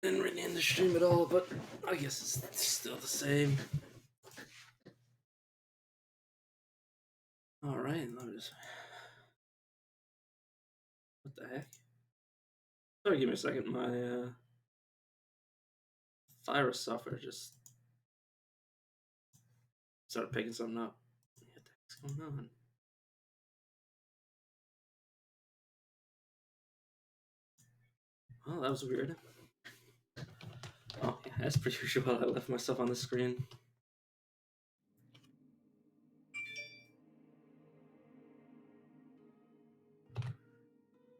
Didn't really end the stream at all, but I guess it's still the same. All right, let me just. What the heck? Sorry, give me a second. My virus software just started picking something up. What the heck's going on? Well, that was weird. Oh, yeah, as per usual, I left myself on the screen.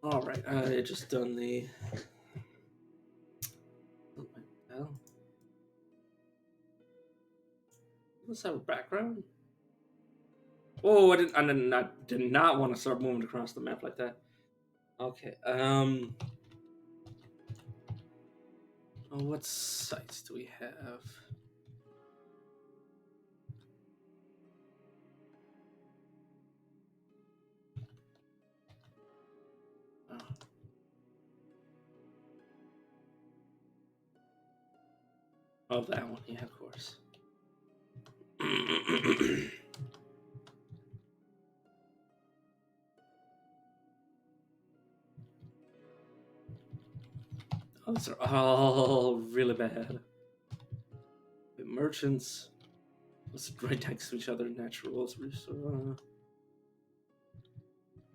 All right, I just done the. What the hell? Let's have a background. Oh, I did not want to start moving across the map like that. Okay. Oh, what sites do we have? Oh. Oh, that one. Yeah, of course. Oh, these are all really bad. The merchants. Let's right next to each other. Natural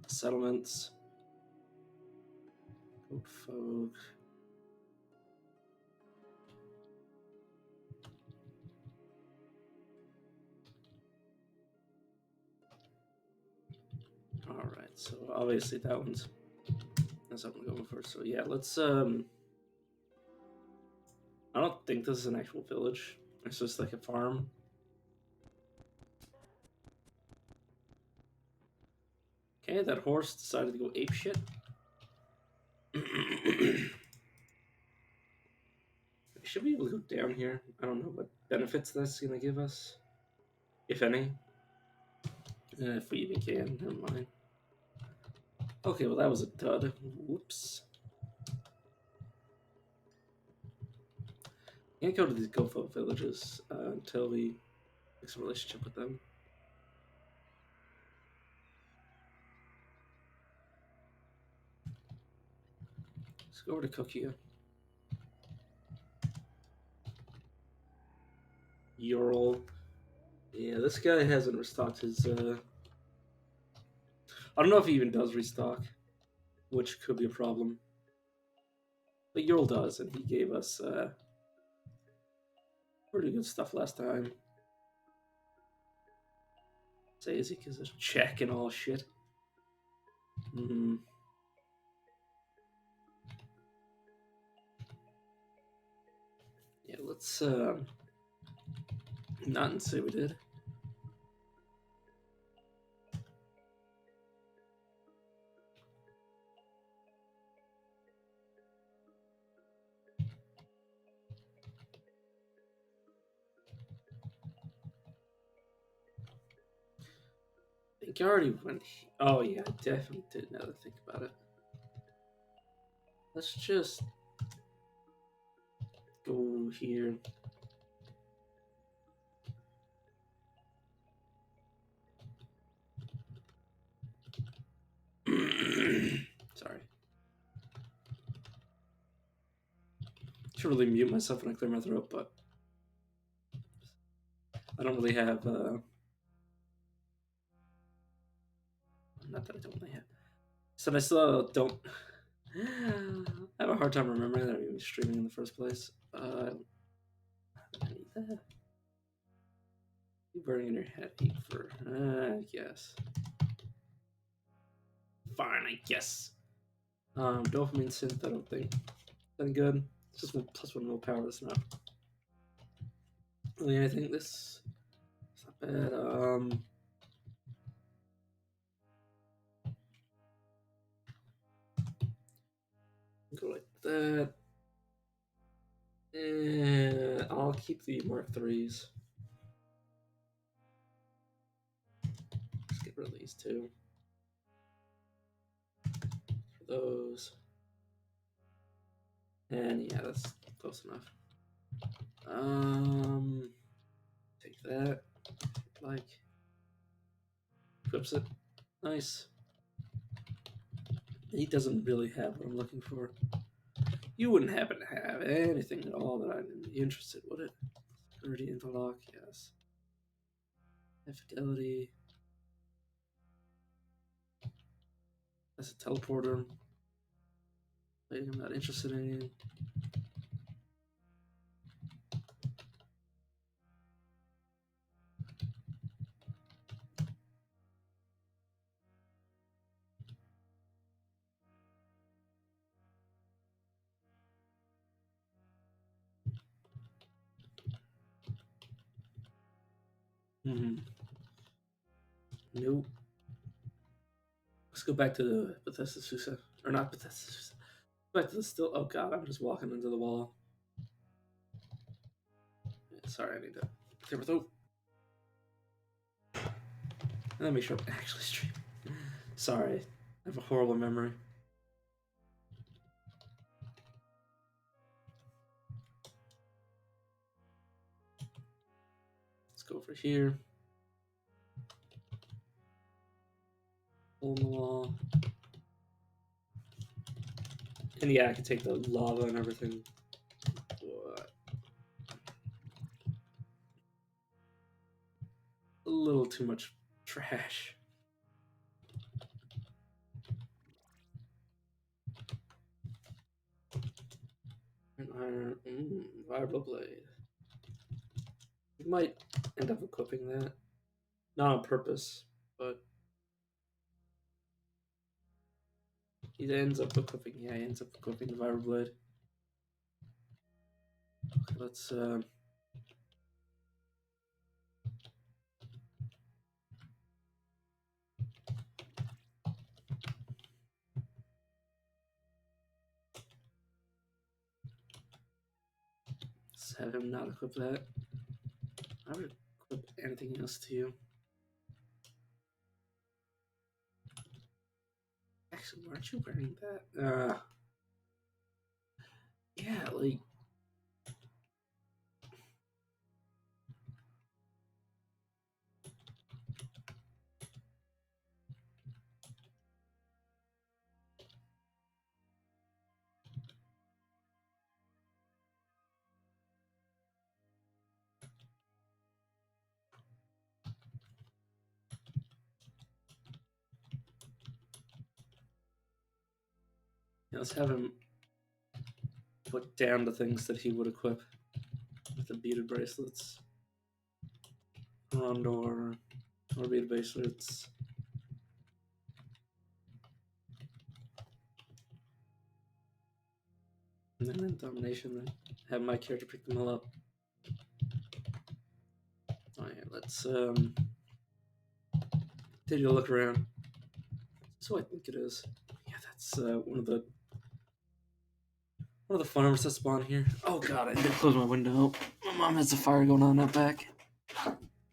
settlements. Goat folk. All right. So obviously that one's. That's what I'm going for. So yeah, let's. I don't think this is an actual village. It's just like a farm. Okay, that horse decided to go ape shit. We should be able to go down here. I don't know what benefits that's gonna give us, if any. If we even can, never mind. Okay, well that was a dud. Whoops. Can't go to these GoFo villages until we fix a relationship with them. Let's go over to Kokia. Ural. Yeah, this guy hasn't restocked his. I don't know if he even does restock, which could be a problem. But Ural does, and he gave us pretty good stuff last time. Say, is he because of check and all shit? Hmm. Yeah, let's not say we did. I think I already went. Oh yeah, I definitely did. Now that I think about it, let's just go here. Sorry. Should really mute myself when I clear my throat, but I don't really have. Not that I don't really have. So I still don't. I have a hard time remembering that I'm even streaming in the first place. I need that. You burning in your head heat for. I guess. Fine, I guess. Dopamine synth. I don't think. Any good? It's just plus one willpower. That's enough. Yeah, I think this is not bad. Go like that. And I'll keep the Mark IIIs. Let's get rid of these two. For those. And yeah, that's close enough. Take that. Like, equips it. Nice. He doesn't really have what I'm looking for. You wouldn't happen to have anything at all that I'd be interested, would it? Security, interlock, yes. Fidelity. That's a teleporter. Waiting, I'm not interested in. Nope. Let's go back to the Bethesda Susa. Or not Bethesda Susa. Back to the still. Oh god, I'm just walking into the wall. Yeah, sorry, I need to clear my throat. Let me make sure I'm actually streaming. Sorry, I have a horrible memory. Let's go over here. Hole in the wall. And yeah, I can take the lava and everything. What? A little too much trash. An iron. Viable blade. We might end up equipping that. Not on purpose, but he ends up equipping. Yeah, he ends up equipping the viral blade. Okay, let's. Let's have him not equip that. I would equip anything else to you. Actually, aren't you wearing that? Yeah, like. Yeah, let's have him put down the things that he would equip with the beaded bracelets. Rondor, or beaded bracelets. And then in domination, then have my character pick them all up. Alright, let's take a look around. So I think it is. Yeah, that's one of the farmers that spawn here. Oh god, I need to close my window. My mom has a fire going on out back.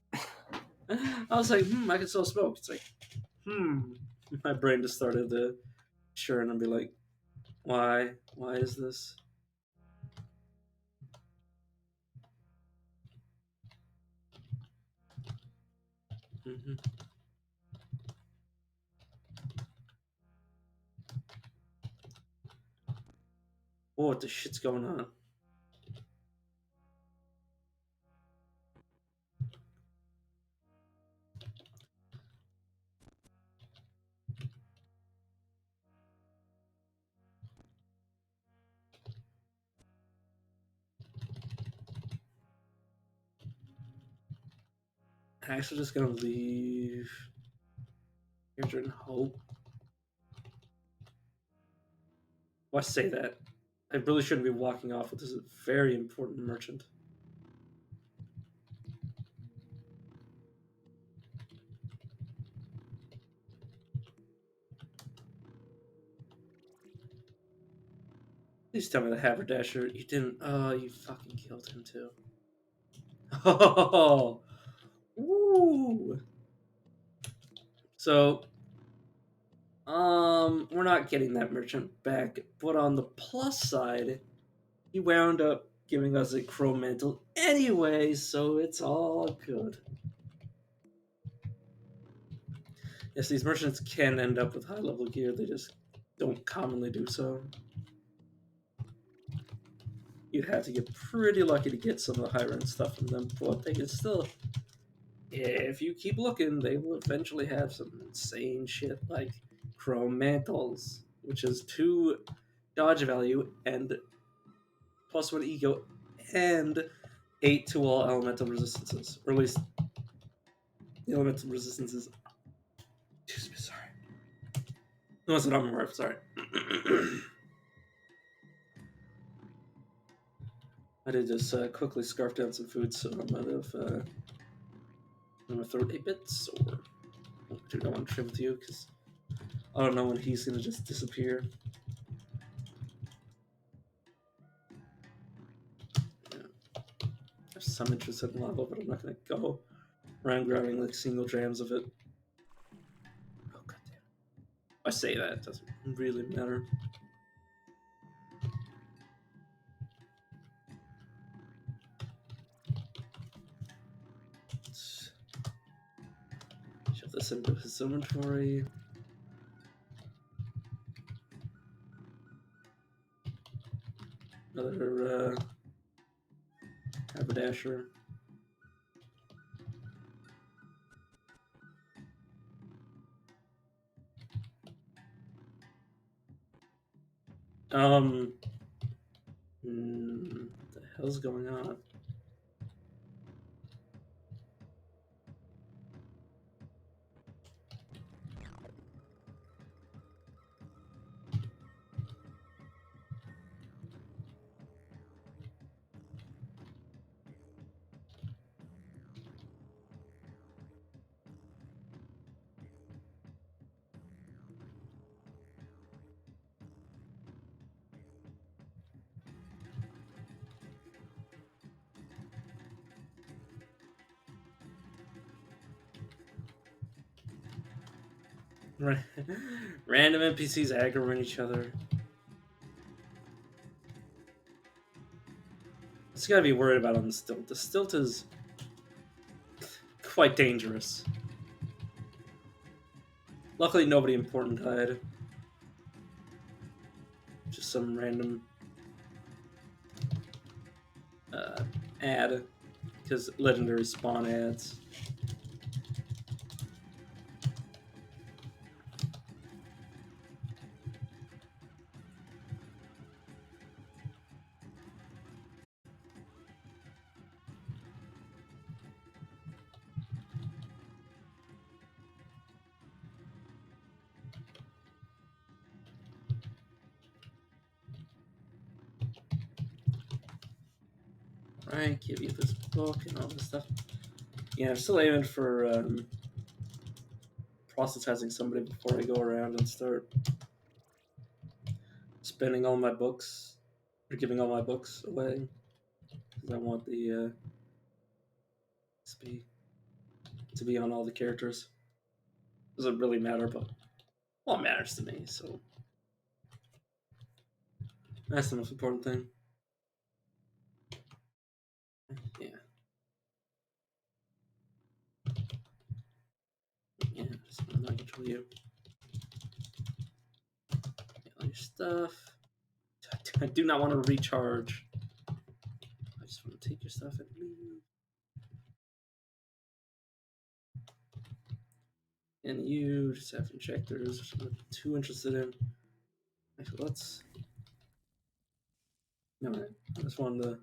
I was like, I can still smoke. It's like, My brain just started to churn and be like, why? Why is this? Mm-hmm. Oh, what the shit's going on? I'm actually just gonna leave here in hope. Why say that? I really shouldn't be walking off with this very important merchant. Please tell me the haberdasher. You didn't. Oh, you fucking killed him too. Oh, ooh. So, we're not getting that merchant back. But on the plus side, He wound up giving us a chrome mantle anyway, so it's all good. Yes, these merchants can end up with high level gear, they just don't commonly do so. You'd have to get pretty lucky to get some of the higher end stuff from them, but they can still, if you keep looking, they will eventually have some insane shit like chrome mantles, which is 2 dodge value and +1 ego and 8 to all elemental resistances, or at least the elemental resistances. Excuse me, sorry. Unless I'm aware of, sorry. I did just quickly scarf down some food, so I'm out of. I'm gonna throw 8 bits, or dude, I want to trade with you because I don't know when he's gonna just disappear. Yeah. I have some interest in lava, but I'm not gonna go around grabbing like single drams of it. Oh goddamn! I say that, it doesn't really matter. Let's shove this into his inventory. Another haberdasher. What the hell's going on? Random NPCs aggroing each other. It's gotta be worried about on the stilt. The stilt is quite dangerous. Luckily, nobody important died. Just some random ad, because legendary spawn ads. Alright, give you this book and all this stuff. Yeah, I'm still aiming for proselytizing somebody before I go around and start spending all my books, or giving all my books away. Because I want the XP to be on all the characters. Doesn't really matter, but well, it matters to me, so that's the most important thing. Yeah. Yeah, just want to control you. Get all your stuff. I do not want to recharge. I just want to take your stuff and leave. And you just have injectors, which I'm not too interested in. Actually, let's. No, I just wanted to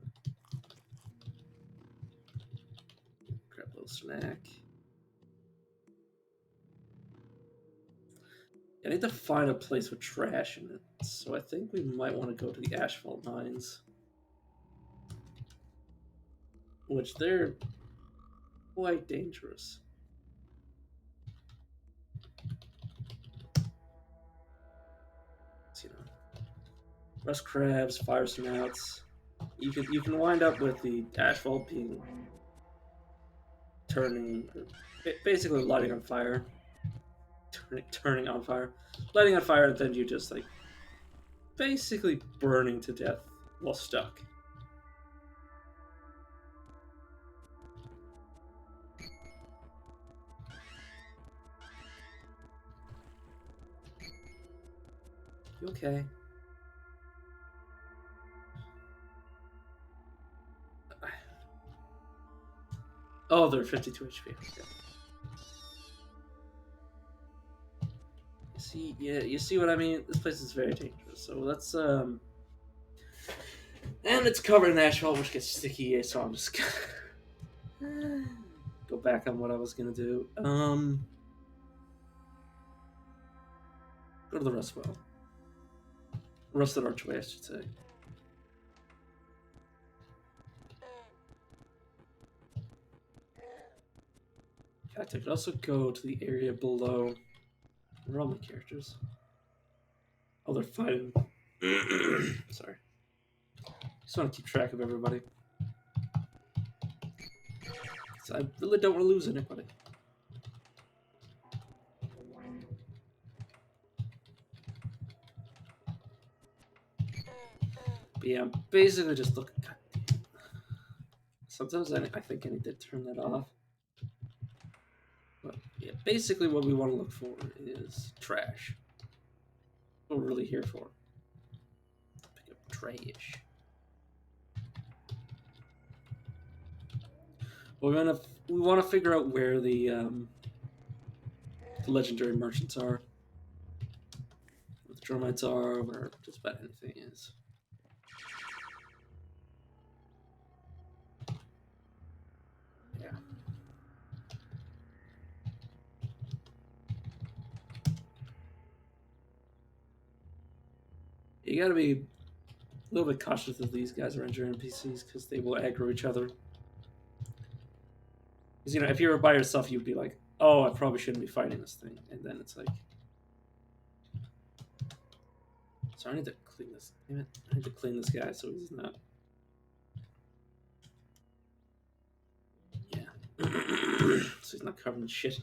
grab a little snack. I need to find a place with trash in it, so I think we might want to go to the asphalt mines, which they're quite dangerous. You know, rust crabs, fire snouts. You can wind up with the asphalt being turning, basically lighting on fire, turning on fire, lighting on fire, and then you just like basically burning to death Well, stuck. You okay? Oh, they're 52 HP. Okay. You see what I mean? This place is very dangerous. So let's and it's covered in asphalt, which gets sticky. So I'm just gonna go back on what I was gonna do. Go to the rust well. Rusted archway, I should say. In fact, I could also go to the area below. Where are all my characters? Oh, they're fighting. Sorry. Just want to keep track of everybody. So I really don't want to lose anybody. But yeah, I'm basically just looking. Sometimes I think I need to turn that off. But yeah, basically what we want to look for is trash. What we're really here for. Pick up trash. We want to figure out where the legendary merchants are, where the Dromites are, where just about anything is. Yeah. You gotta be a little bit cautious of these guys around your NPCs because they will aggro each other. Because if you were by yourself, you'd be like, "Oh, I probably shouldn't be fighting this thing," and then it's like, "So I need to clean this. Damn it! I need to clean this guy so he's not." Yeah. So he's not covered in shit.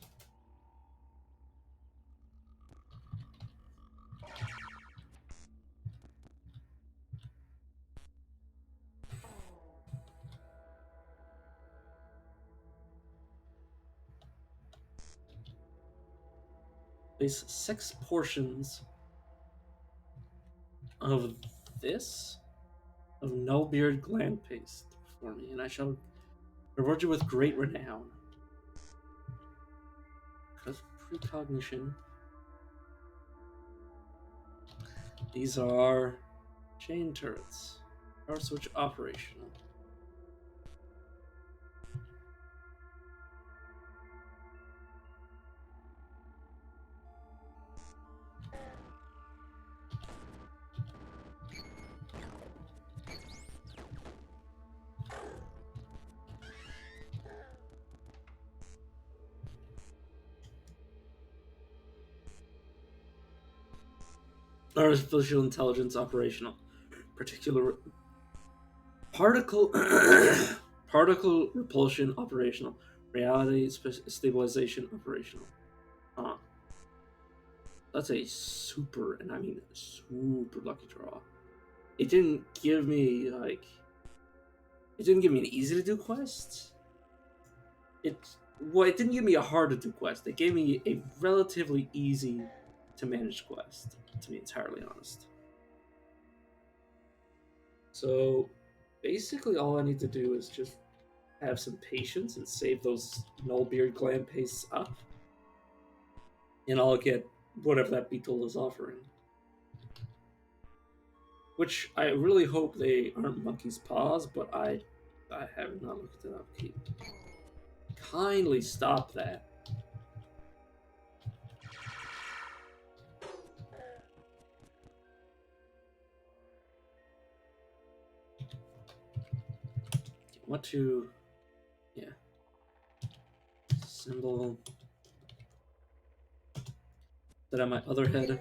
Place 6 portions of this of no beard gland paste before me, and I shall reward you with great renown. Because precognition. These are chain turrets. Power switch operational. Artificial intelligence operational. Particular particle particle repulsion operational. Reality stabilization operational. Huh. That's a super, and I mean super lucky draw. It didn't give me it didn't give me an easy to do quest. It it didn't give me a hard to do quest. It gave me a relatively easy to manage quest, to be entirely honest. So basically all I need to do is just have some patience and save those null beard gland pastes up. And I'll get whatever that beetle is offering. Which I really hope they aren't monkey's paws, but I have not looked it up. Kindly stop that. What to yeah. Symbol that on my other head. In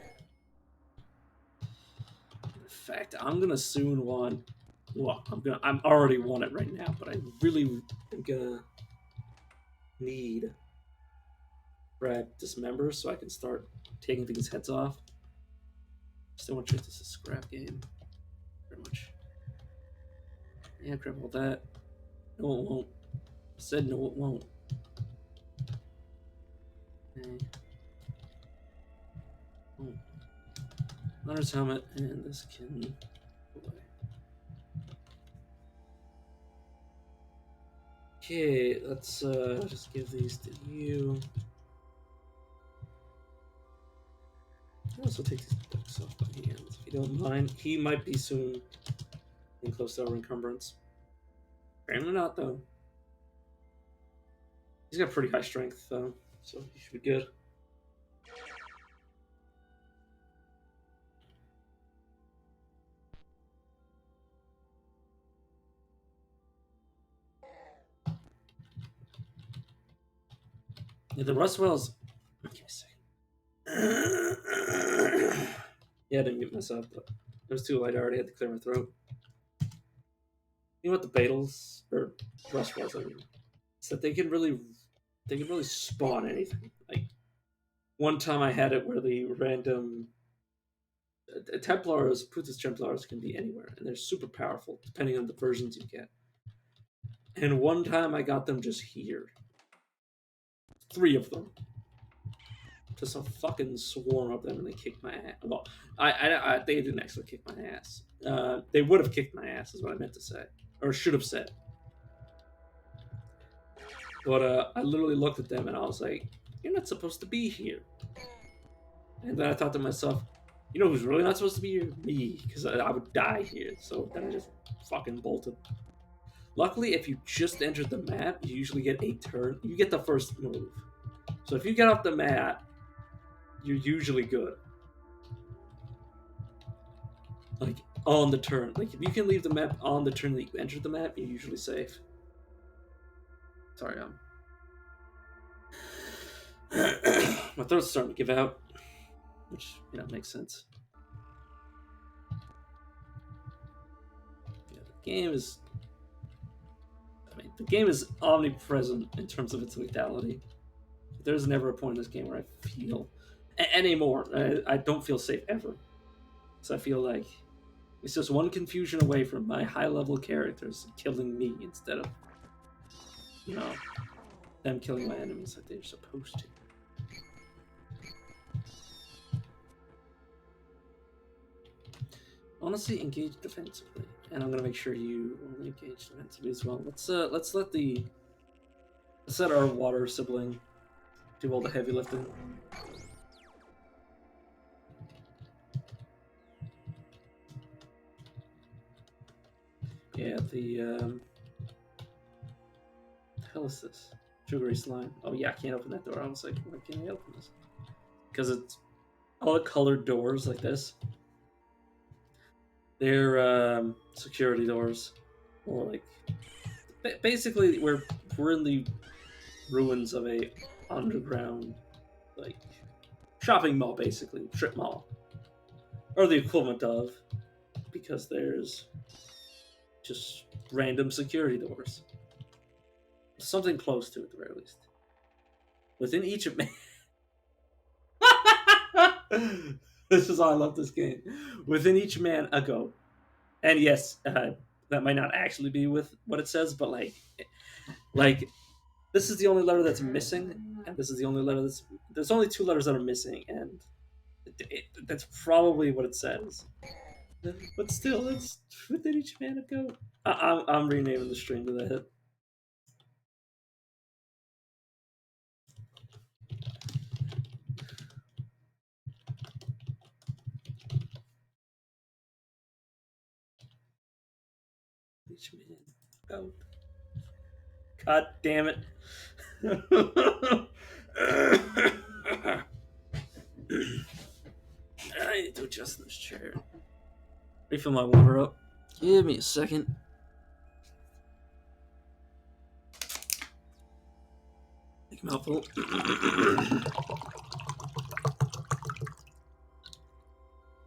fact, I'm gonna soon want well, I'm already want it right now, but I really am gonna need Brad dismember so I can start taking these heads off. Still want to treat this as a scrap game. Very much. Yeah, grab all that. No, it won't. I said no, it won't. Okay. Oh. Hunter's helmet, and this can go away. Okay, let's just give these to you. I'll also take these books off by hand, if you don't mind. He might be soon in close to our encumbrance. Apparently not, though. He's got pretty high strength, though, so he should be good. Yeah, the Rustwells. Give me a second. Yeah, I didn't mute myself, but it was too late. I already had to clear my throat. You know what the Beetles or Rustwells, I mean, is that they can really spawn anything. Like one time, I had it where the random Templars, Putus Templars, can be anywhere, and they're super powerful depending on the versions you get. And one time, I got them just here. 3 of them. Just a fucking swarm of them, and they kicked my ass. Well, they didn't actually kick my ass. They would have kicked my ass, is what I meant to say, or should have said. But I literally looked at them and I was like, "You're not supposed to be here." And then I thought to myself, "You know who's really not supposed to be here? Me, because I would die here." So then I just fucking bolted. Luckily, if you just entered the map, you usually get a turn. You get the first move. So if you get off the map, you're usually good. Like on the turn. Like if you can leave the map on the turn that you entered the map, you're usually safe. Sorry, my throat's starting to give out, which makes sense. Yeah, the game is omnipresent in terms of its lethality. There's never a point in this game where I feel anymore. I don't feel safe ever, so I feel like it's just one confusion away from my high-level characters killing me instead of them killing my enemies like they're supposed to. Honestly, engage defensively, and I'm gonna make sure you only engage defensively as well. Let's let our water sibling do all the heavy lifting. Yeah, the hell is this? Sugary slime. Oh yeah, I can't open that door. I was like, why can't I open this? Because it's all the colored doors like this. They're security doors, or like basically we're in the ruins of a underground like shopping mall, basically strip mall, or the equivalent of, because there's just random security doors, something close to it at the very least. Within each of this is why I love this game. Within each man a goat, and yes, that might not actually be with what it says, but like this is the only letter that's missing, and this is the only letter that's. There's only 2 letters that are missing, and that's probably what it says. But still, it's within each man a goat. I'm renaming the stream to that. Each man goat. God damn it. I need to adjust this chair. Refill my water up. Give me a second. Take a mouthful.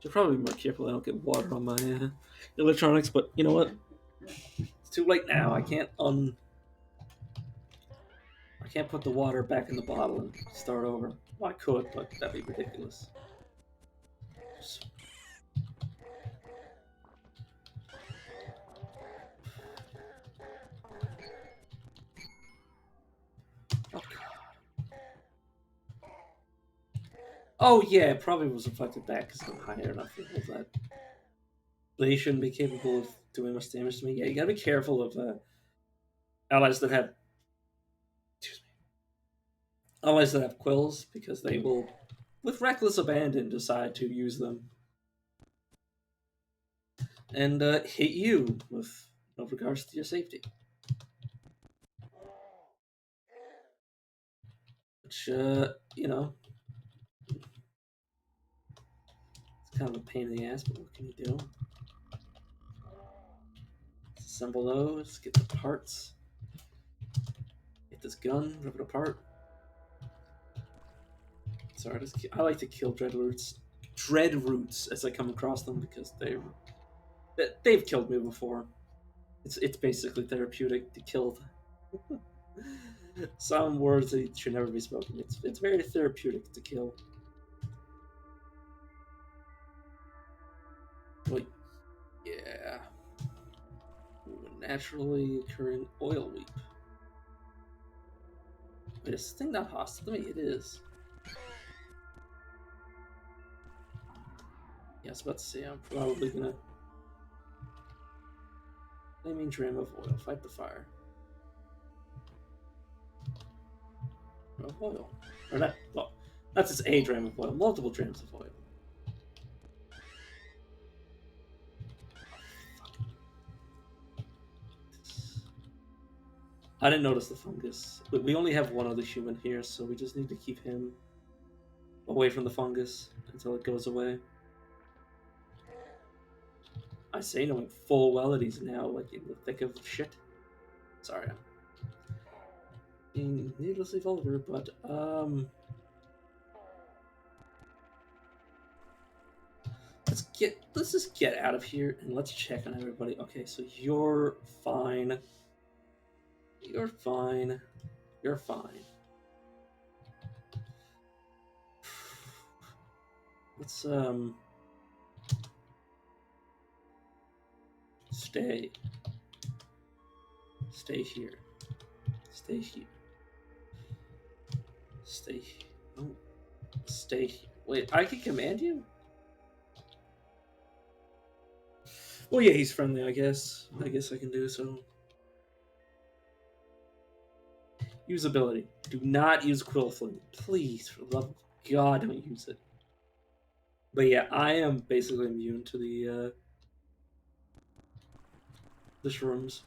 Should probably be more careful I don't get water on my electronics, but you know what? It's too late now. I can't put the water back in the bottle and start over. Well, I could, but that'd be ridiculous. Oh yeah, it probably was reflected back because I'm higher enough level that they shouldn't be capable of doing much damage to me. Yeah, you gotta be careful of allies that have excuse me, allies that have quills because they will, with reckless abandon, decide to use them and hit you with no regards to your safety. Which you know, it's kind of a pain in the ass, but what can you do? Assemble those, get the parts, get this gun, rip it apart. Sorry, I like to kill dread roots as I come across them because they've killed me before. It's basically therapeutic to kill some words that should never be spoken. It's very therapeutic to kill. Wait, yeah. Ooh, a naturally occurring oil leap. Wait, is this thing not hostile to me? It is. Yeah, I was about to say I'm probably gonna flaming dram of oil. Fight the fire. Of oil. Or not well, not just a dram of oil, multiple drams of oil. I didn't notice the fungus. We only have one other human here, so we just need to keep him away from the fungus until it goes away. I say knowing full well that he's now like in the thick of shit. Sorry, I'm being needlessly vulgar, but let's just get out of here and let's check on everybody. Okay, so you're fine. You're fine. You're fine. Let's stay. Stay here. Stay here. Stay here. Oh, stay here. Wait, I can command you? Well, yeah, he's friendly, I guess. I guess I can do so. Usability. Do not use Quillflame. Please, for the love of God, don't use it. But yeah, I am basically immune to the shrooms.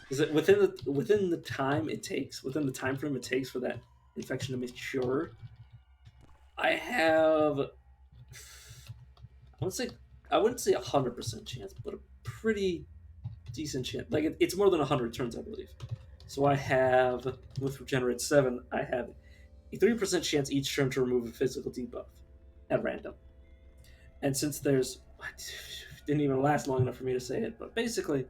Is it within the time it takes, within the time frame it takes for that infection to mature? I have, I would say, I wouldn't say 100% chance, but a pretty decent chance. Like it's more than 100 turns, I believe. So I have with Regenerate 7, I have a 3% chance each turn to remove a physical debuff at random. And since there's didn't even last long enough for me to say it, but basically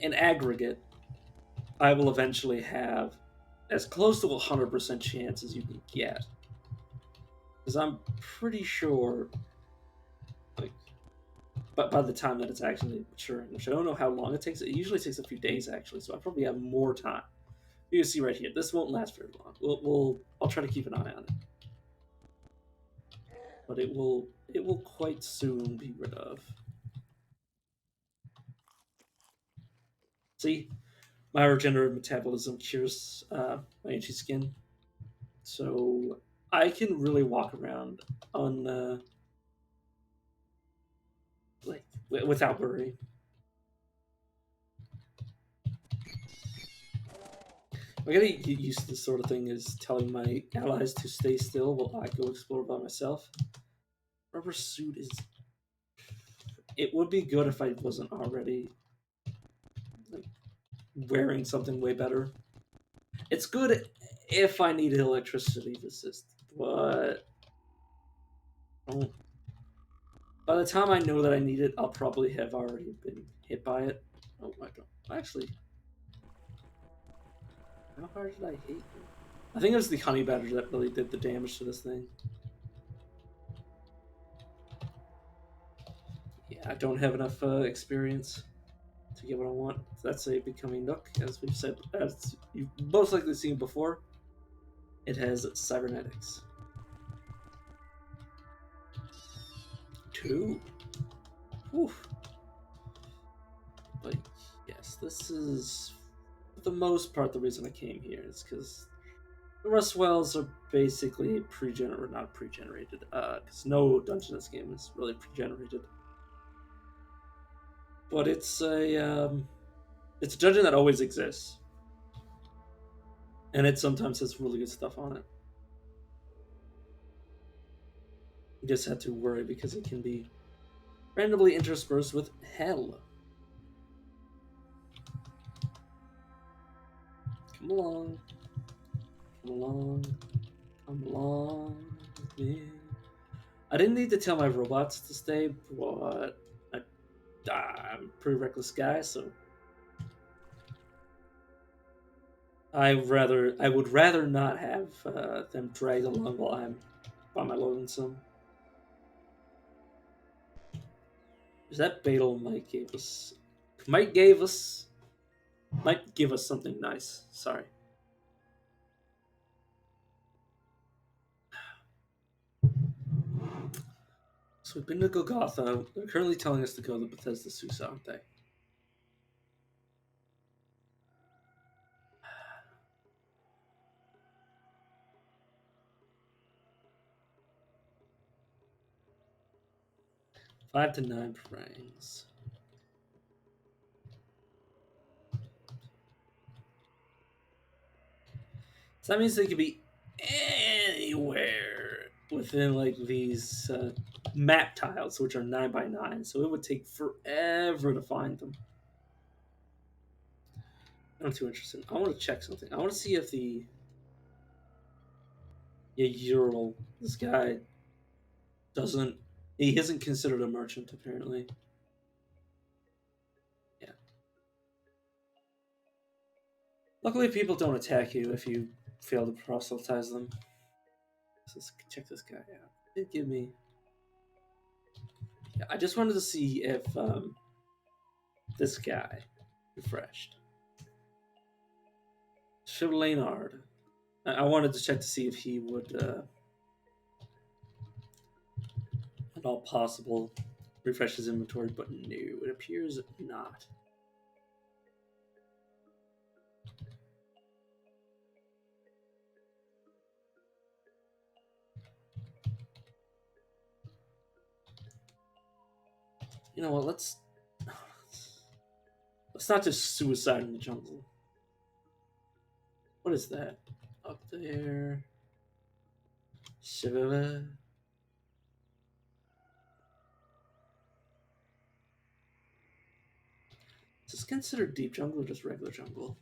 in aggregate, I will eventually have as close to a 100% chance as you can get. Because I'm pretty sure, like, but by the time that it's actually maturing, which I don't know how long it takes, it usually takes a few days actually, so I probably have more time. You can see right here, this won't last very long. I'll try to keep an eye on it, but it will quite soon be rid of. See, my regenerative metabolism cures my itchy skin, so I can really walk around on like without worry. I gotta get used to this sort of thing is telling my allies to stay still while I go explore by myself. Rubber suit is. It would be good if I wasn't already like wearing something way better. It's good if I need electricity resist, but by the time I know that I need it, I'll probably have already been hit by it. Oh, I don't. Actually, how hard did I hit you? I think it was the honey badger that really did the damage to this thing. Yeah, I don't have enough experience to get what I want. That's a becoming nook, as we've said, as you've most likely seen before. It has cybernetics. 2. Oof. But yes, this is for the most part the reason I came here is because the Rust Wells are basically pre-generated, not pre-generated, because no dungeon in this game is really pre-generated. But it's a dungeon that always exists, and it sometimes has really good stuff on it. You just have to worry because it can be randomly interspersed with hell. Come along, come along, come along with me. I didn't need to tell my robots to stay, but I'm a pretty reckless guy, so I would rather not have them drag along while I'm by my lonesome. Is that Beetle might give us something nice. Sorry. So we've been to Golgotha. They're currently telling us to go to Bethesda Susa, aren't they? Five to 9 frames. So that means they could be anywhere within like these map tiles, which are 9 by 9. So it would take forever to find them. I'm too interested. I want to check something. I want to see if Ural, this guy he isn't considered a merchant apparently. Yeah. Luckily, people don't attack you if you fail to proselytize them. So let's check this guy out. It give me. Yeah, I just wanted to see if this guy refreshed. Chevlainard. I wanted to check to see if he would, at all possible, refresh his inventory, but no, it appears not. You know what? Let's not just suicide in the jungle. What is that? Up there. Shiva. Is this considered deep jungle or just regular jungle?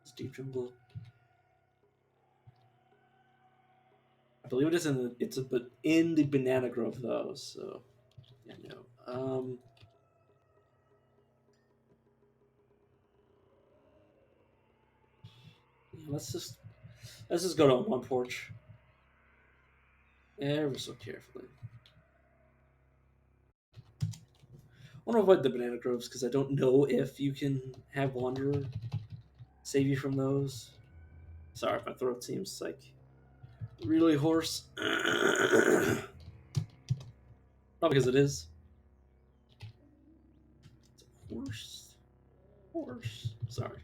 It's deep jungle. I believe it is in the banana grove though, so yeah, no. Yeah, let's just go to one porch. Ever so carefully. I want to avoid the banana groves because I don't know if you can have Wanderer save you from those. Sorry if my throat seems like really hoarse. Not because it is. It's a horse. Horse. Sorry.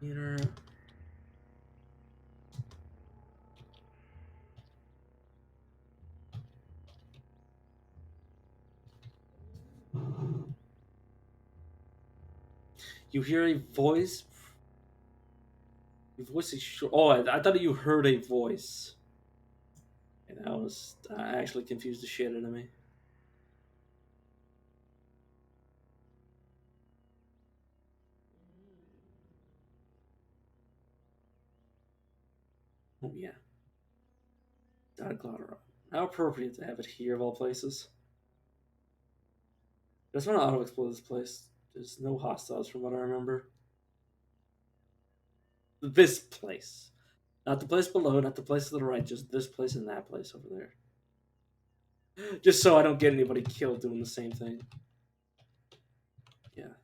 Inner. You hear a voice. Your voice is short. Oh, I thought you heard a voice. And that actually confused the shit out of me. Oh, yeah. Dotted Cloud. How appropriate to have it here of all places. I just want to auto-explode this place. There's no hostiles from what I remember. This place. Not the place below, not the place to the right, just this place and that place over there. Just so I don't get anybody killed doing the same thing. Yeah.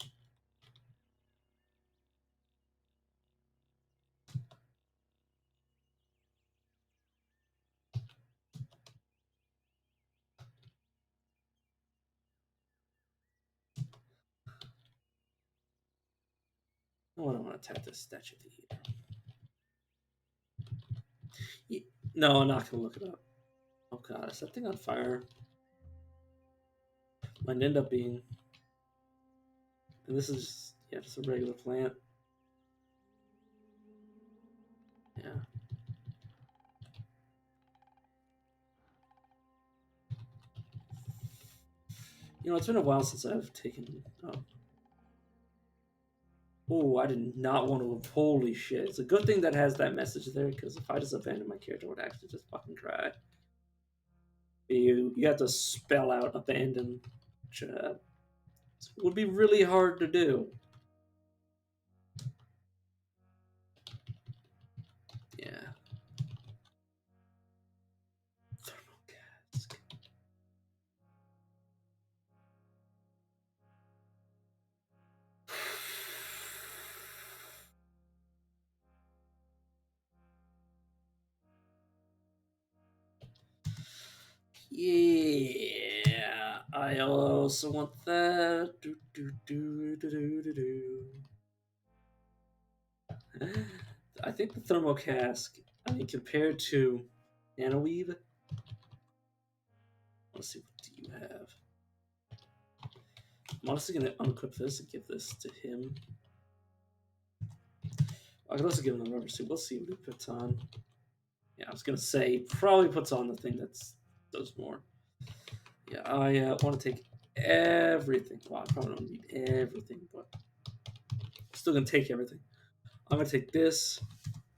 Oh, I don't want to attack this statue either. No, I'm not gonna look it up. Oh god, is that thing on fire? Might end up being. And this is, yeah, just a regular plant. Yeah. You know, it's been a while since I've taken. Oh, I did not want to. Holy shit! It's a good thing that has that message there, because if I just abandoned my character, I would actually just fucking cry. You have to spell out abandon, which would be really hard to do. Yeah. Thermocask. Yeah, I also want that. I think the thermocask, I mean, compared to Nanoweave, let's see, what do you have? I'm honestly going to unequip this and give this to him. I could also give him the rubber suit. We'll see what he puts on. Yeah, I was going to say, probably puts on the thing that does more. Yeah, I want to take everything. Well, I probably don't need everything, but I'm still going to take everything. I'm going to take this.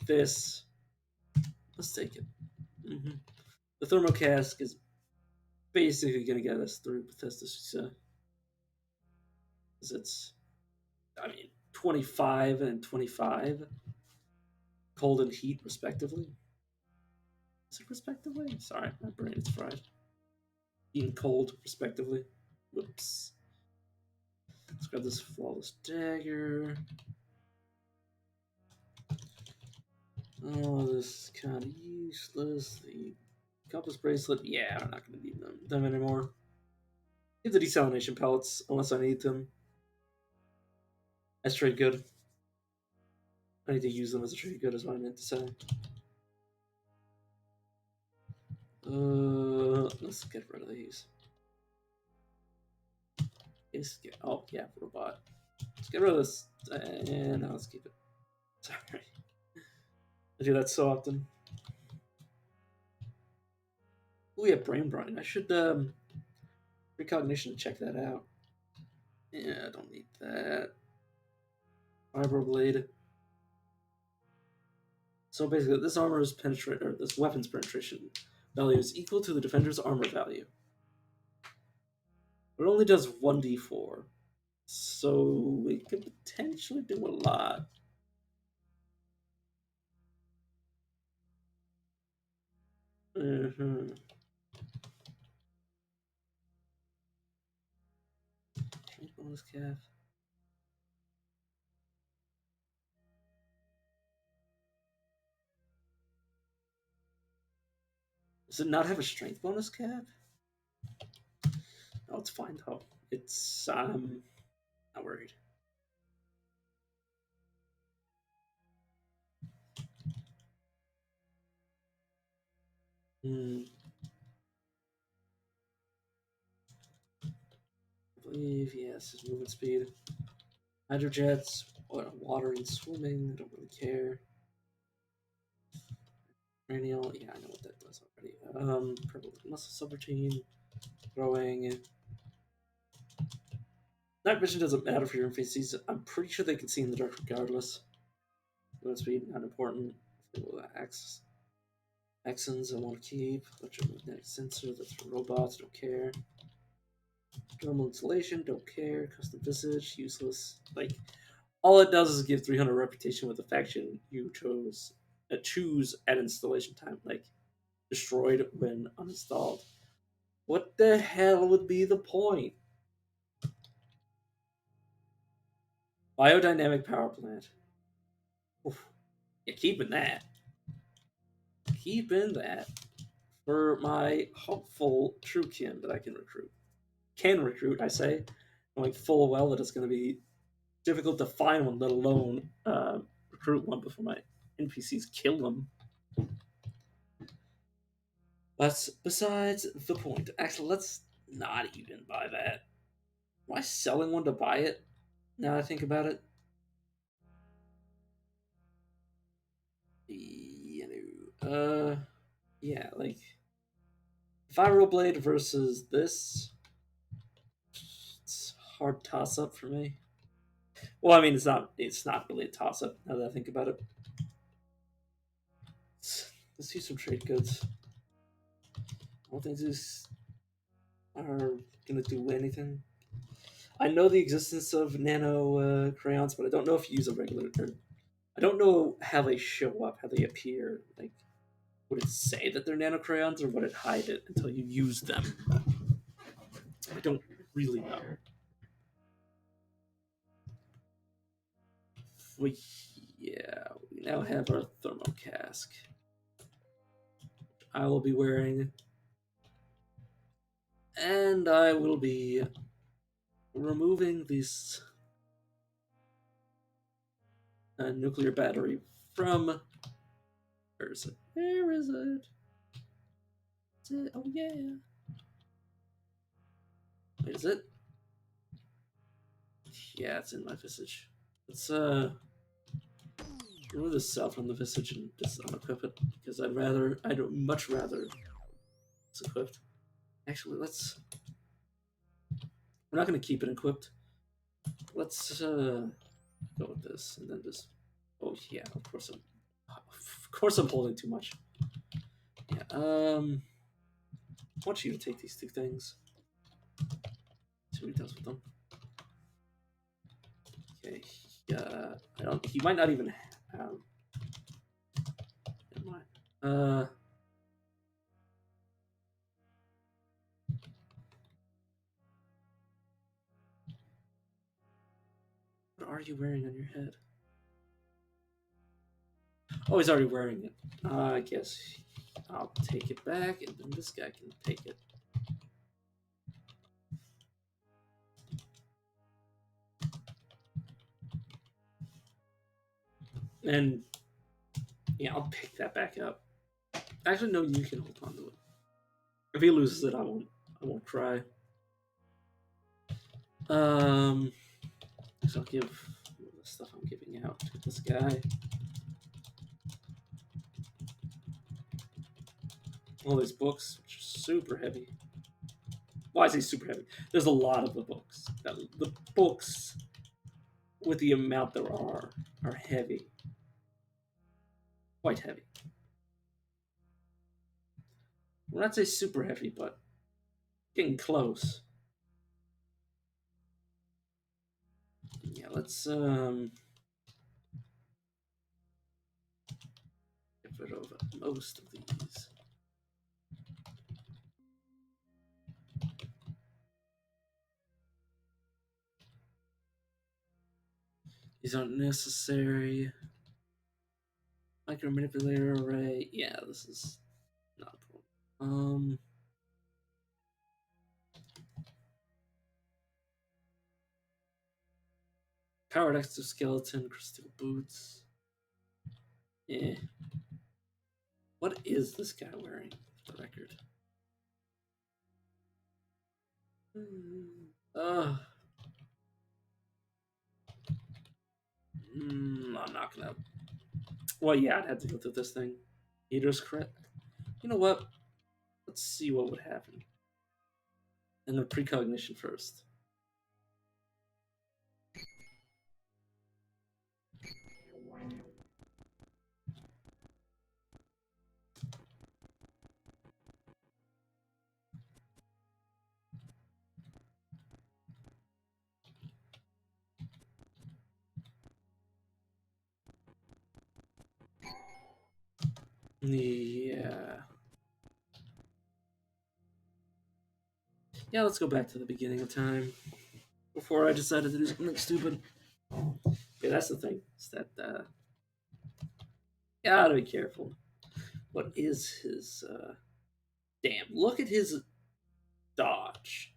Let's take it. The thermocask is basically going to get us through Bethesda Success. Because it's, I mean, 25 and 25. Cold and heat, respectively. Is it respectively? Sorry, my brain is fried. Heat and cold, respectively. Whoops. Let's grab this flawless dagger. Oh, this is kind of useless. The compass bracelet, yeah, I'm not going to need them anymore. Get the desalination pellets, unless I need them. That's trade good. I need to use them as a trade good, is what I meant to say. Let's get rid of these. Oh, yeah, robot. Let's get rid of this. And now let's keep it. Sorry. I do that so often. Oh, yeah, brain brine. I should, precognition to check that out. Yeah, I don't need that. Vibroblade. So basically, this armor's penetration, or this weapon's penetration value is equal to the defender's armor value. It only does 1d4. So it could potentially do a lot. Mm-hmm. Bonus calf. Does it not have a strength bonus cap? No, it's fine though. It's not worried. I believe, yes, his movement speed. Hydrojets, water and swimming, I don't really care. Cranial, yeah, I know what that does already. Purple muscle subroutine, throwing. Night vision doesn't matter for your NPCs. I'm pretty sure they can see in the dark regardless. Movement speed, not important. Axons I want to keep. Electromagnetic sensor, that's for robots, don't care. Normal installation, don't care. Custom visage, useless. Like, all it does is give 300 reputation with the faction you choose at installation time. Like, destroyed when uninstalled. What the hell would be the point? Biodynamic power plant. Oof. Yeah, keeping that. Keeping that for my hopeful Truekin that I can recruit. Can recruit, I say, knowing full well that it's going to be difficult to find one, let alone recruit one before my NPCs kill them. That's besides the point. Actually, let's not even buy that. Am I selling one to buy it? Now that I think about it. Yeah, like Viral Blade versus this. It's a hard toss up for me. Well, I mean, it's not. It's not really a toss up now that I think about it. Let's use some trade goods. I don't think these are gonna do anything. I know the existence of nano crayons, but I don't know if you use a regular. I don't know how they show up, how they appear. Like, would it say that they're nano crayons, or would it hide it until you use them? I don't really know. We, yeah, we now have our thermal cask. I will be wearing, and I will be removing this nuclear battery from. Where is it? Where is it? Oh yeah. Wait, is it? Yeah, it's in my visage. Let's remove the cell from the visage and just unequip it because I'd much rather it's equipped. Actually, we're not gonna keep it equipped. Let's go with this and then just. Oh yeah, of course I'm holding too much. Yeah. I want you to take these two things. See what he does with them. Okay. Yeah. I don't. He might not even have. Never mind. What are you wearing on your head? Oh, he's already wearing it. I guess I'll take it back, and then this guy can take it. And yeah, I'll pick that back up. Actually, no, you can hold on to it. If he loses it, I won't cry. So I'll give the stuff I'm giving out to this guy. All these books, which are super heavy. Why is he super heavy? There's a lot of the books. The books, with the amount there are heavy. Quite heavy. Well, not say super heavy, but getting close. Yeah, let's get rid of most of these. These aren't necessary. Micro manipulator array. Yeah, this is not a problem. Powered exoskeleton, crystal boots. Yeah. What is this guy wearing, for the record? I'm not gonna. Well, yeah, I'd have to go through this thing. Eater's crit. You know what? Let's see what would happen. And the precognition first. Yeah. Yeah, let's go back to the beginning of time. Before I decided to do something stupid. Yeah, that's the thing. Is that gotta be careful. What is his damn, look at his dodge.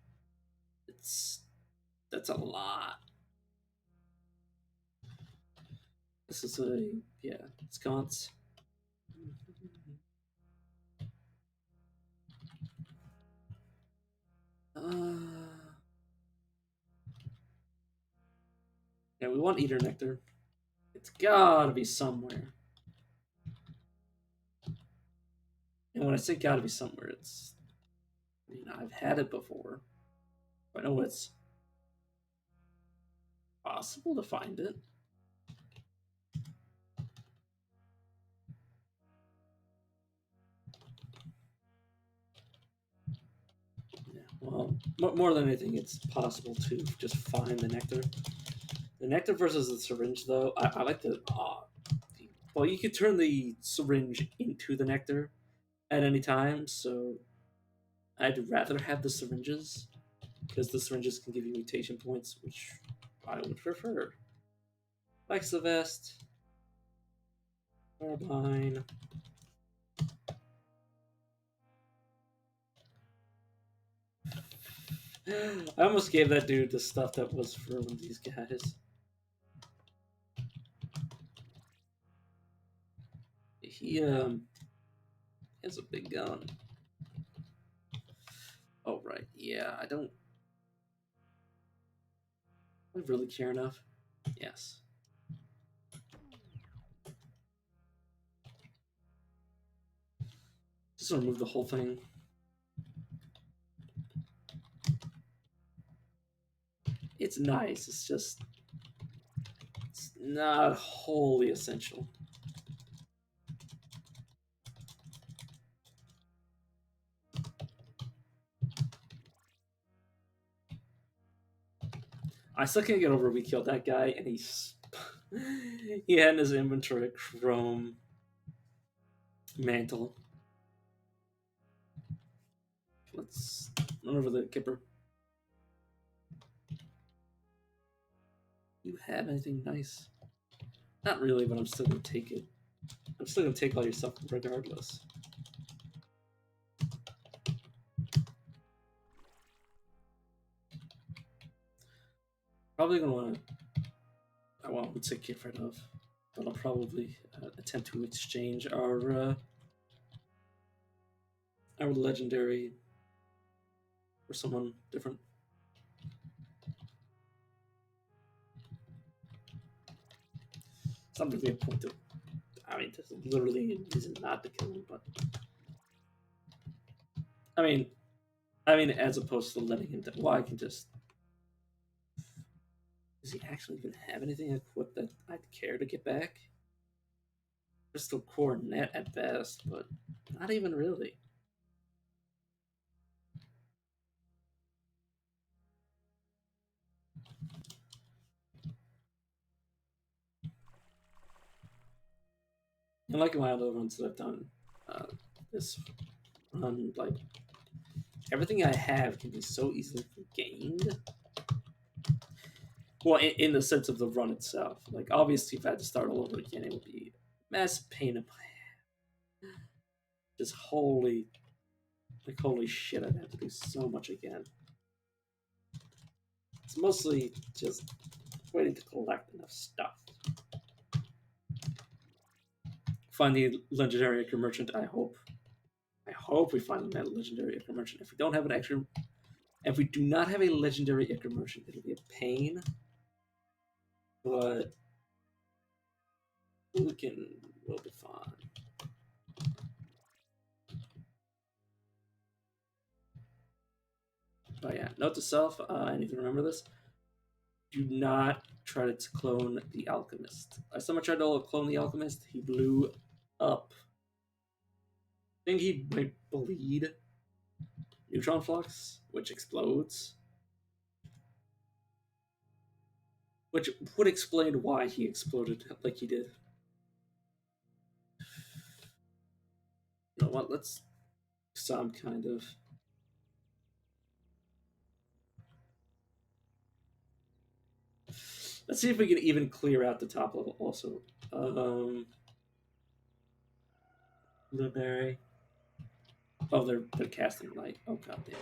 That's a lot. This is a, yeah, sconce. Yeah, we want Eater Nectar. It's gotta be somewhere. And when I say gotta be somewhere, it's, I mean, I've had it before. I know it's possible to find it. Yeah, well, more than anything, it's possible to just find the nectar. The nectar versus the syringe, though, I like the. Well, you could turn the syringe into the nectar at any time, so I'd rather have the syringes because the syringes can give you mutation points, which I would prefer. Like Sylvest, Carbine. I almost gave that dude the stuff that was for these guys. He has a big gun. Oh right, yeah. I don't really care enough. Yes. Just remove the whole thing. It's nice. It's just it's not wholly essential. I still can't get over we killed that guy and he had in his inventory a chrome mantle. Let's run over the Kipper. You have anything nice? Not really, but I'm still gonna take it. I'm still gonna take all your stuff regardless. Probably gonna want to. I won't say get rid of, but I'll probably attempt to exchange our legendary for someone different. It's not really a point to. I mean, there's literally a reason not to kill him, but I mean, as opposed to letting him. Well, I can just. Does he actually even have anything equipped that I'd care to get back? Crystal Core Net at best, but not even really. And like my other runs that I've done, this run, like everything I have can be so easily gained. Well, in the sense of the run itself, like obviously, if I had to start all over again, it would be a massive pain in my head. Just holy shit! I'd have to do so much again. It's mostly just waiting to collect enough stuff. Find the legendary Ichor Merchant. I hope we find that legendary Ichor Merchant. If we don't have an extra, if we do not have a legendary Ichor Merchant, it'll be a pain. But we'll be fine. But yeah, note to self, I need to remember this. Do not try to clone the Alchemist. Last time I tried to clone the Alchemist, he blew up. I think he might bleed neutron flux, which explodes. Which would explain why he exploded like he did. You know what? Let's some kind of. Let's see if we can even clear out the top level also. Blueberry. Oh, they're casting light. Oh god damn.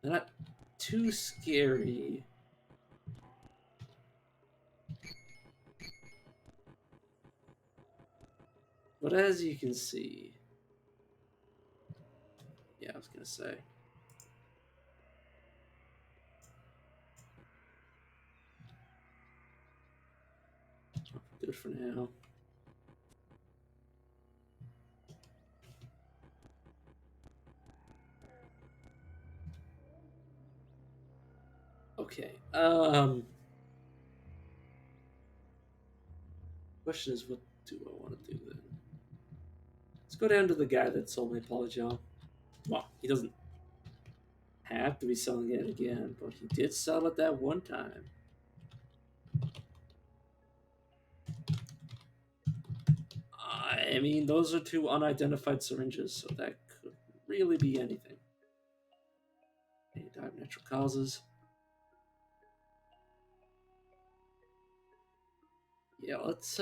They're not too scary. But as you can see, yeah, I was gonna say. Good for now. Okay. Question is, what do I want to do then? Let's go down to the guy that sold me Polygon. Well, he doesn't have to be selling it again, but he did sell it that one time. I mean, those are two unidentified syringes, so that could really be anything. Any died of natural causes. Yeah, let's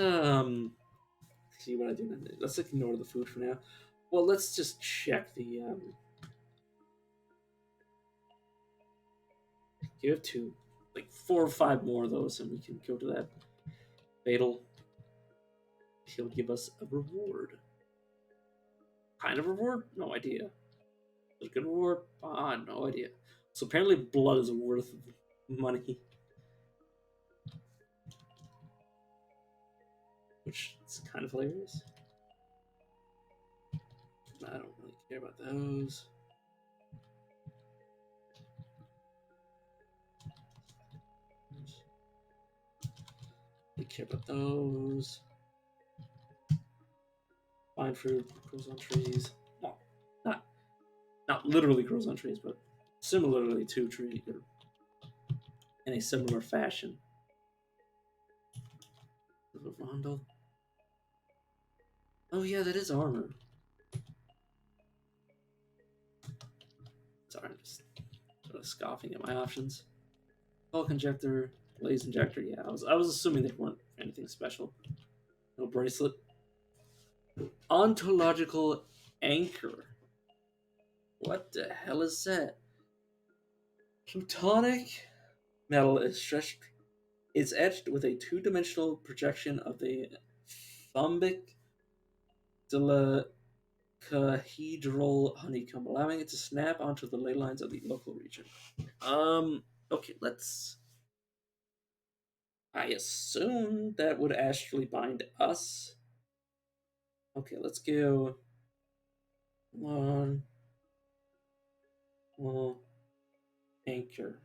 see what I do now. Let's ignore the food for now. Well, let's just check the give two, like 4 or 5 more of those, and we can go to that fatal. He'll give us a reward. Kind of reward? No idea. Is it a good reward? Ah, no idea. So apparently, blood is worth money, which is kind of hilarious. I don't really care about those. I care about those. Fine fruit grows on trees. Well, not literally grows on trees, but similarly to tree or in a similar fashion. Rondel. Oh yeah, that is armor. Sorry, I'm just sort of scoffing at my options. Bulk injector, blaze injector. Yeah, I was assuming they weren't anything special. No bracelet. Ontological anchor. What the hell is that? Plutonic metal is stretched. Is etched with a two-dimensional projection of the thumbic dodecahedral honeycomb, allowing it to snap onto the ley lines of the local region. Okay, let's. I assume that would actually bind us. Okay, let's go. One. Well, anchor.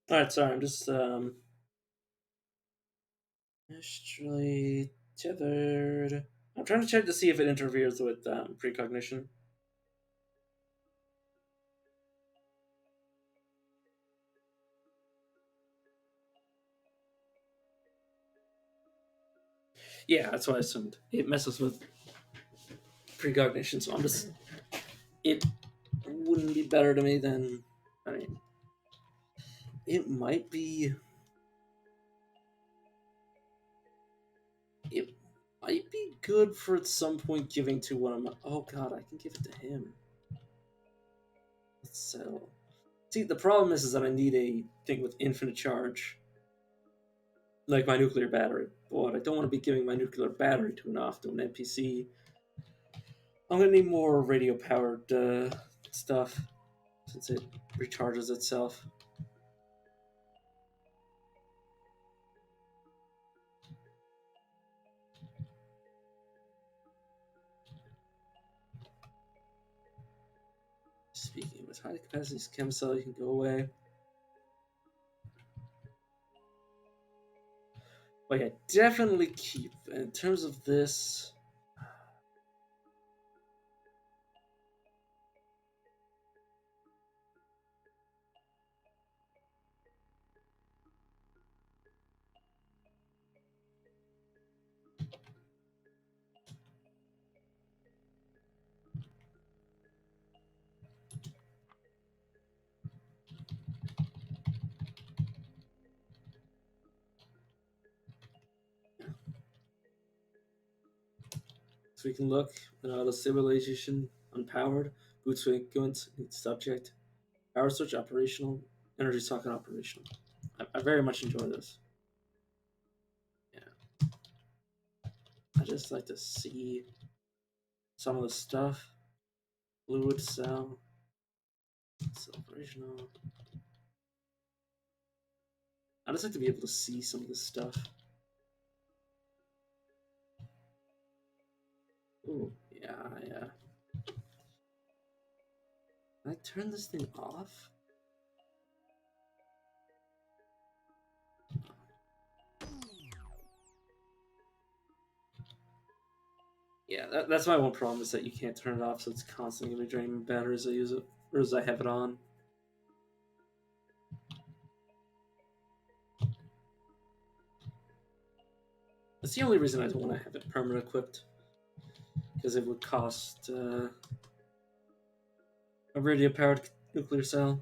All right, sorry, I'm just actually tethered. I'm trying to check to see if it interferes with precognition. Yeah, that's what I assumed. It messes with precognition, so I'm just. It wouldn't be better to me than. I mean, it might be. It might be good for at some point giving to one of my. Oh god, I can give it to him. Let's sell. See, the problem is that I need a thing with infinite charge, like my nuclear battery. But I don't want to be giving my nuclear battery to an NPC. I'm gonna need more radio powered stuff since it recharges itself. Speaking with high capacity chem cell, you can go away. But yeah, definitely keep. In terms of this, so we can look at the civilization unpowered, boot sequence, subject, power switch operational, energy socket operational. I very much enjoy this. Yeah, I just like to see some of the stuff. Fluid cell, operational. I just like to be able to see some of this stuff. Ooh, yeah, yeah. Can I turn this thing off? Yeah, that's my one problem is that you can't turn it off, so it's constantly gonna be draining battery as I use it, or as I have it on. That's the only reason I don't want to have it permanent equipped, because it would cost a radio powered nuclear cell.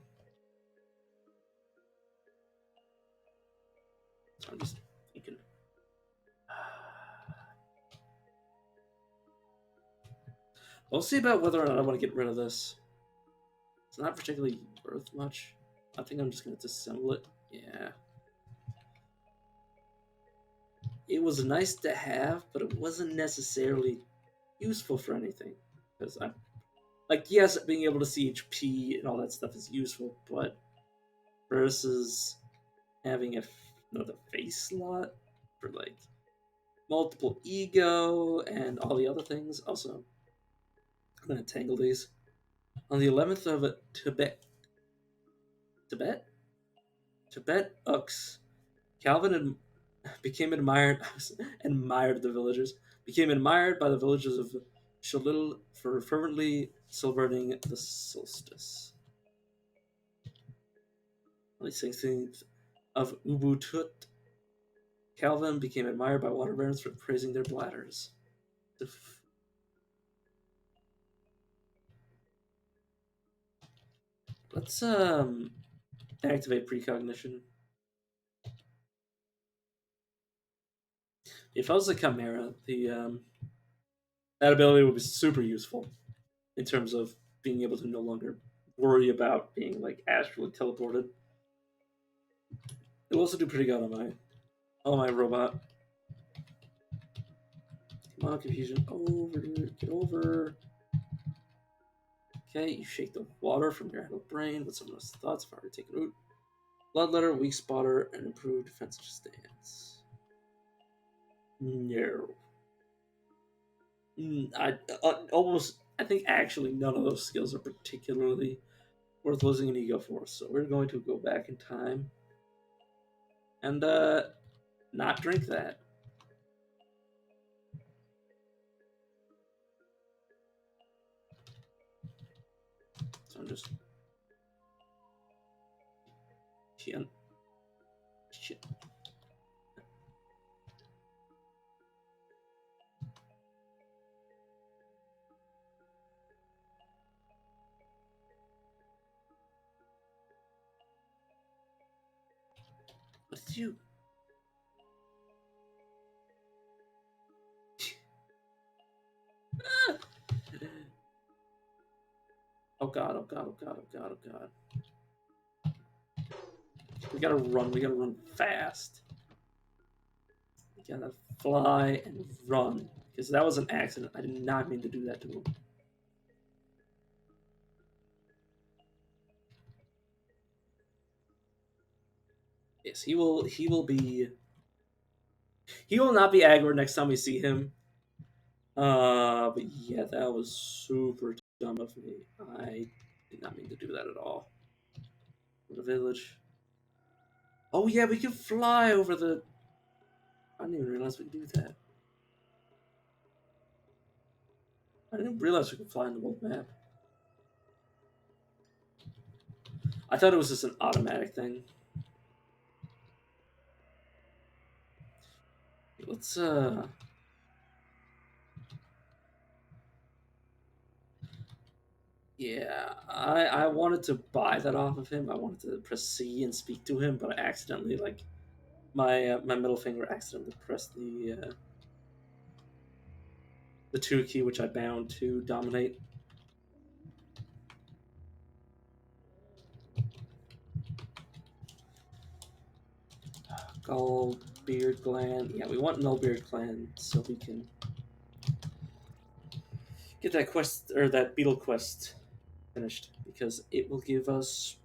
So I'm just thinking. We'll see about whether or not I want to get rid of this. It's not particularly worth much. I think I'm just going to disassemble it. Yeah. It was nice to have, but it wasn't necessarily useful for anything. Because I'm like, yes, being able to see HP and all that stuff is useful, but versus having another face slot for like multiple ego and all the other things. Also, I'm gonna tangle these. On the 11th of Tibet, Ux, Calvin became admired admired the villagers became admired by the villagers of Shalil for fervently celebrating the solstice. On the 16th of Ubutut, Calvin became admired by water barons for praising their bladders. Let's activate precognition. If I was a Chimera, the that ability would be super useful in terms of being able to no longer worry about being like astrally teleported. It will also do pretty good on my robot. Come on, confusion. Over, get over. Okay, you shake the water from your adult brain with some of those thoughts have already taken root. Bloodletter, weak spotter, and improved defensive stance. No. Almost. I think actually none of those skills are particularly worth losing an ego for. So we're going to go back in time and not drink that. So I'm just shit. did you? Oh god, oh god, oh god, oh god, oh god. We gotta run fast. We gotta fly and run. Because that was an accident. I did not mean to do that to him. Yes, he will be he will not be aggro next time we see him. But yeah, that was super dumb of me. I did not mean to do that at all. The village. Oh yeah, we can fly over the. I didn't even realize we could do that. I didn't realize we could fly on the world map. I thought it was just an automatic thing. Let's yeah, I wanted to buy that off of him. I wanted to press C and speak to him, but I accidentally like my middle finger accidentally pressed the 2 key, which I bound to dominate. Gall beard gland. Yeah, we want null beard gland so we can get that quest or that beetle quest finished because it will give us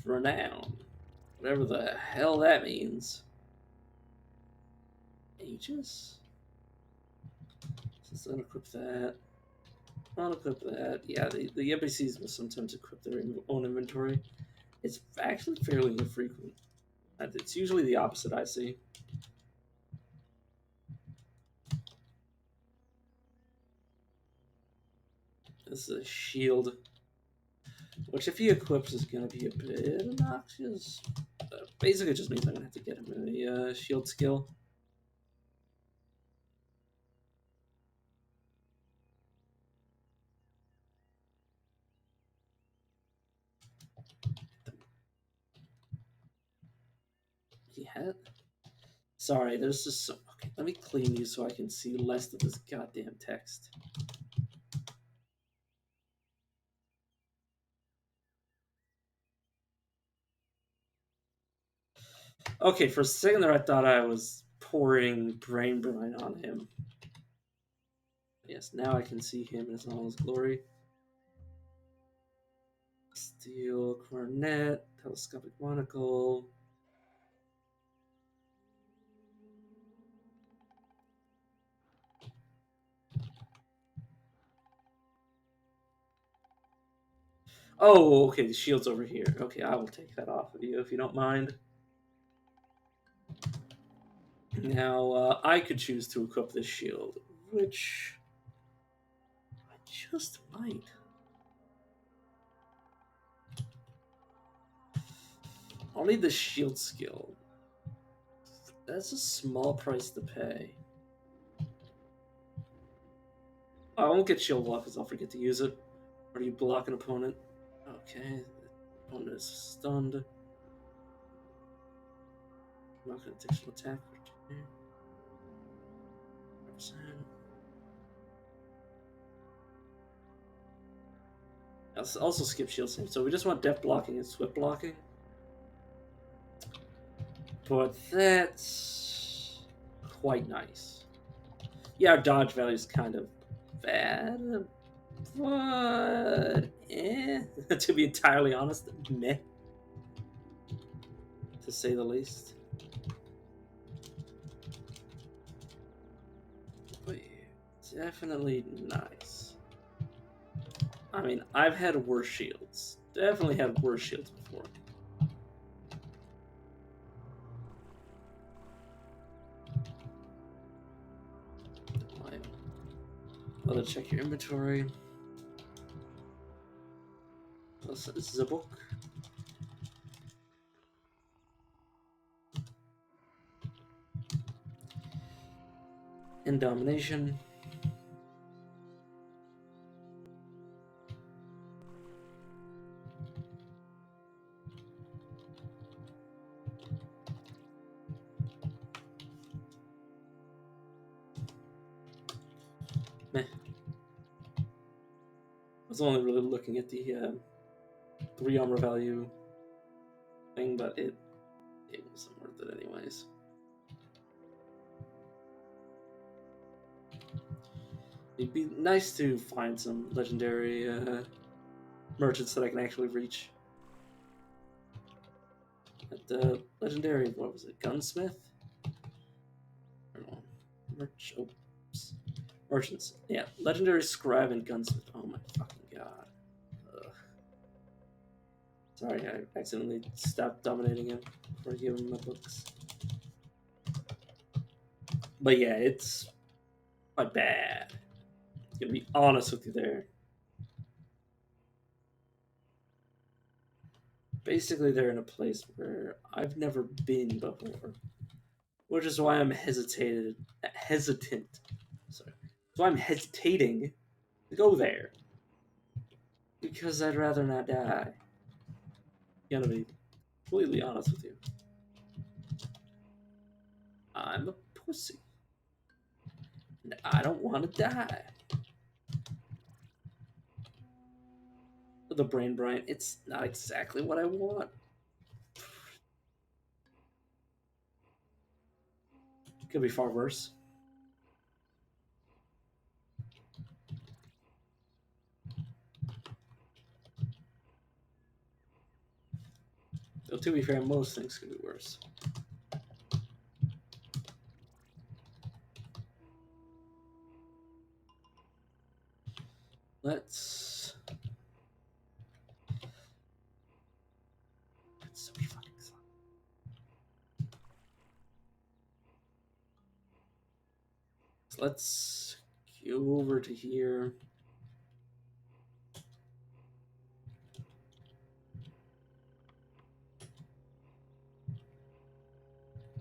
renown, whatever the hell that means. Aegis. Let's unequip that. Unequip that. Yeah, the NPCs will sometimes equip their own inventory. It's actually fairly infrequent. It's usually the opposite I see. This is a shield, which if he equips is going to be a bit obnoxious. Basically, it just means I'm going to have to get him a shield skill. He had. Sorry, there's just so. Okay, let me clean you so I can see less of this goddamn text. Okay, for a second there, I thought I was pouring brain brine on him. Yes, now I can see him in all his glory. Steel cornet, telescopic monocle. Oh, okay, the shield's over here. Okay, I will take that off of you if you don't mind. Now, I could choose to equip this shield, which I just might. I'll need the shield skill. That's a small price to pay. I won't get shield block because I'll forget to use it. Or do you block an opponent? Okay, the opponent is stunned. I'm not going to take some attack. 5%. I'll also skip shield save. So we just want depth blocking and swift blocking. But that's quite nice. Yeah, our dodge value is kind of bad, but to be entirely honest, meh, to say the least. But yeah, definitely nice. I mean, I've had worse shields. Definitely had worse shields before. Let's check your inventory. This is a book. In domination. was only really looking at the 3 armor value thing, but it wasn't worth it anyways. It'd be nice to find some legendary merchants that I can actually reach. At the legendary, what was it, gunsmith? I don't know. Merchants. Yeah, legendary scribe and gunsmith. Oh my fucking god. Ugh. Sorry, I accidentally stopped dominating him before I gave him my books. But yeah, it's my bad. I'm gonna be honest with you there. Basically, they're in a place where I've never been before, which is why I'm hesitant. Sorry, so I'm hesitating to go there because I'd rather not die. I'm gonna be completely honest with you. I'm a pussy, and I don't want to die. The brain brine, it's not exactly what I want. Could be far worse. Though to be fair, most things could be worse. Let's so fucking slow. So let's go over to here.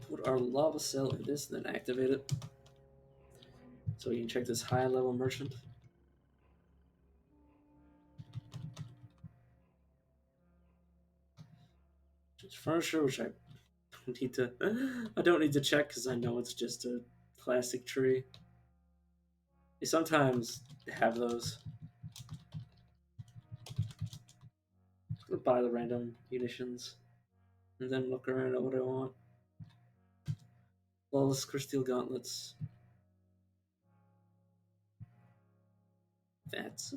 Put our lava cell in this, then activate it. So you can check this high level merchant. Just furniture, which I don't need to check because I know it's just a classic tree. You sometimes have those. I'll buy the random munitions and then look around at what I want. Flawless crystal gauntlets. That's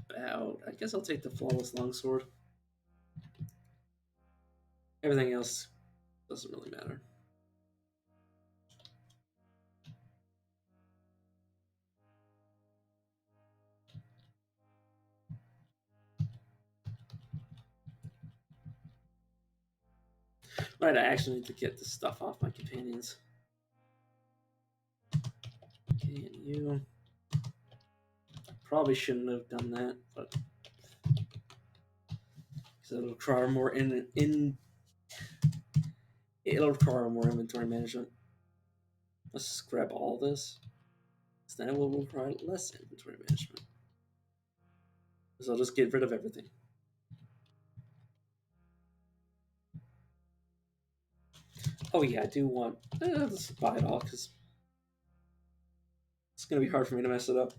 about. I guess I'll take the flawless longsword. Everything else doesn't really matter. Right, I actually need to get this stuff off my companions. Okay, and you. Probably shouldn't have done that, but because it'll require more it'll require more inventory management. Let's just grab all this. So then it will require less inventory management. So I'll just get rid of everything. Oh yeah, I do want. Let's buy it all because it's gonna be hard for me to mess it up.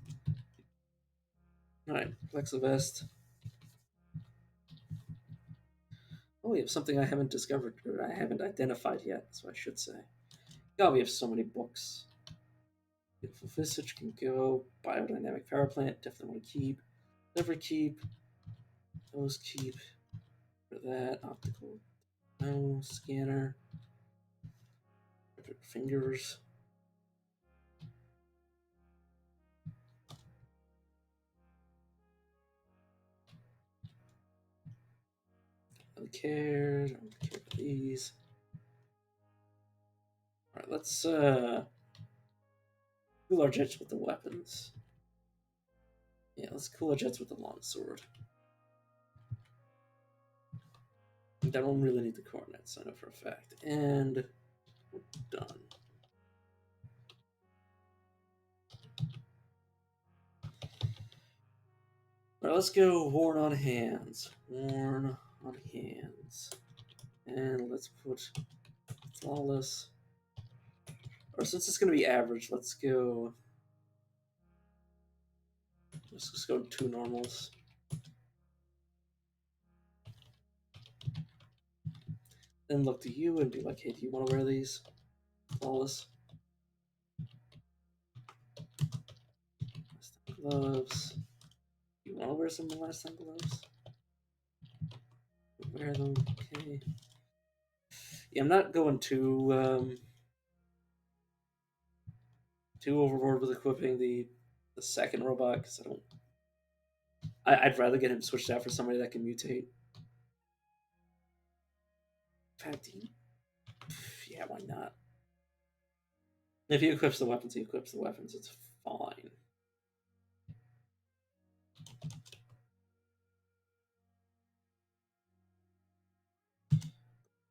All right, Plexivest. Oh, we have something I haven't discovered or I haven't identified yet. That's what I should say. God, we have so many books. Beautiful Visage can go. Biodynamic power plant, definitely want to keep. Never keep. Those keep. For that, optical. No, scanner. Fingers. Don't care. Don't care for these. Alright, let's cool our jets with the weapons. Yeah, let's cool our jets with the longsword. I don't really need the coordinates, I know for a fact. And we're done. Alright, let's go Horn on Hands. Horn on Hands. And let's put Flawless. Or since it's going to be average, let's go. Let's just go 2 normals. then look to you and be like, hey, do you want to wear these? Flawless. Last time gloves. You want to wear some last time gloves? Wear them. Okay. Yeah, I'm not going too overboard with equipping the second robot because I don't. I'd rather get him switched out for somebody that can mutate. In fact, yeah, why not? If he equips the weapons, he equips the weapons. It's fine.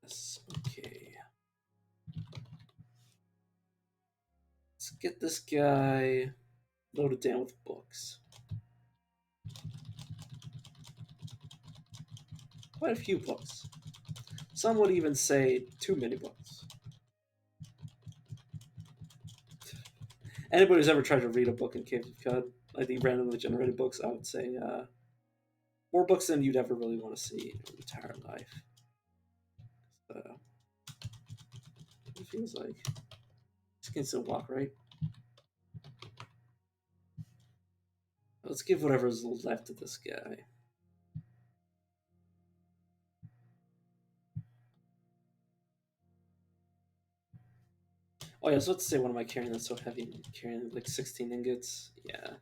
Yes, okay. Let's get this guy loaded down with books. Quite a few books. Some would even say too many books. Anybody who's ever tried to read a book in Caves of Cud, like the randomly generated books, I would say more books than you'd ever really want to see in your entire life. It feels like this can still walk, right? Let's give whatever's left to this guy. Oh yeah, so let's say what am I carrying that's so heavy? I'm carrying like 16 ingots. Yeah.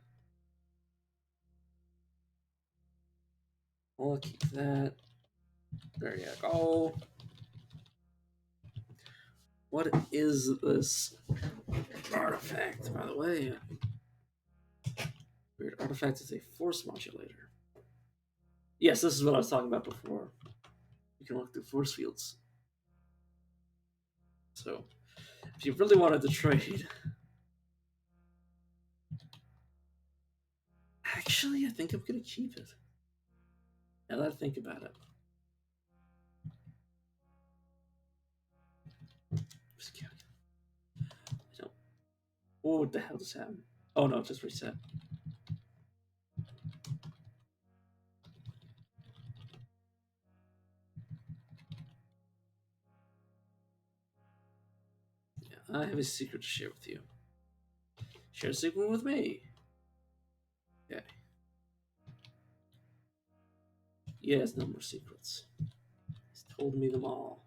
I'll keep that. There you go. What is this artifact, by the way? Weird artifact is a force modulator. Yes, this is what I was talking about before. You can walk through force fields. So, if you really wanted to trade, actually, I think I'm gonna keep it. Now that I think about it. Oh, what the hell just happened? Oh no, just reset. Yeah, I have a secret to share with you. Share a secret with me. Okay. Yes, no more secrets. He's told me them all.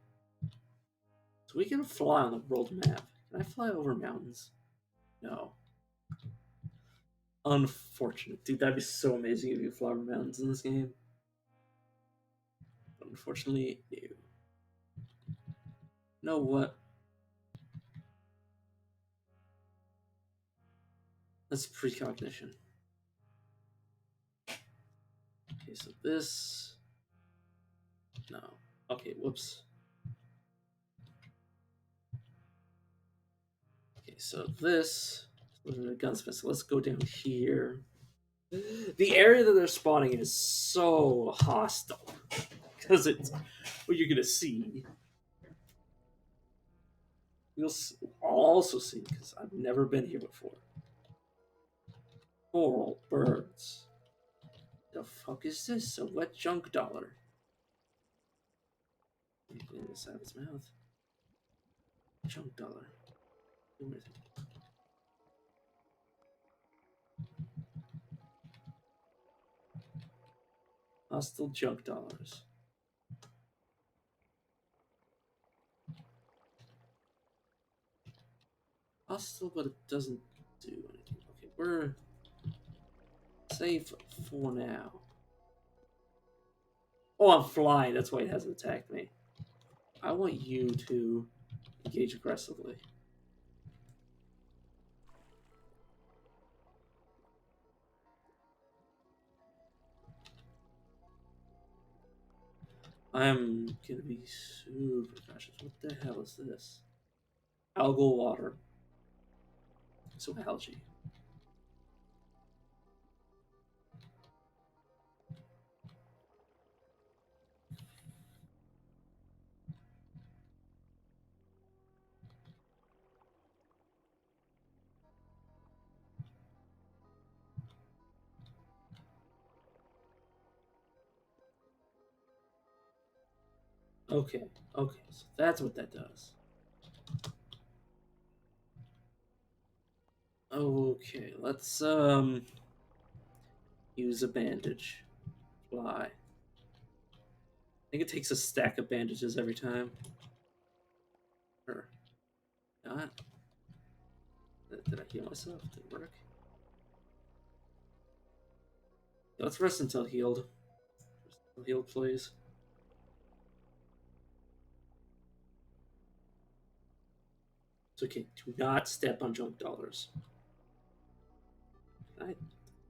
So we can fly on the world map. Can I fly over mountains? No. Unfortunate. Dude, that'd be so amazing if you fly over mountains in this game. But unfortunately, no. Know what? That's precognition. Okay, so this. No. Okay, whoops. Okay, so this. A gunsmith. So let's go down here. The area that they're spawning in is so hostile because it's what you're gonna see. You'll also see because I've never been here before. Coral birds. The fuck is this? A wet junk dollar. Clean this out of his mouth. Junk dollar. Hostile junk dollars. Hostile, but it doesn't do anything. Okay, we're safe for now. Oh, I'm flying. That's why it hasn't attacked me. I want you to engage aggressively. I'm gonna be super cautious. What the hell is this? Algal water. So algae. Okay, okay, so that's what that does. Okay, let's use a bandage. Fly. I think it takes a stack of bandages every time. Or not. Did I heal myself? Did it work? Let's rest until healed. Rest until healed, please. It's okay. Do not step on junk dollars. Can I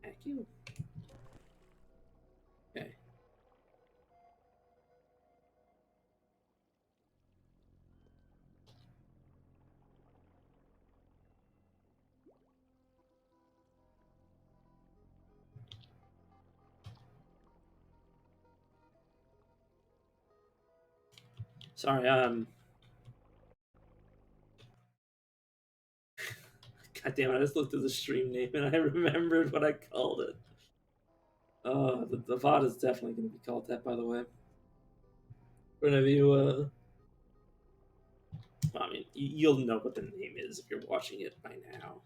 hack you? Okay. Sorry, God damn it, I just looked at the stream name and I remembered what I called it. The VOD is definitely going to be called that, by the way. Whenever you, well, I mean, you'll know what the name is if you're watching it by now.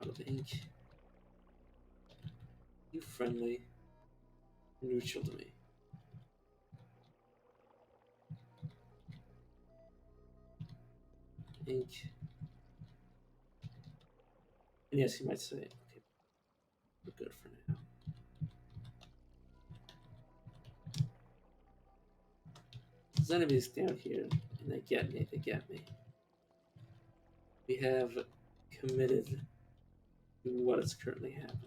Out of ink. You friendly. Neutral to me. Ink. And yes, you might say, okay, we're good for now. There's enemies down here, and they get me, We have committed to what is currently happening.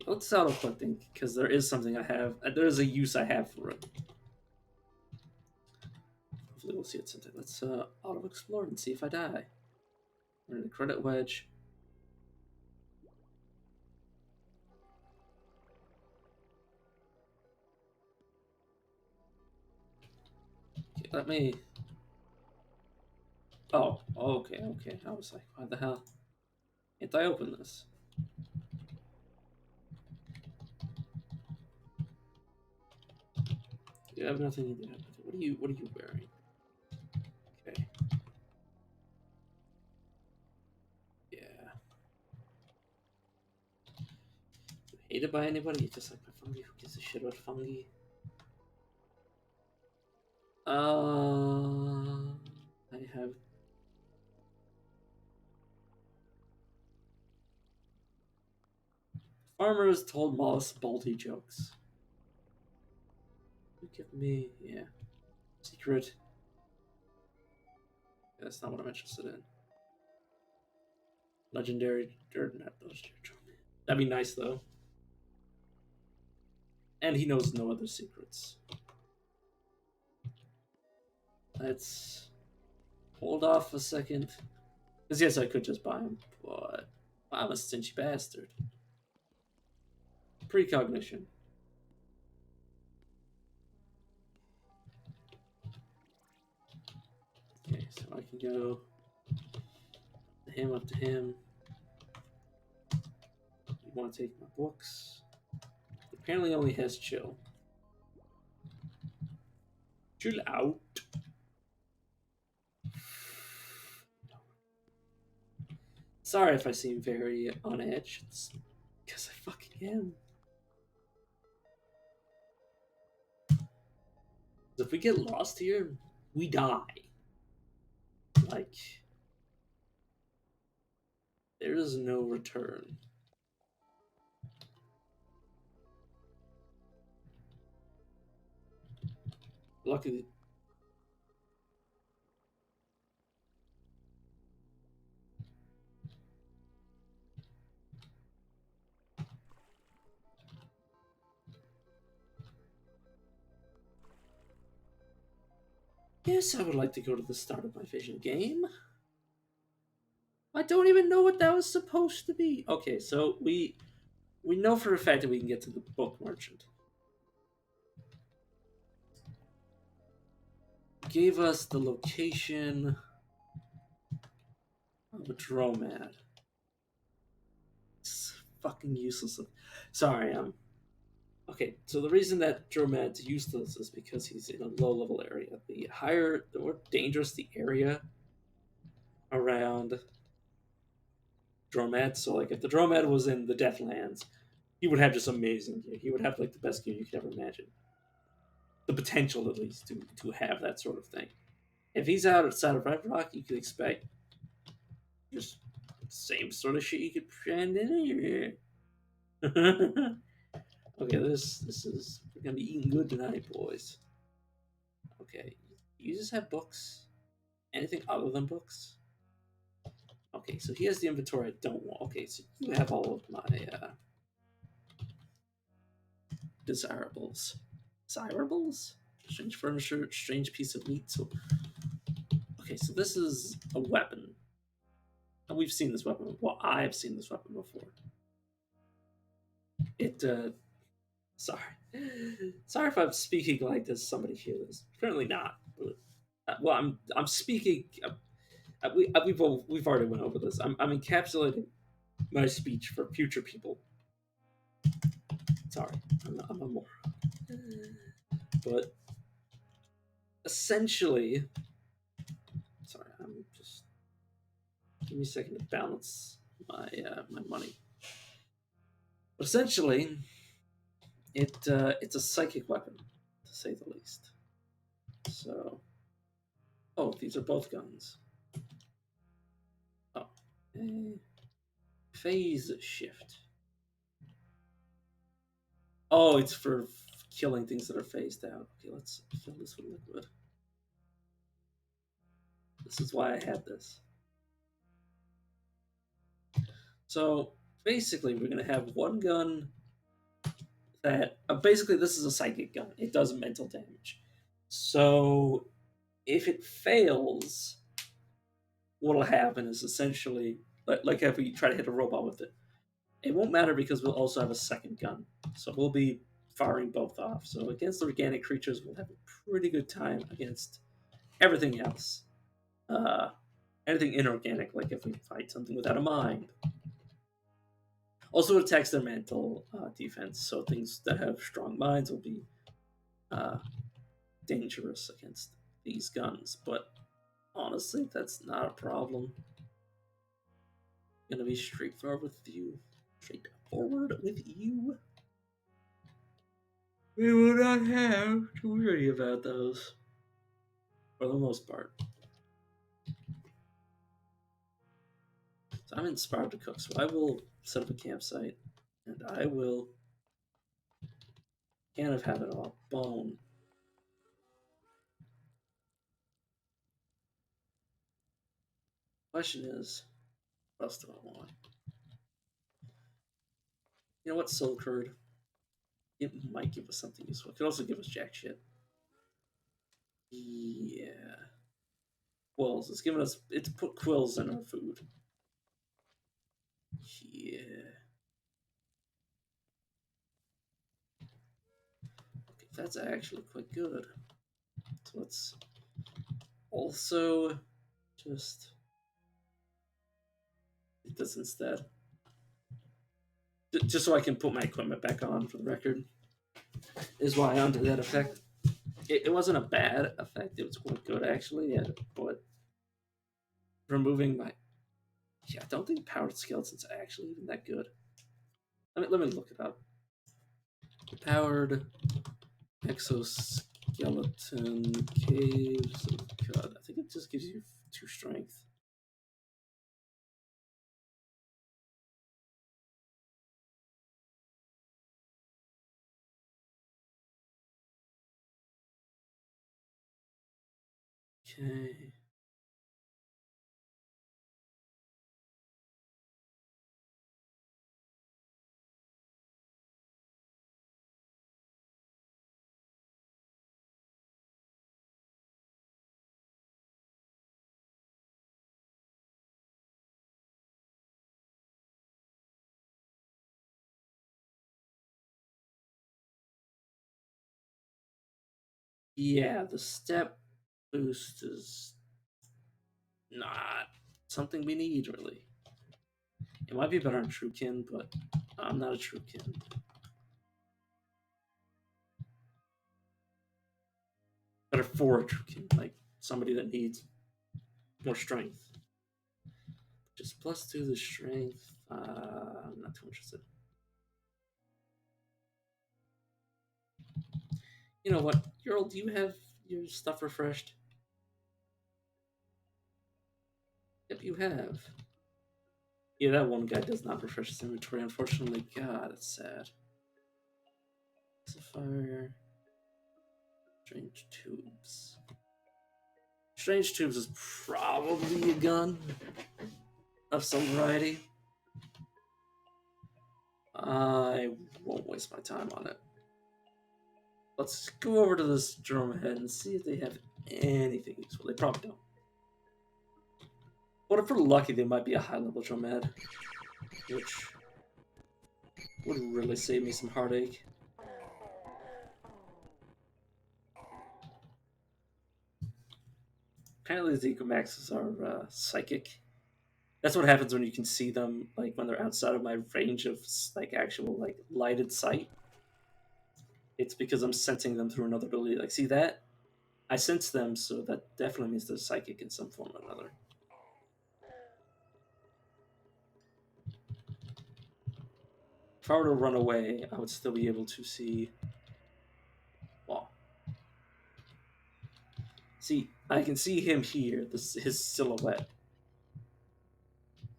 Let's auto collecting because there is something I have. There is a use I have for it. Hopefully, we'll see it sometime. Let's auto explore and see if I die. We're in the credit wedge. Okay, let me. Oh, okay. I was like, why the hell can't I open this? You have nothing. You have nothing. What are you wearing? Okay. Yeah. Hated by anybody? You just like my fungi? Who gives a shit about fungi? I have. Farmers told Moss baldy jokes. You give me, yeah. Secret. Yeah, that's not what I'm interested in. Legendary, or not legendary. That'd be nice though. And he knows no other secrets. Let's hold off a second. Because yes, I could just buy him, but I'm a stingy bastard. Precognition. Okay, so I can go up to him. You want to take my books? Apparently only has chill. Chill out. Sorry if I seem very on edge. It's because I fucking am. If we get lost here, we die. Like, there is no return. Luckily. Yes, I would like to go to the start of my vision game. I don't even know what that was supposed to be. Okay, so we we know for a fact that we can get to the book merchant. Gave us the location of a Dromad. It's fucking useless. Sorry, okay, so the reason that Dromad's useless is because he's in a low level area. The more dangerous the area around Dromad, so like if the Dromad was in the Deathlands, he would have just amazing gear. He would have like the best gear you could ever imagine. The potential, at least, to have that sort of thing. If he's outside of Red Rock, you could expect just the same sort of shit you could find anywhere. Okay, this is we're gonna be eating good tonight, boys. Okay, you just have books. Anything other than books? Okay, so he has the inventory I don't want. Okay, so you have all of my desirables. Desirables? Strange furniture, strange piece of meat. So, okay, so this is a weapon. And we've seen this weapon. Well, I've seen this weapon before. It, sorry. Sorry if I'm speaking like this. Somebody hear this. Apparently not. But, well, I'm speaking. We've already went over this. I'm encapsulating my speech for future people. Sorry, I'm a moron. But essentially, sorry, I'm just give me a second to balance my money. But essentially, it's a psychic weapon, to say the least. So, oh, these are both guns. Oh, phase shift. Oh, it's for killing things that are phased out. Okay, let's fill this with liquid. This is why I had this. So basically, we're gonna have one gun that basically this is a psychic gun. It does mental damage. So if it fails, what'll happen is essentially like if we try to hit a robot with it, it won't matter because we'll also have a second gun. So we'll be firing both off. So against the organic creatures, we'll have a pretty good time against everything else. Uh, Anything inorganic, like if we fight something without a mind. Also attacks their mental defense, so things that have strong minds will be uh, dangerous against these guns. But honestly, that's not a problem. Gonna be straightforward with you. Straightforward with you. We will not have to worry about those. For the most part. So I'm inspired to cook, so I will set up a campsite and I will kind of have it all bone. Question is, what else do I want? You know what, Soul Curd? It might give us something useful. It could also give us jack shit. Yeah. Quills. It's giving us. It's put quills in our food. Yeah. Okay, that's actually quite good. So let's also just do this instead. Just so I can put my equipment back on for the record. Is why onto that effect. It wasn't a bad effect. It was quite good actually. Yeah, but removing my. Yeah, I don't think powered skeletons are actually even that good. Let me look it up. Powered exoskeleton caves of God. I think it just gives you 2 strength. Okay. Yeah, the step boost is not something we need, really. It might be better on Truekin, but I'm not a Truekin. Better for a Truekin, like somebody that needs more strength. Just +2 the strength. I'm not too interested. You know what, Earl, do you have your stuff refreshed? Yep, you have. Yeah, that one guy does not refresh his inventory, unfortunately. God, it's sad. Fire. Strange tubes. Strange tubes is probably a gun of some variety. I won't waste my time on it. Let's go over to this drumhead and see if they have anything useful. They probably don't. But if we're lucky, they might be a high-level drumhead, which would really save me some heartache. Apparently, the Ecomaxes are psychic. That's what happens when you can see them, like when they're outside of my range of like actual like lighted sight. It's because I'm sensing them through another ability. Like, see that? I sense them, so that definitely means they're psychic in some form or another. If I were to run away, I would still be able to see. Well, see, I can see him here. This his silhouette.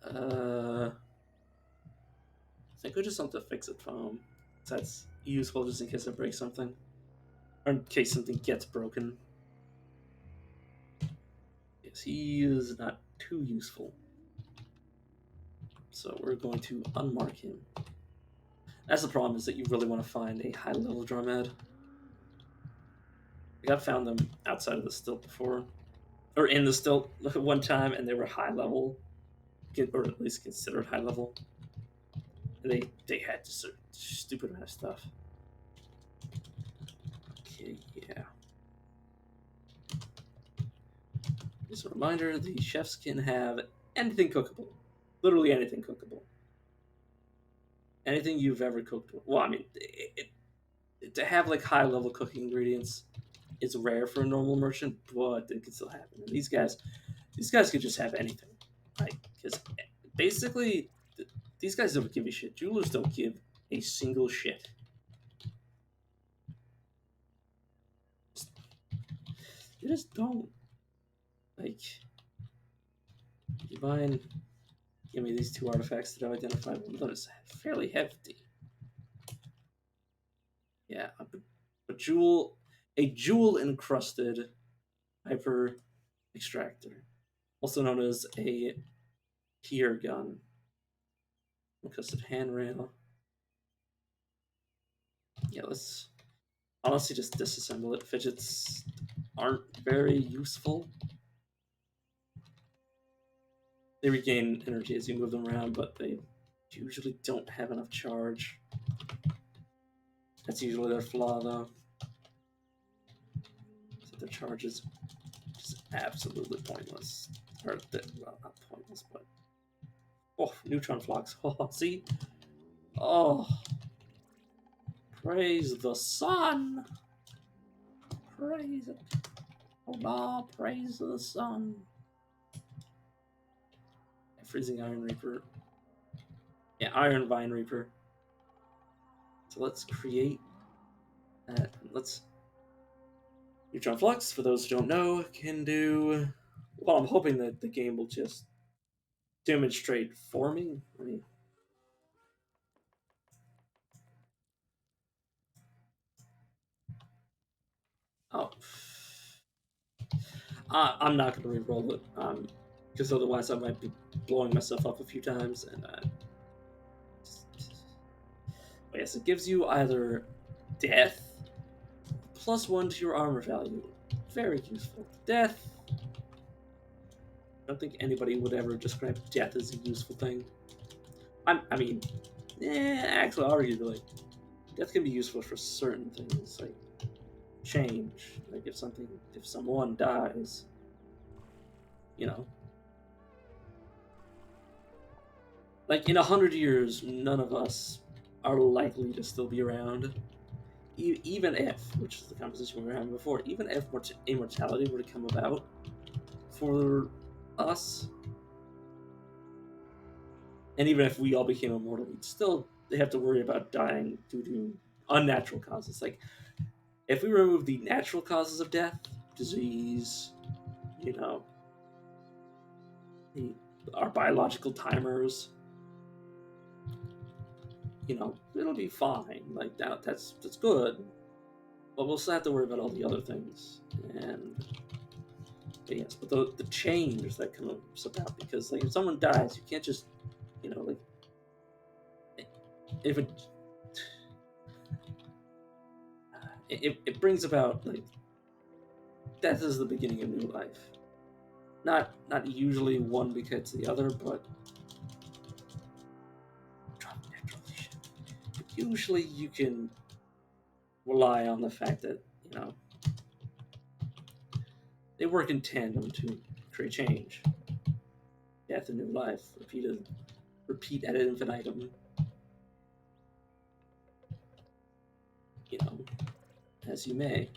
I think we just have to fix it foam. That's useful just in case I break something, or in case something gets broken. Yes, he is not too useful. So we're going to unmark him. That's the problem, is that you really want to find a high-level drumhead. Like, I've found them outside of the stilt before, or in the stilt one time, and they were high-level, or at least considered high-level. And they had just a stupid amount of stuff. Okay, yeah. Just a reminder, the chefs can have anything cookable. Literally anything cookable. Anything you've ever cooked. Well, I mean, to have like high-level cooking ingredients, it's rare for a normal merchant, but it can still happen. And these guys could just have anything, right? Because basically, these guys don't give a shit. Jewelers don't give a single shit. They just don't. Like, Divine, give me these 2 artifacts that I've identified. One of them is fairly hefty. Yeah, a jewel encrusted hyper extractor, also known as a pier gun. Encrusted handrail. Yeah, let's honestly just disassemble it. Fidgets aren't very useful. They regain energy as you move them around, but they usually don't have enough charge. That's usually their flaw, though. So their charge is just absolutely pointless. Or, well, not pointless, but... Oh, neutron flux. Oh, see? Oh. Praise the sun. Praise it. Oh, praise the sun. Freezing Iron Reaper. Yeah, Iron Vine Reaper. So let's create that. Let's... Neutron Flux, for those who don't know, can do... Well, I'm hoping that the game will just demonstrate for me. I mean... Oh. I'm not going to re-roll it, because otherwise I might be blowing myself up a few times, and... But yes, it gives you either death, +1 to your armor value. Very useful. Death... I don't think anybody would ever describe death as a useful thing. Actually, arguably, death can be useful for certain things, like change. Like if someone dies, you know, like in 100 years, none of us are likely to still be around. Even if, which is the conversation we were having before, even if immortality were to come about for us, and even if we all became immortal, we'd still have to worry about dying due to unnatural causes. Like, if we remove the natural causes of death, disease, you know, our biological timers, it'll be fine. Like that's good, but we'll still have to worry about all the other things. But yes, but the change that comes about, because like if someone dies, you can't just, like if it brings about, like, death is the beginning of new life. Not usually one begets the other, but usually you can rely on the fact that, they work in tandem to create change. Death and new life, repeat ad infinitum. As you may.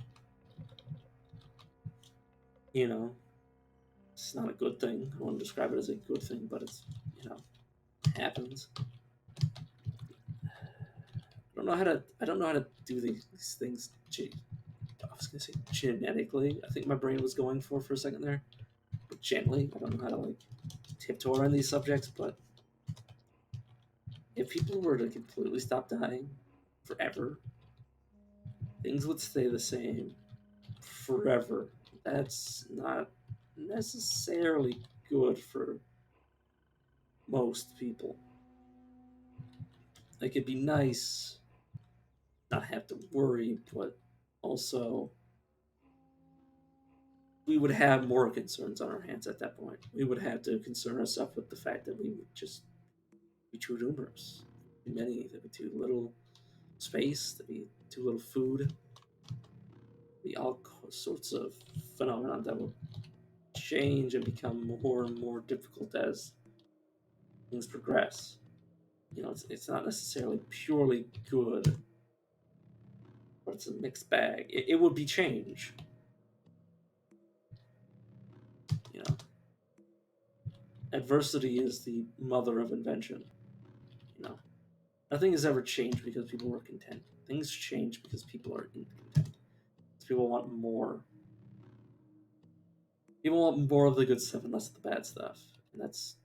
It's not a good thing. I wouldn't describe it as a good thing, but it's, happens. I don't know how to do these things. I was gonna say genetically. I think my brain was going for a second there, but gently. I don't know how to like tiptoe around these subjects. But if people were to completely stop dying forever, things would stay the same forever. That's not necessarily good for most people. Like, it'd be nice not have to worry, but also we would have more concerns on our hands at that point. We would have to concern ourselves with the fact that we would just be too numerous, too many, there'd be too little space, there'd be too little food, be all sorts of phenomena that will change and become more and more difficult as things progress. It's not necessarily purely good, but it's a mixed bag. It would be change. Adversity is the mother of invention. Nothing has ever changed because people were content. Things change because people are incontent. People want more. People want more of the good stuff and less of the bad stuff, and that's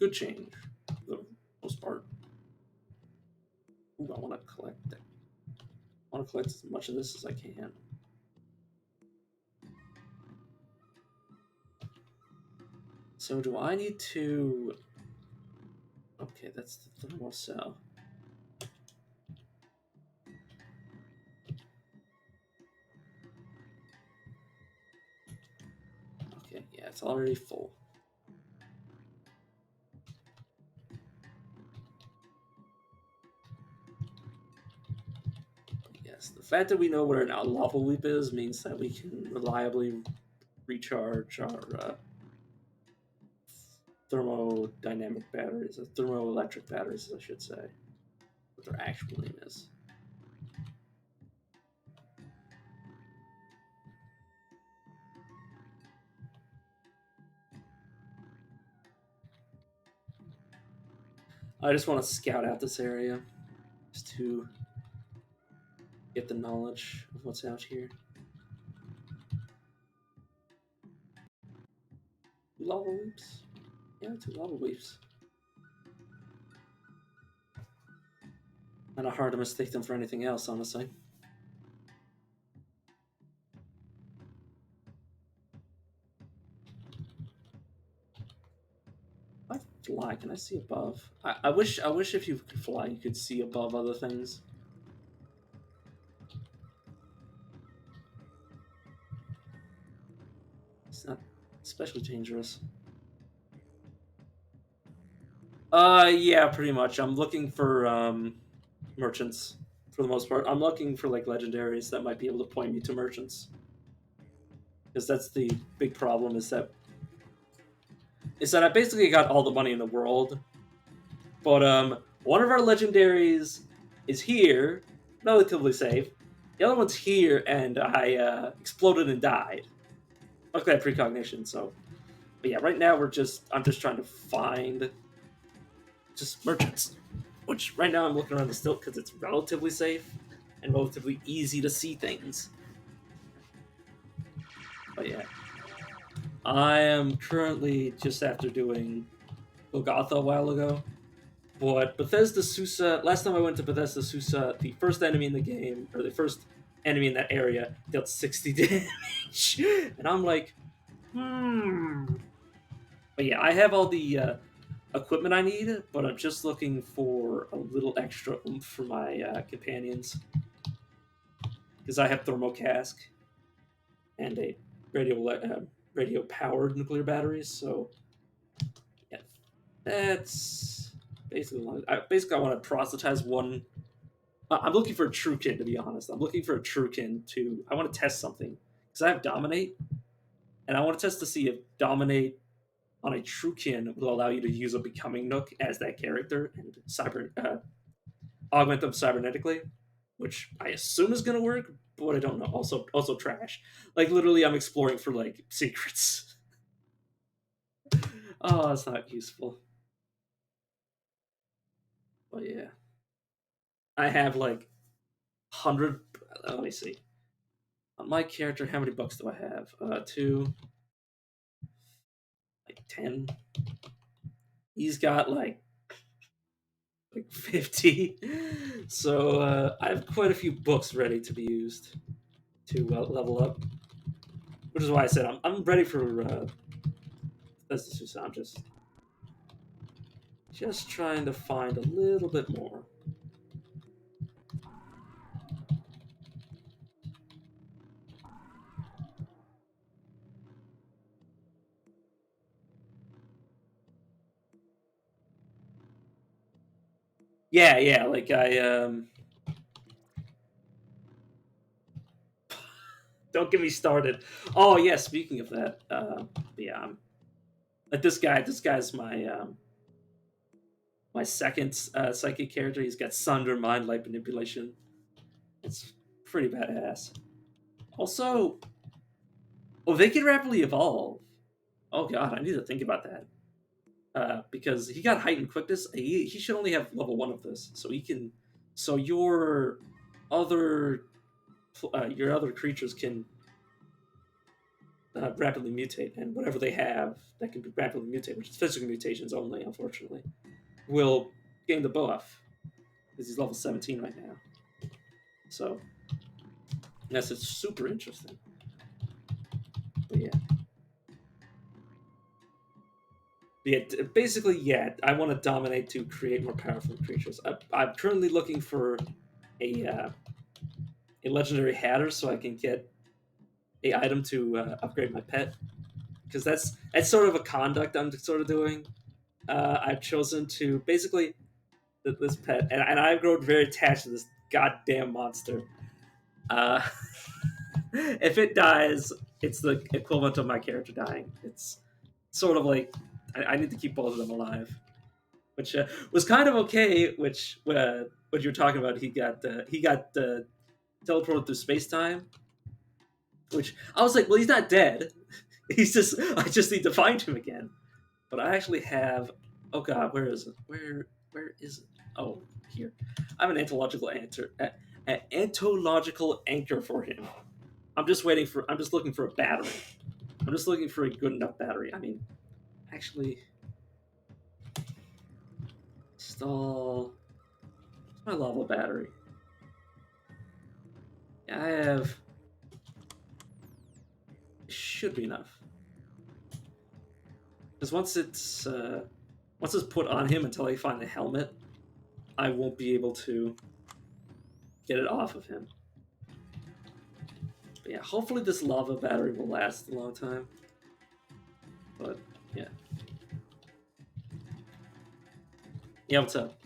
good change for the most part. Ooh, I want to collect that. I want to collect as much of this as I can. So do I need to... Okay, that's the thermal cell. Okay, yeah, it's already full. Yes, the fact that we know where an lava leap is means that we can reliably recharge our thermodynamic batteries, or thermoelectric batteries, I should say, what their actual name is. I just want to scout out this area, just to get the knowledge of what's out here. Lava leaps? Yeah, 2 lava leaps. Not hard to mistake them for anything else, honestly. If I fly, can I see above? I wish if you could fly, you could see above other things. It's not especially dangerous. Yeah, pretty much. I'm looking for merchants for the most part. I'm looking for like legendaries that might be able to point me to merchants, because that's the big problem. Is that I basically got all the money in the world, but one of our legendaries is here, relatively safe. The other one's here, and I exploded and died. Luckily, I had precognition, so. But yeah, right now I'm just trying to find just merchants, which right now I'm looking around the stilt because it's relatively safe and relatively easy to see things. But yeah, I am currently just after doing Golgotha a while ago. But Bethesda Susa, last time I went to Bethesda Susa, the first enemy in the game, or the first enemy in that area, dealt 60 damage. And I'm like, But yeah, I have all the equipment I need, but I'm just looking for a little extra oomph for my companions. Because I have thermal cask and a radio powered nuclear batteries, so yeah, that's basically I want to proselytize one. I'm looking for a Truekin, to be honest. I'm looking for a Truekin to. I want to test something because I have Dominate, and I want to test to see if Dominate on a Truekin will allow you to use a Becoming Nook as that character and augment them cybernetically, which I assume is going to work, but I don't know. Also trash. Like literally, I'm exploring for like secrets. Oh, that's not useful. But yeah, I have like 100. Let me see. On my character, how many bucks do I have? Two, like 10. He's got like 50. So I have quite a few books ready to be used to level up. Which is why I said I'm ready for that's the Susan. I'm just trying to find a little bit more. Yeah, like I don't get me started. Oh yeah, speaking of that, yeah, like this guy's my second psychic character. He's got Sunder Mind Light Manipulation. It's pretty badass. Also, oh, they can rapidly evolve. Oh god, I need to think about that. Because he got heightened quickness. He should only have level 1 of this, so he can. So other your other creatures can rapidly mutate, and whatever they have that can be rapidly mutate, which is physical mutations only, unfortunately, will gain the buff because he's level 17 right now. So yes, it's super interesting. But yeah. Yeah, basically, yeah. I want to dominate to create more powerful creatures. I'm currently looking for a a legendary hatter so I can get a item to upgrade my pet, because that's sort of a conduct I'm sort of doing. I've chosen to basically this pet, and I've grown very attached to this goddamn monster. Uh, if it dies, it's the equivalent of my character dying. It's sort of like I need to keep both of them alive, which was kind of okay. Which what you were talking about, he got teleported through space time, which I was like, well, he's not dead. I just need to find him again. But I actually have. Oh God, where is it? Where is it? Oh, here. I have an anthological anchor for him. I'm just waiting for. I'm just looking for a battery. I'm just looking for a good enough battery. I mean, actually, install. What's my lava battery? Yeah, I have. It should be enough. Because once it's put on him until I find the helmet, I won't be able to get it off of him. But yeah, hopefully this lava battery will last a long time. But yeah. Yeah, what's up?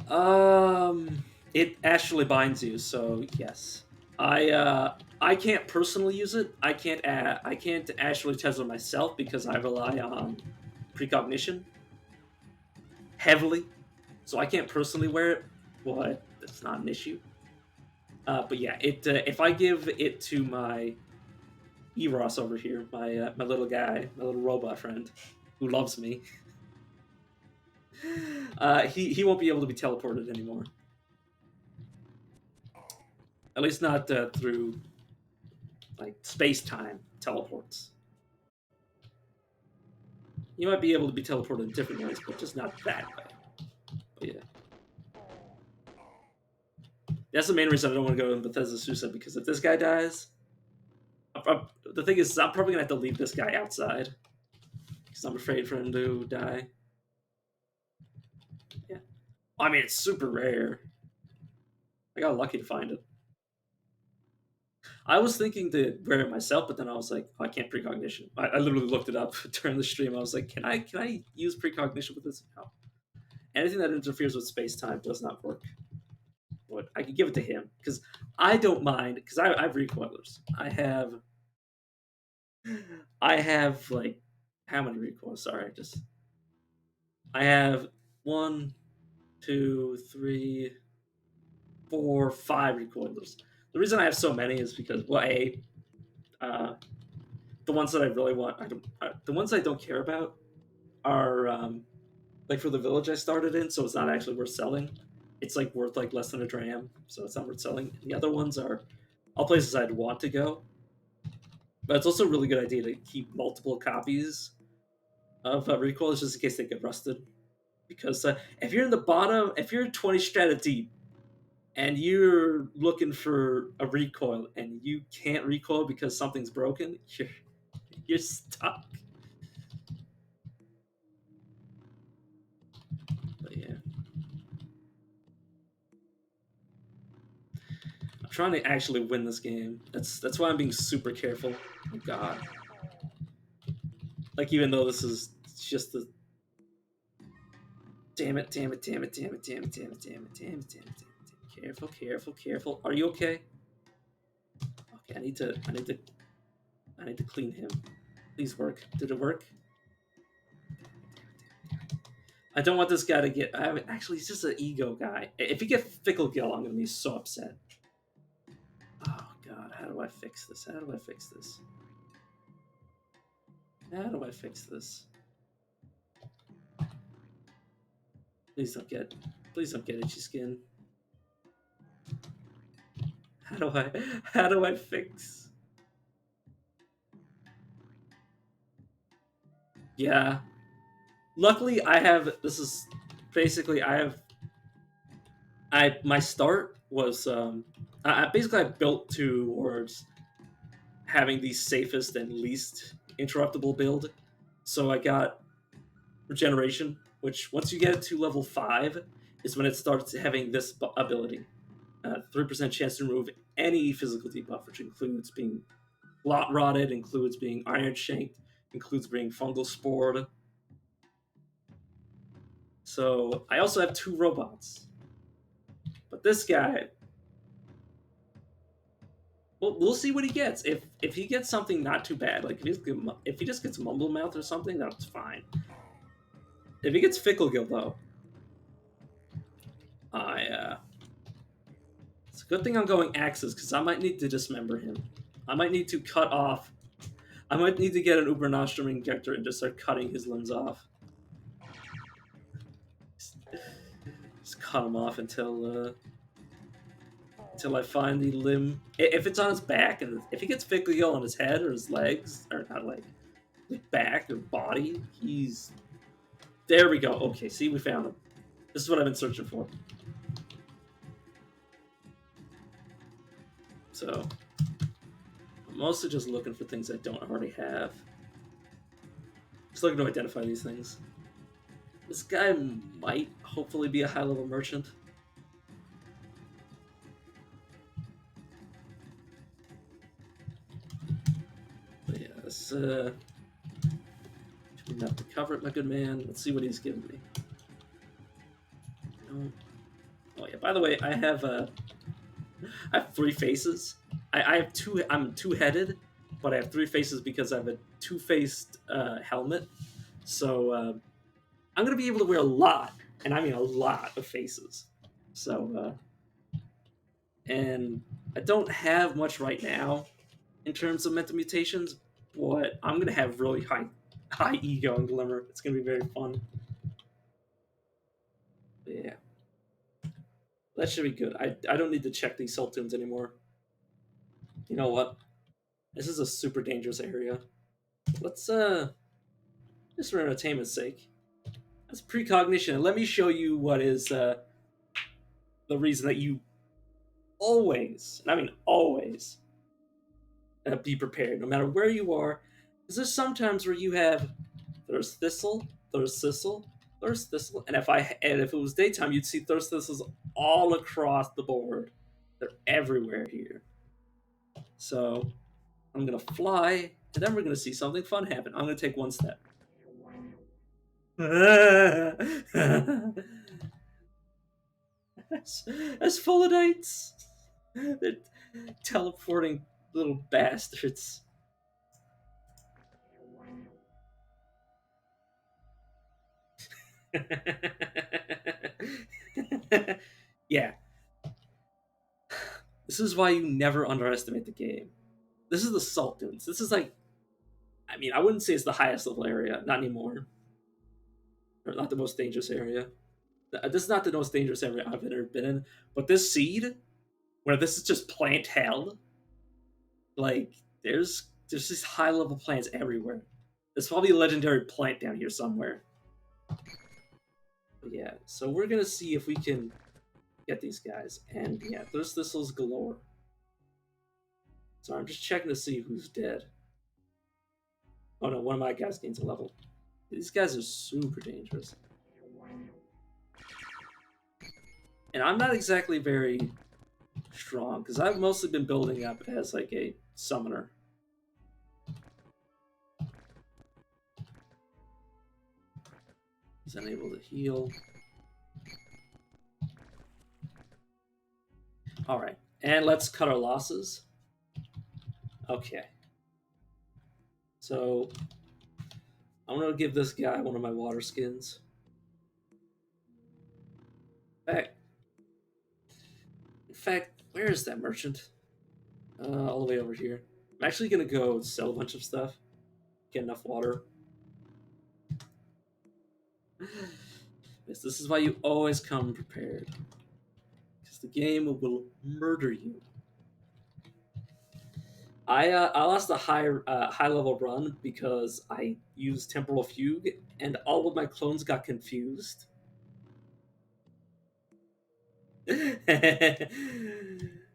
It actually binds you, so yes. I can't personally use it. I can't actually Tesla myself because I rely on precognition heavily, so I can't personally wear it. But that's not an issue. But yeah, it if I give it to my Eros over here, my little guy, my little robot friend, who loves me, he won't be able to be teleported anymore. At least not through like space time teleports. You might be able to be teleported in different ways, but just not that way. But yeah, that's the main reason I don't want to go in Bethesda Suicide, because if this guy dies, the thing is, I'm probably gonna have to leave this guy outside because I'm afraid for him to die. Yeah, I mean it's super rare. I got lucky to find it. I was thinking to wear it myself, but then I was like, oh, I can't precognition. I literally looked it up during the stream. I was like, can I use precognition with this? No. Anything that interferes with space time does not work. But I could give it to him because I don't mind, because I have recoilers. I have like how many recoils? Sorry, just I have one, two, three, four, five recoilers. The reason I have so many is because uh, the ones that I really want, the ones I don't care about are like for the village I started in, so it's not actually worth selling. It's like worth like less than a dram, so it's not worth selling. The other ones are all places I'd want to go, but it's also a really good idea to keep multiple copies of recoils just in case they get rusted. Because if you're in the bottom, if you're 20 strata deep and you're looking for a recoil and you can't recoil because something's broken, you're stuck. But yeah, I'm trying to actually win this game. That's why I'm being super careful. Oh God, like even though this is just the damn it, damn it, damn it, damn it, damn it, damn it, damn it, damn it, damn it, damn it. Careful, careful, careful. Are you okay? Okay, I need to clean him. Please work. Did it work? I don't want this guy to get. Actually, he's just an ego guy. If he gets Fickle Gill, I'm gonna be so upset. Oh God, how do I fix this? How do I fix this? How do I fix this? Please don't get. Please don't get itchy skin. How do I? How do I fix? Yeah. Luckily, I have. This is basically I have. I my start was I basically I built towards having the safest and least interruptible build. So I got regeneration, which once you get it to level 5 is when it starts having this ability. 3% chance to remove any physical debuff, which includes being lot rotted, includes being iron shanked, includes being fungal spored. So I also have 2 robots. But this guy, well, we'll see what he gets. If he gets something not too bad, like if he just gets mumble mouth or something, that's fine. If he gets fickle gill though, I it's a good thing I'm going axes because I might need to dismember him. I might need to cut off. I might need to get an Ubernostrum injector and just start cutting his limbs off. Just cut him off until I find the limb. If it's on his back and if he gets fickle gill on his head or his legs or not like back or body, he's there. We go. Okay, see, we found him. This is what I've been searching for. So I'm mostly just looking for things I don't already have. Just looking to identify these things. This guy might hopefully be a high level merchant. But yeah, this enough to cover it, my good man. Let's see what he's giving me. No. By the way, I have 3 faces. I have two. I'm two-headed, but I have 3 faces because I have a two-faced helmet. So I'm gonna be able to wear a lot, and I mean a lot of faces. So and I don't have much right now in terms of mental mutations, but I'm gonna have really high ego and Glimmer. It's gonna be very fun. But yeah, that should be good. I don't need to check these salt tunes anymore. You know what? This is a super dangerous area. Let's just for entertainment's sake. That's precognition. Let me show you what is the reason that you always, and I mean always, be prepared, no matter where you are. Because there's sometimes where you have Thirst Thistle, Thirst Thistle, Thirst Thistle, and if it was daytime, you'd see Thirst Thistles all across the board. They're everywhere here. So I'm gonna fly, and then we're gonna see something fun happen. I'm gonna take one step. As Fullidites, they're teleporting little bastards. Yeah. This is why you never underestimate the game. This is the Salt Dunes. This is like, I mean, I wouldn't say it's the highest level area, not anymore. Or not the most dangerous area. This is not the most dangerous area I've ever been in. But this seed, where this is just plant hell, like, there's just high level plants everywhere. There's probably a legendary plant down here somewhere. But yeah, so we're gonna see if we can get these guys. And yeah, there's thistles galore. So I'm just checking to see who's dead. Oh no, one of my guys gains a level. These guys are super dangerous. And I'm not exactly very strong, because I've mostly been building up as like a summoner. He's unable to heal. Alright, and let's cut our losses. Okay. So, I'm gonna give this guy one of my water skins. In fact, where is that merchant? All the way over here. I'm actually gonna go sell a bunch of stuff. Get enough water. Yes, this is why you always come prepared. Because the game will murder you. I lost a high level run because I used Temporal Fugue, and all of my clones got confused.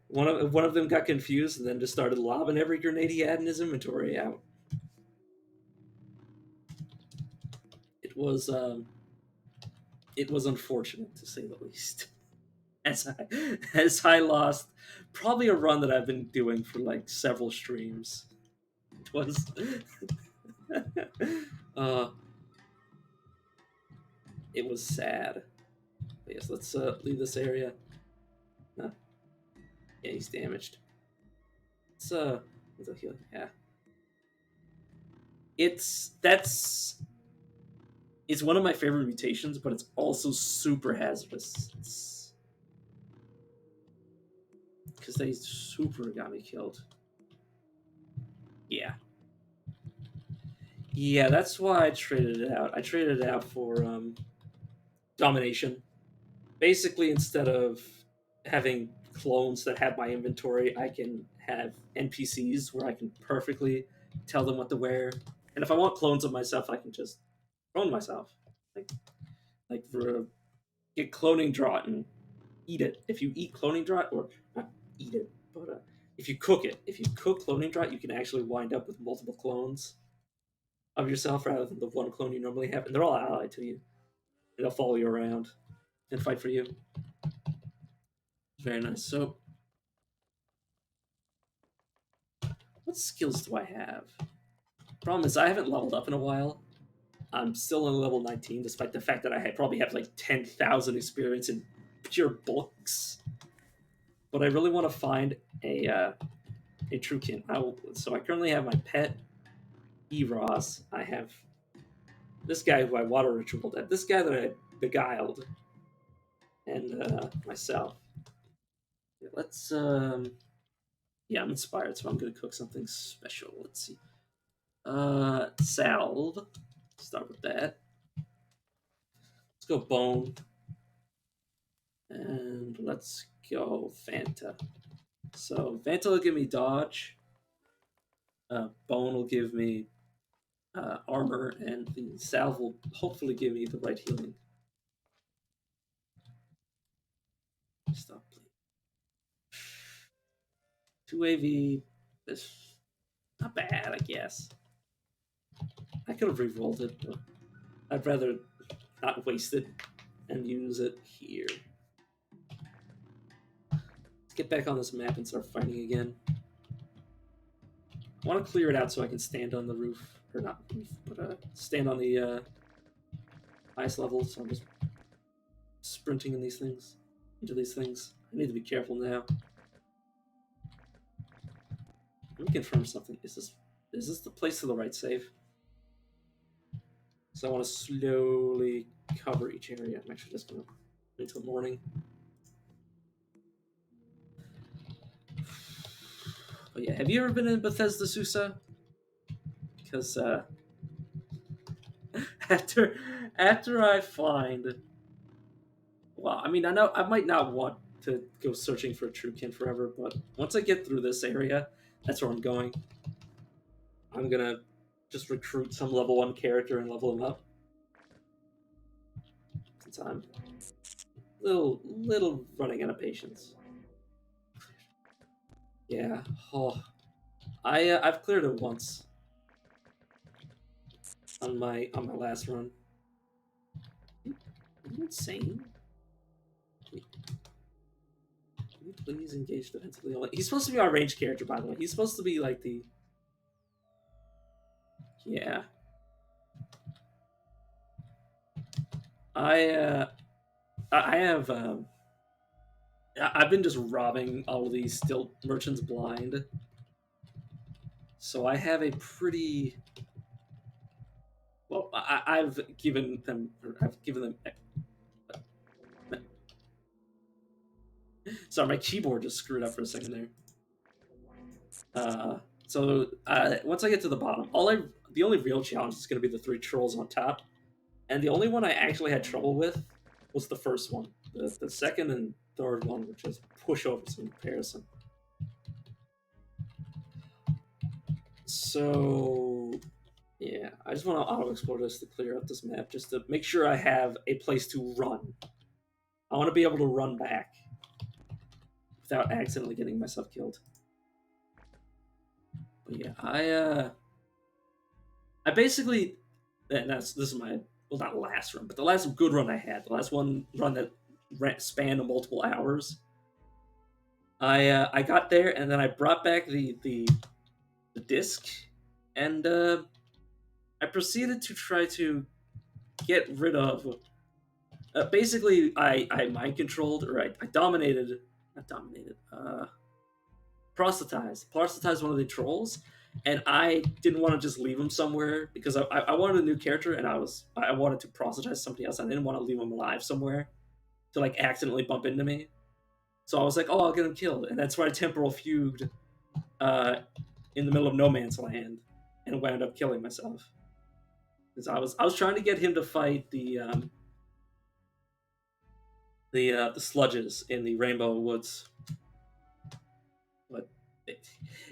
one of them got confused and then just started lobbing every grenade he had in his inventory out. It was unfortunate to say the least. As I lost probably a run that I've been doing for like several streams. It was it was sad. But yes, let's leave this area. Huh. Yeah, he's damaged. Let's heal. Yeah. It's one of my favorite mutations, but it's also super hazardous. Because they super got me killed. Yeah. Yeah, that's why I traded it out. I traded it out for domination. Basically, instead of having clones that have my inventory, I can have NPCs where I can perfectly tell them what to wear. And if I want clones of myself, I can just clone myself. Like for get cloning draught and eat it. If you eat cloning draught, or not eat it, but if you cook it, if you cook cloning draught, you can actually wind up with multiple clones of yourself rather than the one clone you normally have, and they're all allied to you. And they'll follow you around and fight for you. Very nice. So, what skills do I have? Problem is, I haven't leveled up in a while. I'm still on level 19, despite the fact that I probably have like 10,000 experience in pure books, but I really want to find a Truekin. So I currently have my pet Eros. I have this guy who I water ritualed, this guy that I beguiled, and myself. Yeah, let's yeah, I'm inspired, so I'm gonna cook something special. Let's see. Salve. Start with that. Let's go bone. And let's go Fanta. So Fanta will give me dodge. Bone will give me armor, and the salve will hopefully give me the right healing. Stop playing. 2 AV is not bad, I guess. I could have re-rolled it, but I'd rather not waste it and use it here. Let's get back on this map and start fighting again. I want to clear it out so I can stand on the roof. Or not roof, but stand on the highest level, so I'm just sprinting in these things, into these things. I need to be careful now. Let me confirm something. Is this the place to the right save? So I want to slowly cover each area. I'm actually just going to wait until morning. But yeah, have you ever been in Bethesda Susa? Because after I find, well, I mean, I know I might not want to go searching for a Truekin forever, but once I get through this area, that's where I'm going. I'm gonna just recruit some level 1 character and level him up. Since I'm little running out of patience. Yeah. Oh, I've cleared it once on my last run. Are you insane? Wait. Can you please engage defensively? He's supposed to be our ranged character, by the way. He's supposed to be like the. Yeah. I have I've been just robbing all of these stilt merchants blind. So I have a pretty well. I've given them. Sorry, my keyboard just screwed up for a second there. So once I get to the bottom, the only real challenge is going to be the 3 trolls on top, and the only one I actually had trouble with was the first one. The second and third one were just pushovers in comparison. So yeah, I just want to auto-explore this to clear up this map, just to make sure I have a place to run. I want to be able to run back without accidentally getting myself killed. But yeah, I basically, this is my, well, not last run, but the last good run I had, the last run that spanned multiple hours. I got there, and then I brought back the disc, and I proceeded to try to get rid of. Basically, I mind controlled, or I dominated, not dominated, proselytized one of the trolls, and I didn't want to just leave him somewhere because I wanted a new character, and I wanted to proselytize somebody else. I didn't want to leave him alive somewhere to like accidentally bump into me. So I was like, oh, I'll get him killed, and that's why I temporal fugued in the middle of no man's land and wound up killing myself because I was trying to get him to fight the sludges in the Rainbow Woods. But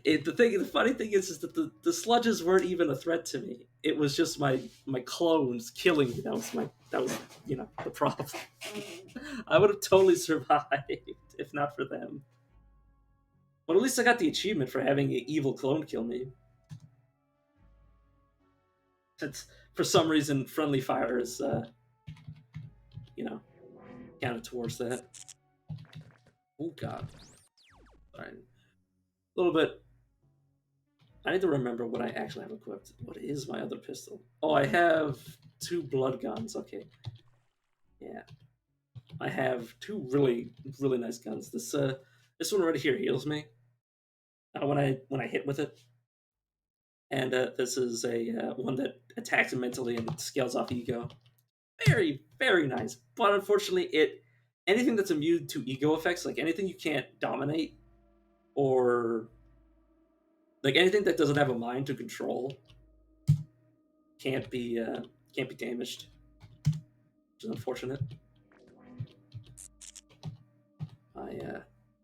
the funny thing is that the sludges weren't even a threat to me. It was just my clones killing me. That was the problem. I would have totally survived if not for them. But at least I got the achievement for having an evil clone kill me. That's, for some reason, friendly fire is counted towards that. Oh god. Alright. A little bit. I need to remember what I actually have equipped. What is my other pistol? Oh, I have 2 blood guns. Okay. Yeah. I have two really really nice guns. This one right here heals me when I hit with it, and this is a one that attacks mentally and scales off ego. Very very nice, but unfortunately, anything that's immune to ego effects, like anything you can't dominate or like anything that doesn't have a mind to control, can't be uh, can't be damaged, which is unfortunate.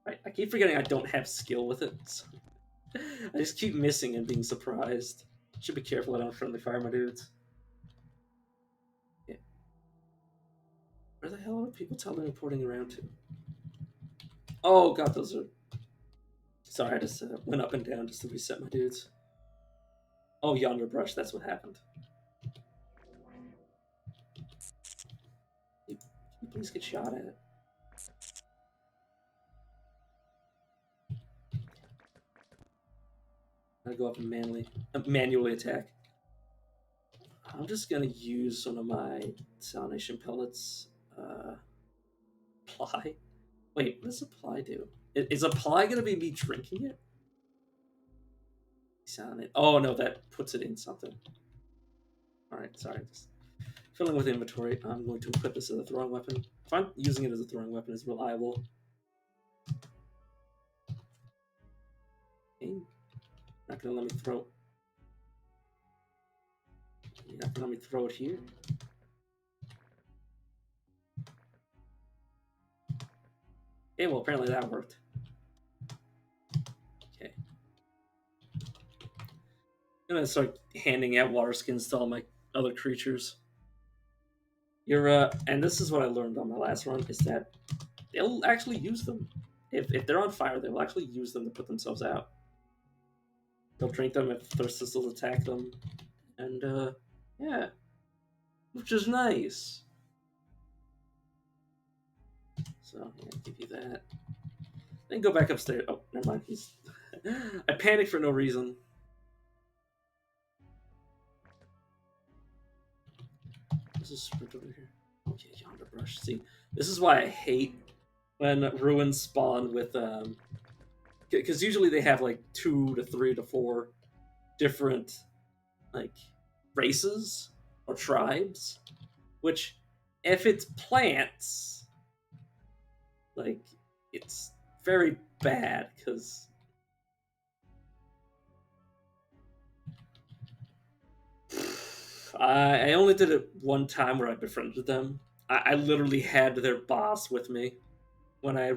I keep forgetting I don't have skill with it. So I just keep missing and being surprised. Should be careful I don't friendly fire my dudes. Yeah. Where the hell are people teleporting around to? Oh god, those are. Sorry, I just went up and down just to reset my dudes. Oh, yonder brush. That's what happened. Can you please get shot at? I go up and manually attack. I'm just gonna use one of my Salination pellets. Apply. Wait, what does apply do? Is apply gonna be me drinking it? Salinate. Oh no, that puts it in something. All right, sorry. Just filling with inventory. I'm going to equip this as a throwing weapon. If I'm using it as a throwing weapon, it's reliable. Okay. Not gonna let me throw. You're not gonna let me throw it here. Okay, well apparently that worked. Okay. I'm gonna start handing out water skins to all my other creatures. You're and this is what I learned on my last run is that they'll actually use them. If they're on fire, they'll actually use them to put themselves out. They'll drink them if thirst thistles attack them, and yeah, which is nice. So yeah, give you that. Then go back upstairs. Oh, never mind. He's. I panicked for no reason. This is sprint over here. Okay, yonder brush. See, this is why I hate when ruins spawn with because usually they have like 2 to 3 to 4 different like races or tribes, which if it's plants, like it's very bad because I only did it one time where I befriended them. I literally had their boss with me when I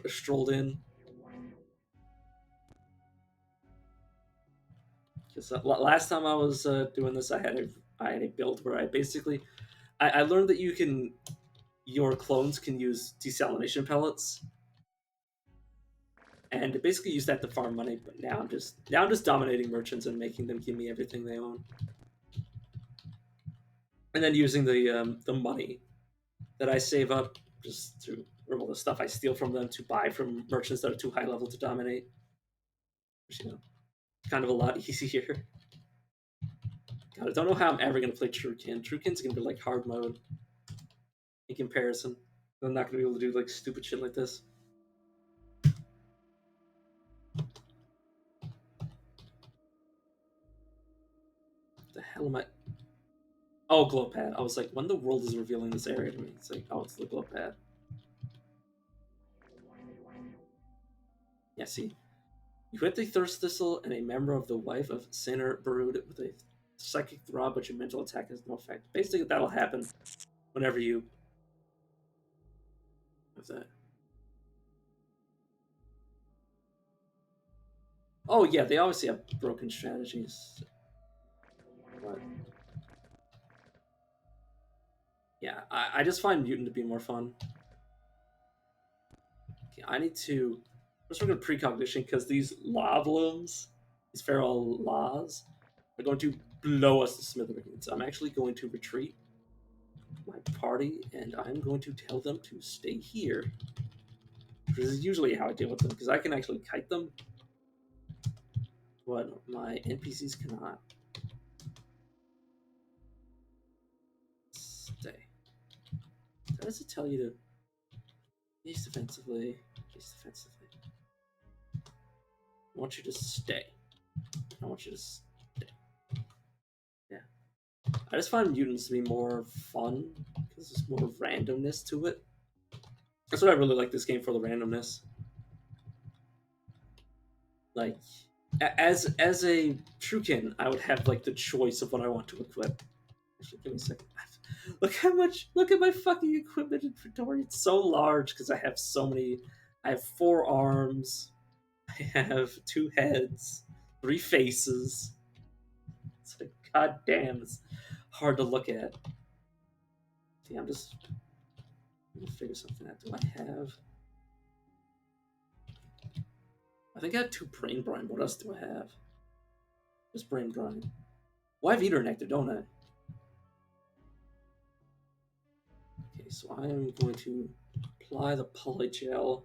strolled in. Because last time I was doing this, I had a build where I learned that your clones can use desalination pellets, and basically use that to farm money. But now I'm just dominating merchants and making them give me everything they own, and then using the money that I save up just to or all the stuff I steal from them to buy from merchants that are too high level to dominate. Which, kind of a lot easier. God, I don't know how I'm ever gonna play Truekin. Truekin's gonna be like hard mode in comparison. I'm not gonna be able to do like stupid shit like this. What the hell am I? Oh, glow pad. I was like, when the world is revealing this area to me, it's like, oh, it's the glow pad. Yeah, see, you hit the thirst thistle, and a member of the wife of Sinner Brood with a psychic throb, but your mental attack has no effect. Basically, that'll happen whenever you. What's that? Oh yeah, they obviously have broken strategies. But yeah, I just find mutant to be more fun. Okay, I need to. Let's work on precognition because these lavlums, these feral laws, are going to blow us to smithereens. I'm actually going to retreat my party and I'm going to tell them to stay here. This is usually how I deal with them because I can actually kite them, but my NPCs cannot. Stay. How does it tell you to? Case defensively. Case defensively. I want you to stay. I want you to stay. Yeah. I just find mutants to be more fun because there's more randomness to it. That's what I really like this game for, the randomness. Like, as a Truekin, I would have like the choice of what I want to equip. Actually, give me a second. Look at my fucking equipment inventory. It's so large because I have so many. I have 4 arms. I have 2 heads, 3 faces. It's like, god damn, it's hard to look at. See, I'm gonna figure something out. Do I have? I think I have 2 brain brine. What else do I have? Just brain brine. Well, I have eater nectar, don't I? Okay, so I am going to apply the polygel.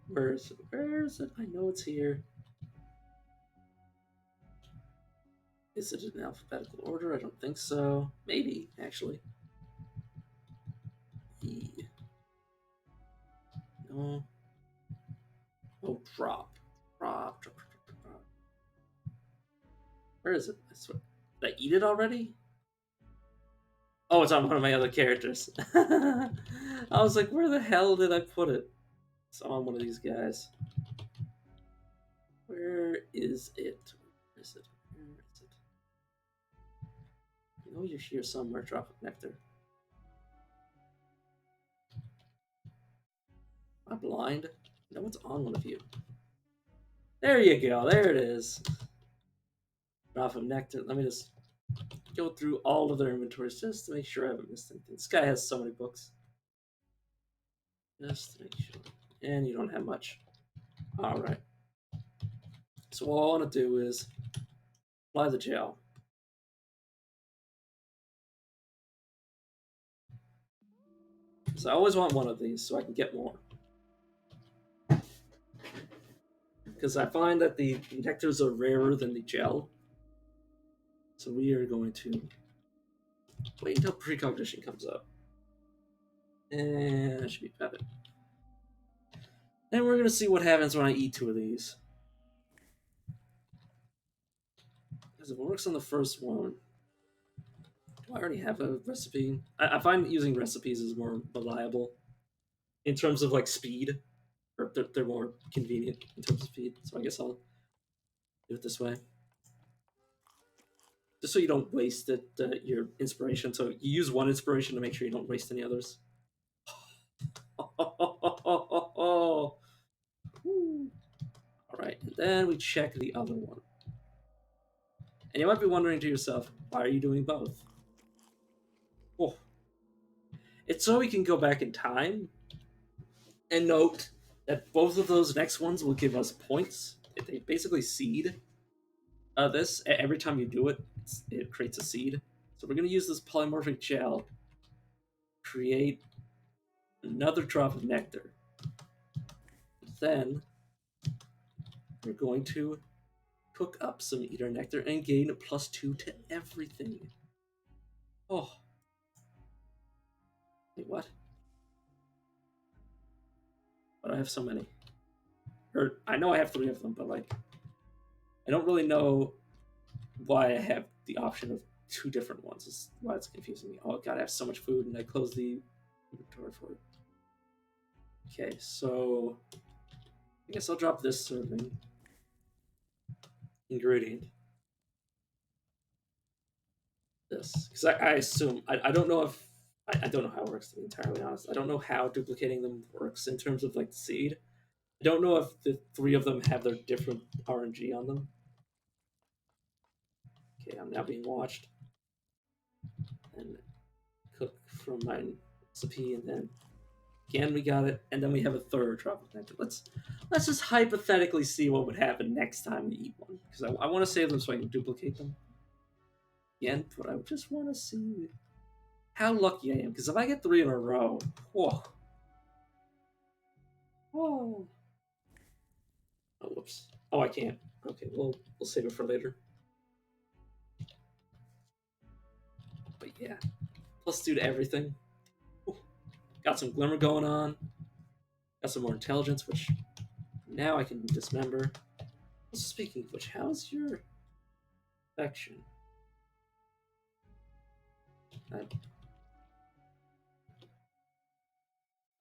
Where is it? Where is it? I know it's here. Is it in alphabetical order? I don't think so. Maybe, actually. E. No. Oh, drop. Drop. Where is it? I swear. Did I eat it already? Oh, it's on one of my other characters. I was like, where the hell did I put it? It's on one of these guys. Where is it? Where is it? Where is it? I know you're here somewhere, drop of nectar. Am I blind? No, it's on one of you. There you go. There it is. Drop of nectar. Let me just go through all of their inventories just to make sure I haven't missed anything. This guy has so many books. Just to make sure. And you don't have much. Alright. So all I want to do is apply the gel. Because I always want one of these so I can get more. Because I find that the nectars are rarer than the gel. So we are going to wait until precognition comes up. And that should be better. And we're going to see what happens when I eat 2 of these. Because if it works on the first one, do I already have a recipe? I find using recipes is more reliable in terms of like speed, or they're more convenient in terms of speed. So I guess I'll do it this way, just so you don't waste it, your inspiration. So you use one inspiration to make sure you don't waste any others. All right, and then we check the other one. And you might be wondering to yourself, why are you doing both? Oh, it's so we can go back in time and note that both of those next ones will give us points. They basically seed this. Every time you do it, it creates a seed. So we're going to use this polymorphic gel, create another drop of nectar. Then we're going to cook up some eater nectar and gain a +2 to everything. Oh. Wait, what? But I have so many. Or I know I have 3 of them, but like I don't really know why I have the option of 2 different ones. Is why it's confusing me. Oh god, I have so much food and I closed the inventory for it. Okay, so I guess I'll drop this serving ingredient. This, because I assume I don't know if I don't know how it works, to be entirely honest. I don't know how duplicating them works in terms of like the seed. I don't know if the 3 of them have their different RNG on them. Okay, I'm now being watched. And cook from my recipe, and then again we got it, and then we have a third drop of nectar. Let's just hypothetically see what would happen next time we eat one, because I want to save them so I can duplicate them again. But I just want to see how lucky I am, because if I get 3 in a row, whoa, whoa. Oh, whoops. Oh, I can't. Okay, we'll save it for later. But yeah, +2 to everything. Got some glimmer going on. Got some more intelligence, which now I can dismember. Also, speaking of which, how's your infection?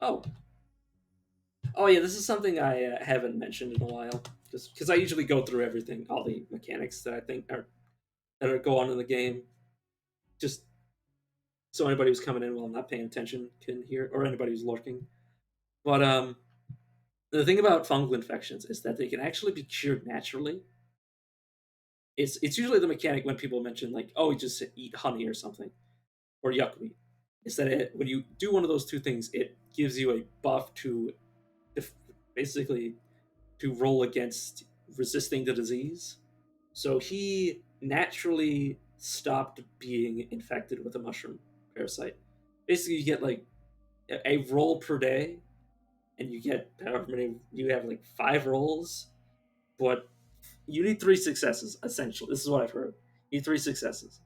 Oh. Oh yeah, this is something I haven't mentioned in a while. Just because I usually go through everything, all the mechanics that I think are go on in the game, just so anybody who's coming in while not paying attention can hear, or anybody who's lurking. But the thing about fungal infections is that they can actually be cured naturally. It's usually the mechanic when people mention like, oh, you just eat honey or something, or yuckweed. Is that when you do one of those two things, it gives you a buff to basically to roll against resisting the disease. So he naturally stopped being infected with a mushroom parasite. Basically, you get like a roll per day, and you get however many you have, like 5 rolls, but you need 3 successes. Essentially, this is what I've heard. You need 3 successes.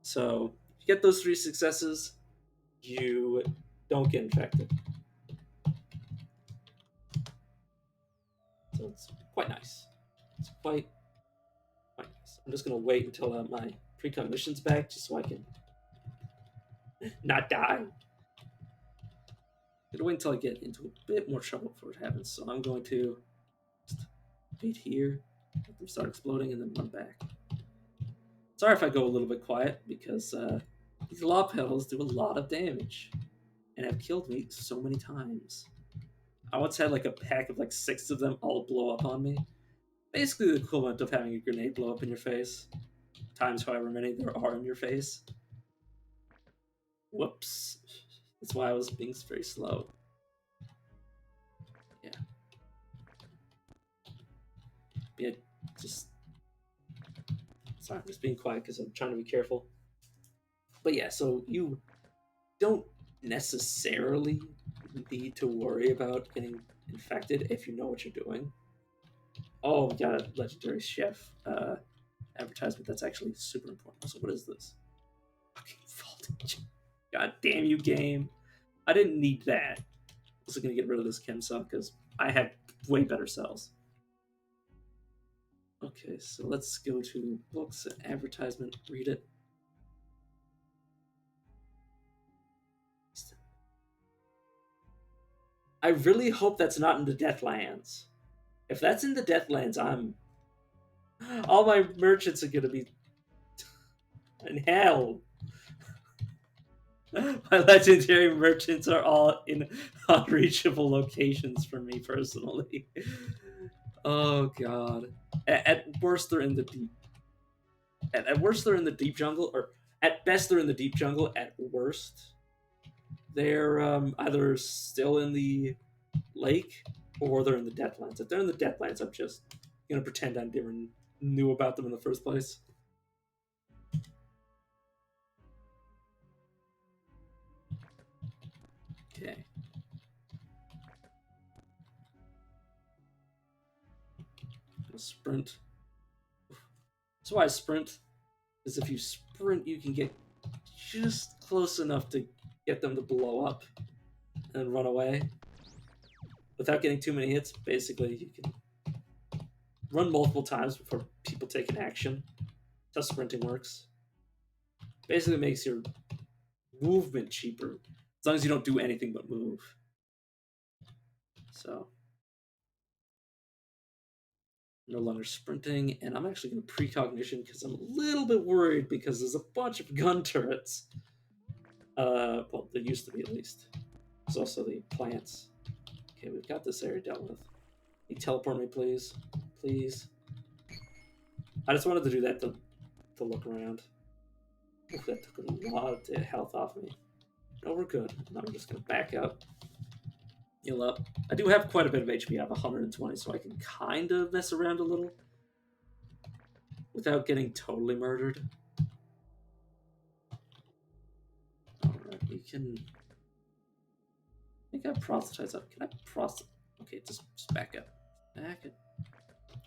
So if you get those 3 successes, you don't get infected. So it's quite nice. It's quite nice. I'm just gonna wait until my precognition's back, just so I can not die. I'm gonna wait until I get into a bit more trouble before it happens. So I'm going to just wait here, let them start exploding, and then run back. Sorry if I go a little bit quiet, because these law pedals do a lot of damage and have killed me so many times. I once had like a pack of like 6 of them all blow up on me. Basically the equivalent of having a grenade blow up in your face, times however many there are in your face. Whoops. That's why I was being very slow. Yeah. Yeah, just... Sorry, I'm just being quiet because I'm trying to be careful. But yeah, so you don't necessarily need to worry about getting infected if you know what you're doing. Oh, we got a legendary chef advertisement. That's actually super important. So what is this? Fucking voltage. God damn you, game. I didn't need that. I was going to get rid of this Chemsub because I had way better cells. Okay, so let's go to books and advertisement, read it. I really hope that's not in the Deathlands. If that's in the Deathlands, all my merchants are gonna be in hell. My legendary merchants are all in unreachable locations for me personally. Oh god. At worst, they're in the deep. At worst, they're in the deep jungle, or at best, they're in the deep jungle. At worst, they're either still in the lake or they're in the Deathlands. If they're in the Deathlands, I'm just gonna pretend I never knew about them in the first place. Okay. Sprint. That's why I sprint. Is if you sprint, you can get just close enough to get them to blow up and run away without getting too many hits. Basically, you can run multiple times before people take an action. That's how sprinting works. Basically, makes your movement cheaper as long as you don't do anything but move. So, no longer sprinting, and I'm actually going to precognition because I'm a little bit worried because there's a bunch of gun turrets. Well, there used to be at least. There's also the plants. Okay, we've got this area dealt with. Can you teleport me, please? Please. I just wanted to do that to look around. Oof, that took a lot of health off me. No, we're good. Now I'm just going to back up. Heal up. I do have quite a bit of HP. I have 120, so I can kind of mess around a little without getting totally murdered. Alright, we can... I think I proselytize up. Can I proselytize? Okay, just back up. Back up.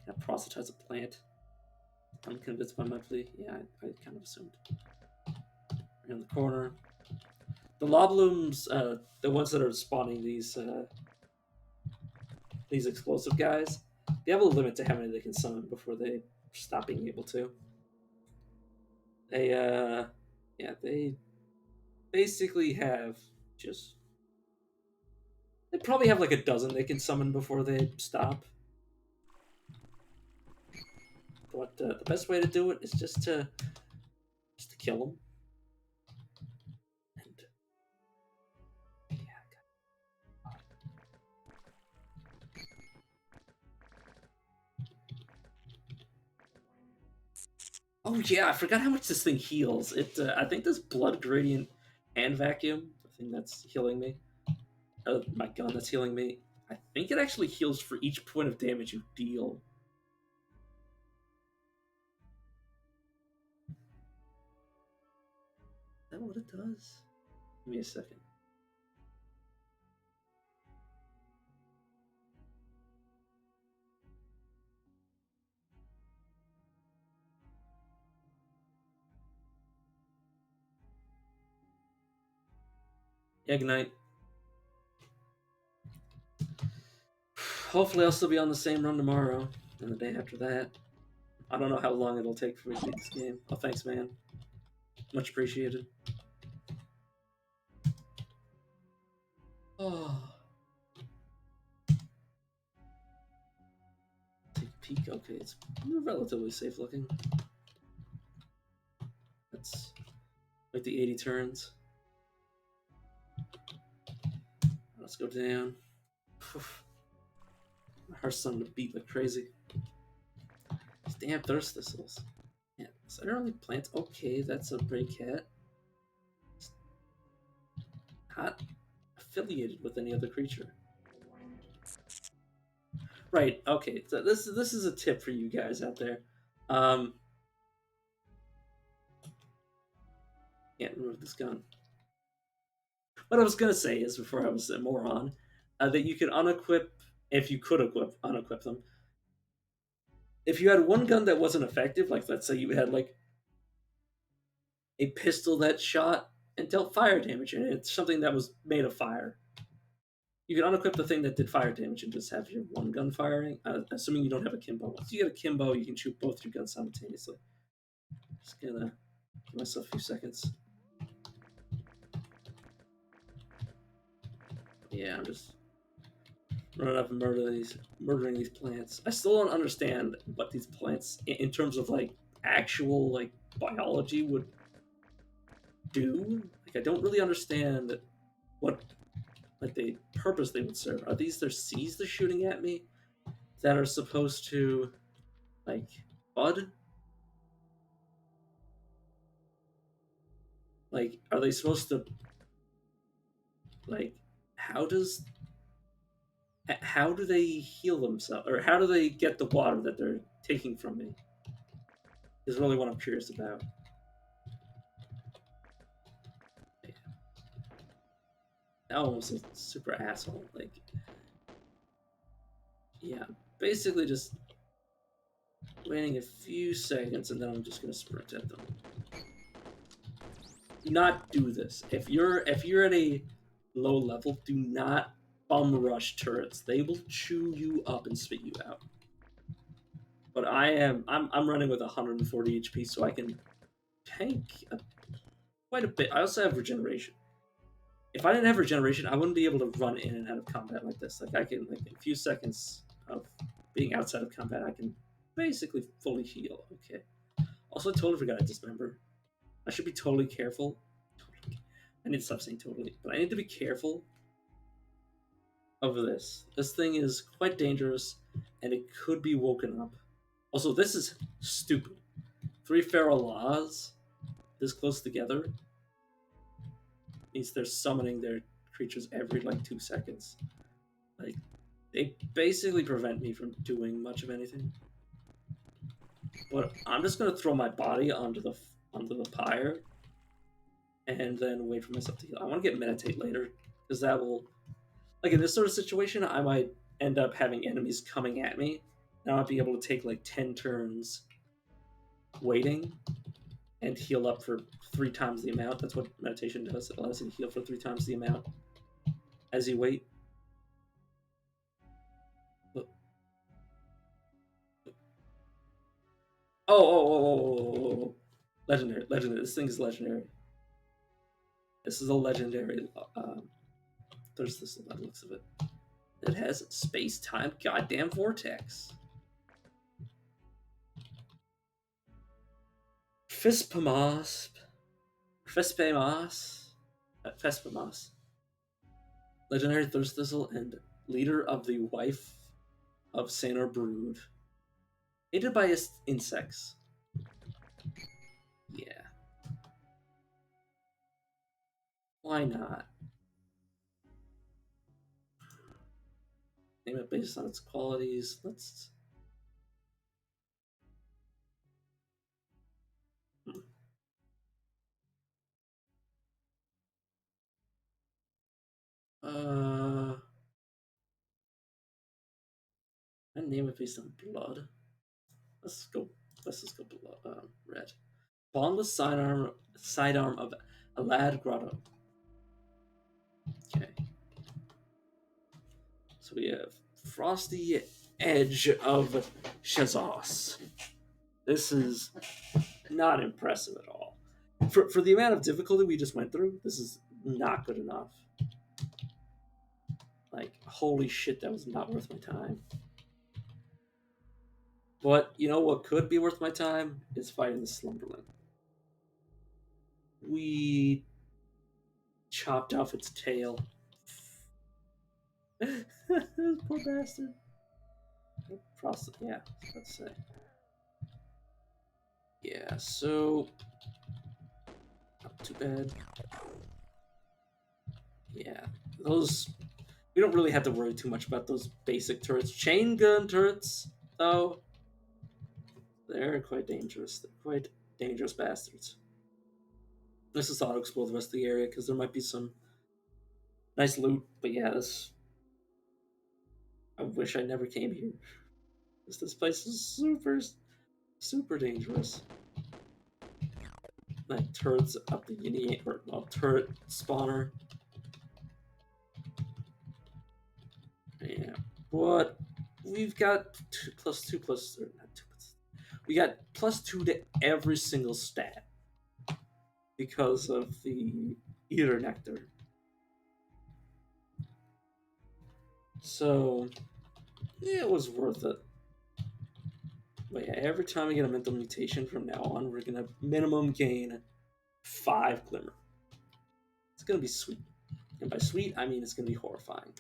Can I proselytize a plant? I'm convinced by my plea. Yeah, I kind of assumed. Around the corner. The Loblooms, the ones that are spawning these explosive guys, they have a limit to how many they can summon before they stop being able to. They yeah, they basically have just they probably have like a dozen they can summon before they stop. But the best way to do it is just to kill them. And yeah. Oh yeah, I forgot how much this thing heals. It I think this blood gradient and vacuum, the thing that's healing me, my gun that's healing me. I think it actually heals for each point of damage you deal. Is that what it does? Give me a second. Ignite. Hopefully, I'll still be on the same run tomorrow and the day after that. I don't know how long it'll take for me to beat this game. Oh, thanks, man. Much appreciated. Oh. Take a peek. Okay, it's relatively safe looking. That's like the 80 turns. Let's go down. My heart's starting to beat like crazy. These damn thirst thistles. Yeah, is there only plants? Okay, that's a break cat. Not affiliated with any other creature. Right. Okay. So this is a tip for you guys out there. Can't remove this gun. What I was gonna say is before I was a moron, that you can unequip if you could unequip them. If you had one gun that wasn't effective, like let's say you had like a pistol that shot and dealt fire damage, and it's something that was made of fire. You can unequip the thing that did fire damage and just have your one gun firing. Assuming you don't have a kimbo. Once you get a kimbo, you can shoot both your guns simultaneously. Just gonna give myself a few seconds. Yeah, I'm just running up and murdering these plants. I still don't understand what these plants, in terms of like actual like biology, would do. Like I don't really understand what like the purpose they would serve. Are these their seeds they're shooting at me that are supposed to like bud? Like are they supposed to like how do they heal themselves, or how do they get the water that they're taking from me? Is really what I'm curious about. That one was a super asshole. Like, yeah, basically just waiting a few seconds and then I'm just gonna sprint at them. Do not do this. If you're at a low level, do not bum rush turrets. They will chew you up and spit you out. But I'm running with 140 HP, so I can tank quite a bit. I also have regeneration. If I didn't have regeneration, I wouldn't be able to run in and out of combat like this. Like I can, like in a few seconds of being outside of combat, I can basically fully heal. Okay. Also, I totally forgot I dismember. I should be totally careful. I need to stop saying totally, but I need to be careful of this. This thing is quite dangerous, and it could be woken up. Also, this is stupid. 3 feral laws this close together means they're summoning their creatures every like 2 seconds. Like they basically prevent me from doing much of anything. But I'm just gonna throw my body onto the pyre, and then wait for myself to heal. I want to get meditate later because that will, like in this sort of situation, I might end up having enemies coming at me, and I might be able to take like 10 turns waiting, and heal up for 3 times the amount. That's what meditation does. It allows you to heal for 3 times the amount as you wait. Oh. Legendary. This thing is legendary. This is a legendary. There's this by the looks of it. It has space-time goddamn vortex. Fispamos. Legendary Thirst Thistle and leader of the wife of Saner Brood. Aided by insects. Yeah. Why not? Name it based on its qualities. Let's. I name it based on blood. Let's just go blood. Red. Boundless sidearm of Alad Grotto. Okay. So we have Frosty Edge of Shazos. This is not impressive at all. For the amount of difficulty we just went through, this is not good enough. Like, holy shit, that was not worth my time. But you know what could be worth my time is fighting the Slumberland. We chopped off its tail. Poor bastard. Yeah, let's say. Yeah, so not too bad. Yeah, those we don't really have to worry too much about those basic turrets. Chain gun turrets, though, they're quite dangerous. They're quite dangerous bastards. This is auto explode the rest of the area because there might be some nice loot. But yeah, I wish I never came here. This place is super dangerous. Like turrets up the turret spawner. Yeah, but we've got we got +2 to every single stat because of the Eater Nectar. So yeah, it was worth it. But yeah, every time we get a mental mutation from now on, we're gonna minimum gain 5 glimmer. It's gonna be sweet. And by sweet, I mean it's gonna be horrifying.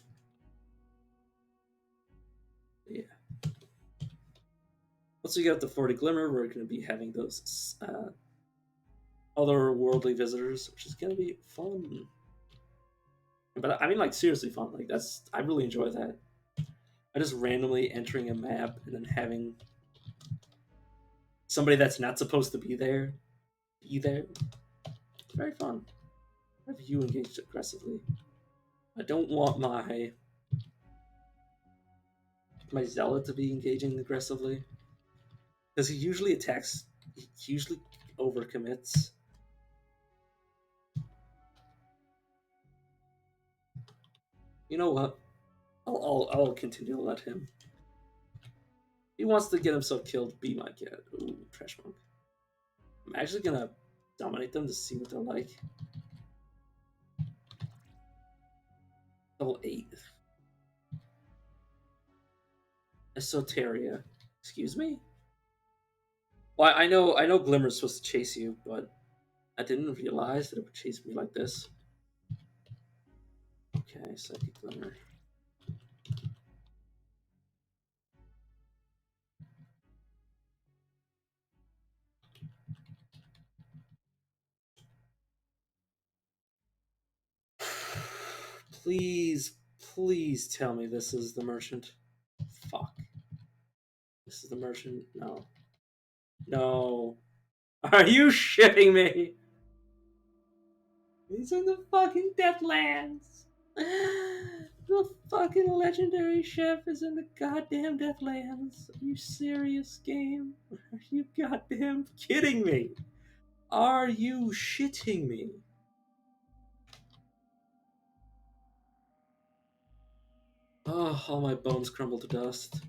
Yeah. Once we get up to 40 glimmer, we're gonna be having those otherworldly visitors, which is gonna be fun. But I mean, like, seriously fun. Like, I really enjoy that. I just randomly entering a map and then having somebody that's not supposed to be there. It's very fun. Have you engaged aggressively? I don't want my zealot to be engaging aggressively because he usually attacks. He usually overcommits. You know what? I'll continue to let him. He wants to get himself killed. Be my cat. Ooh, trash monk. I'm actually gonna dominate them to see what they're like. Level 8. Esoteria. Excuse me? Well, I know Glimmer's supposed to chase you, but I didn't realize that it would chase me like this. Okay, Psychic Glimmer. Please tell me this is the merchant. Fuck. This is the merchant? No. No. Are you shitting me? These are the fucking Deathlands. The fucking legendary chef is in the goddamn Deathlands. Are you serious, game? Are you goddamn kidding me? Are you shitting me? Oh, all my bones crumble to dust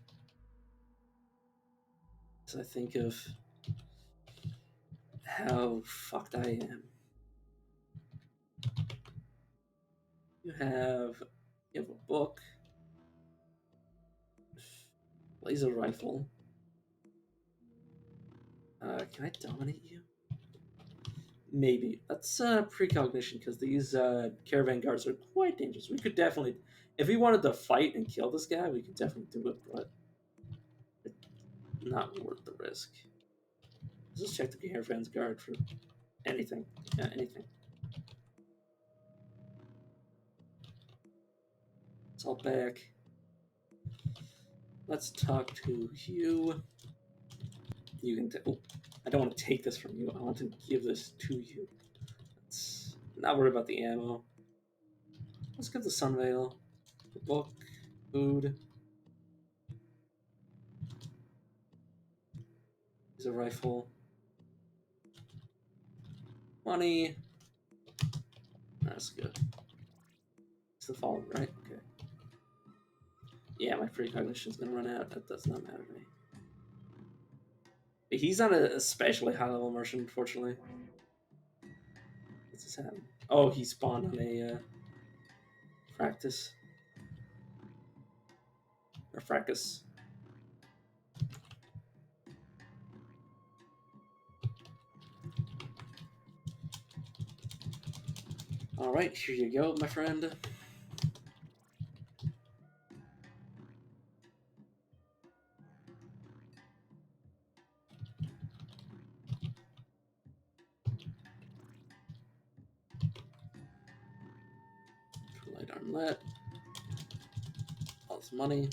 as I think of how fucked I am. You have a book, laser rifle. Can I dominate you? Maybe. That's precognition because these caravan guards are quite dangerous. We could definitely, if we wanted to fight and kill this guy, we could definitely do it, but it's not worth the risk. Let's just check the caravan's guard for anything. Yeah, anything. It's all back. Let's talk to you. You can. Oh, I don't want to take this from you. I want to give this to you. Let's not worry about the ammo. Let's give the Sunveil, the book, food. Here's a rifle. Money. That's good. It's the fallen, right? Okay. Yeah, my precognition's gonna run out. That does not matter to me. He's not a especially high level merchant, unfortunately. What's this happen? Oh, he spawned on a practice. Or fracas. Alright, here you go, my friend. Light armlet. All this money.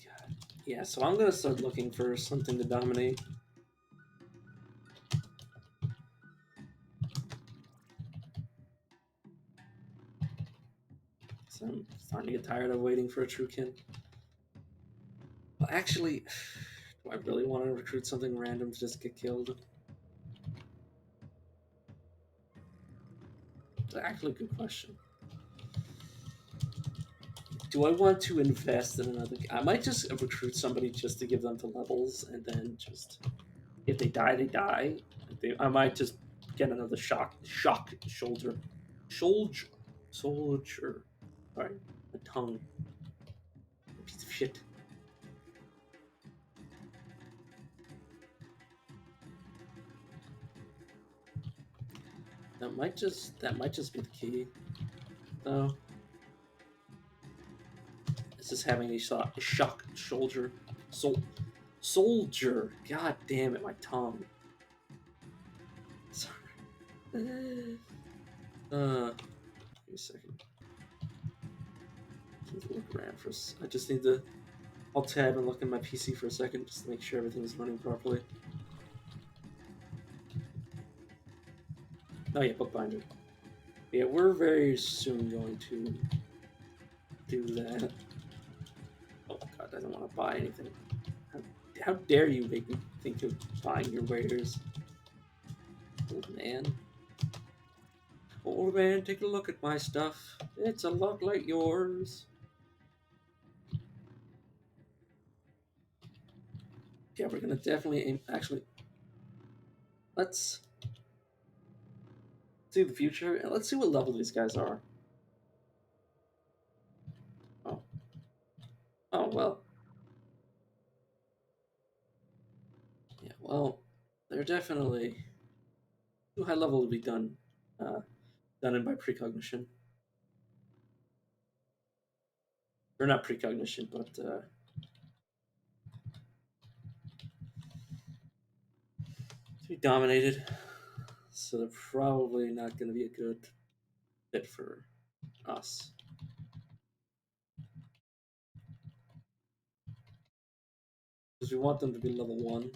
God. Yeah, so I'm gonna start looking for something to dominate. So I'm starting to get tired of waiting for a true kin. Well, actually, do I really want to recruit something random to just get killed? It's actually a good question. Do I want to invest in another? I might just recruit somebody just to give them to levels, and then just if they die, they die. I might just get another shock soldier. Sorry, a tongue. A piece of shit. That might just be the key, though. It's just having a shock soldier. Soldier. God damn it, my tongue. Sorry. Give me a second. I need to look around for. I just need to. I'll tab and look at my PC for a second just to make sure everything's running properly. Oh yeah, bookbinder. Yeah, we're very soon going to do that. Oh god, I don't want to buy anything. How dare you make me think of buying your wares? Old man. Old man, take a look at my stuff. It's a lot like yours. Yeah, we're gonna definitely aim. Actually, let's see the future and let's see what level these guys are. Oh, oh well. Yeah, well, they're definitely too high level to be done. Done in by precognition. Or not precognition, but to be dominated. So they're probably not going to be a good fit for us. Because we want them to be level 1.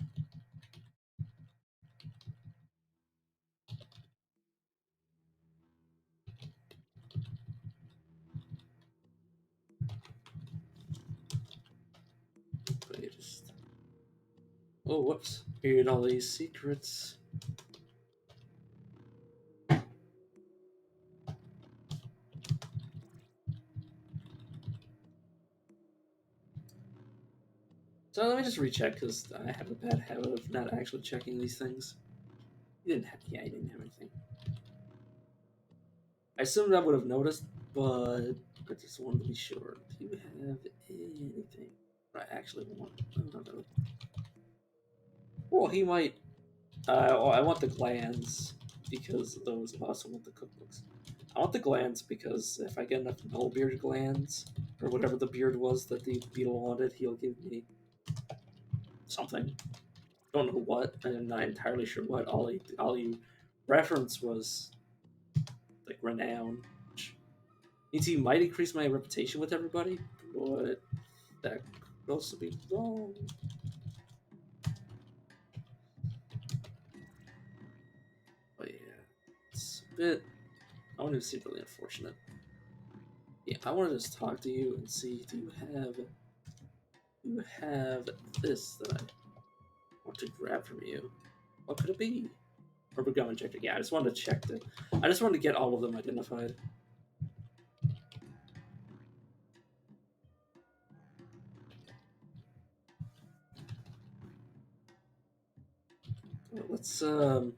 just... Oh, whoops. Read all these secrets. So let me just recheck, because I have a bad habit of not actually checking these things. He didn't have... Yeah, he didn't have anything. I assumed I would have noticed, but I just wanted to be sure. Do you have anything I actually want? Not really. Well, he might... well, I want the glands, because those of us who want the cookbooks. I want the glands because if I get enough nullbeard glands, or whatever the beard was that the beetle wanted, he'll give me something. Don't know what. I'm not entirely sure what. All he reference was like renown. Which means he might increase my reputation with everybody, but that could also be wrong. But yeah, it's a bit. I want to see really unfortunate. Yeah, I want to just talk to you and see. Do you have this that I want to grab from you? What could it be? Or gum injector. Yeah, I just wanted to check that. I just wanted to get all of them identified. Well, let's go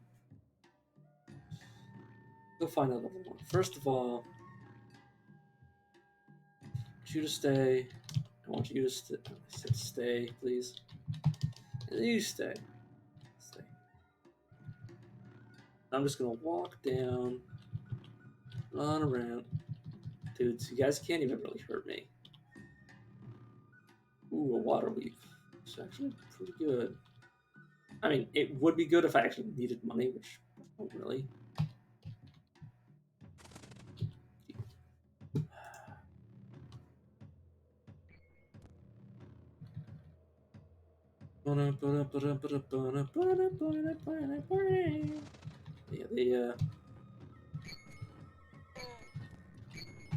find out level one. First of all, I want you to stay. I want you to stay, please. And you stay. Stay. I'm just gonna walk down, run around. Dudes, you guys can't even really hurt me. Ooh, a water weave. It's actually pretty good. I mean, it would be good if I actually needed money, which I don't really. Yeah,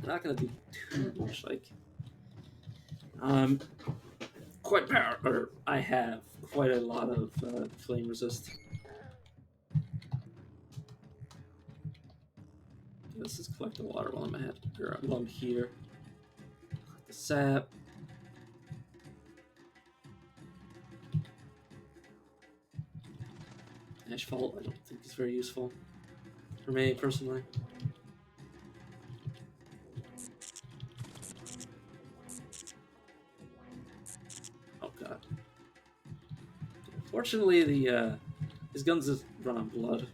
they're not gonna do too much. Like, quite power, or I have quite a lot of flame resist. Let's just collect the water while I'm while I'm here. Collect the sap. Ashfall, I don't think is very useful for me personally. Oh god. Fortunately, his guns just run on blood.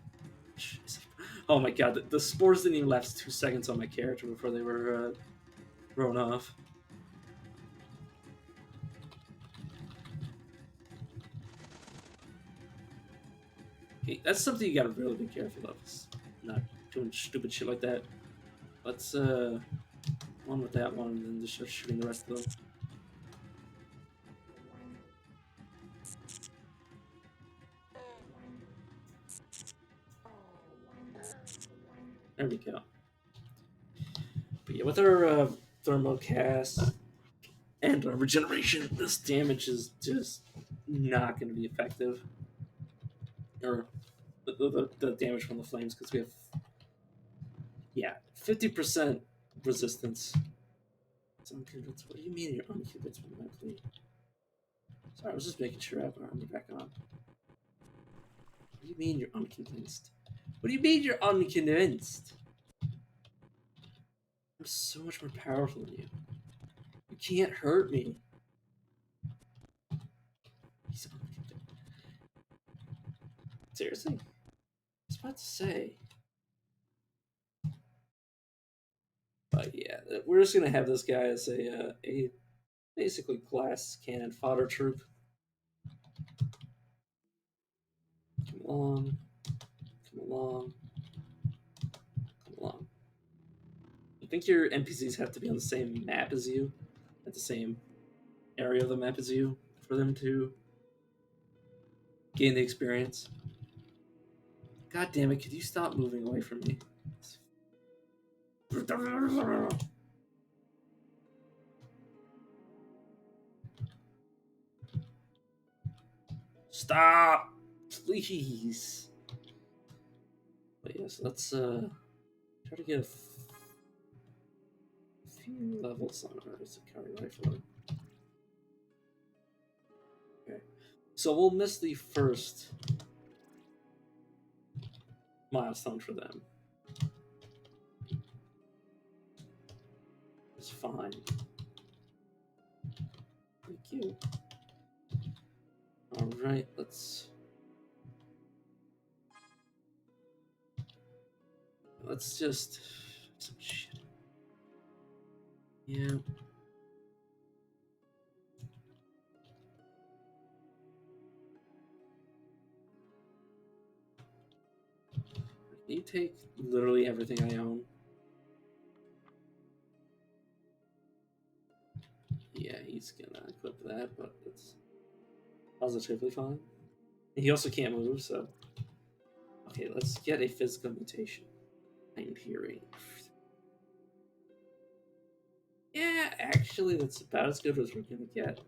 Oh my god, the spores didn't even last 2 seconds on my character before they were thrown off. Okay, that's something you gotta really be careful of. It's not doing stupid shit like that. Let's one with that one, and then just start shooting the rest of them. There we go. But yeah, with our thermal cast and our regeneration, this damage is just not going to be effective. Or the damage from the flames, because we have, yeah, 50% resistance. It's unconvinced. What do you mean you're unconvinced mentally? Sorry, I was just making sure I have my armor back on. What do you mean you're unconvinced? What do you mean you're unconvinced? I'm so much more powerful than you. You can't hurt me. He's unconvinced. Seriously? I was about to say. But yeah, we're just gonna have this guy as a basically glass cannon fodder troop. Come along, come along, come along. I think your NPCs have to be on the same map as you, at the same area of the map as you, for them to gain the experience. God damn it! Could you stop moving away from me? Stop! Please! But yes, let's try to get a few levels on our Sakari rifle. Okay. So we'll miss the first milestone for them. It's fine. Thank you. Alright, let's just some shit. Yeah. Can you take literally everything I own? Yeah, he's gonna equip that, but it's positively fine. He also can't move, so. Okay, let's get a physical mutation. I'm hearing. Yeah, actually, that's about as good as we're gonna get.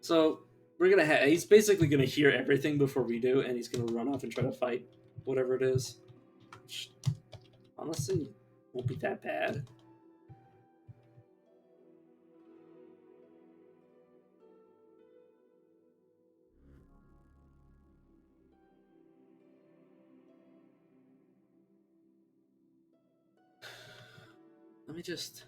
So we're gonna have. He's basically gonna hear everything before we do, and he's gonna run off and try to fight whatever it is. Which, honestly, won't be that bad. Let me just.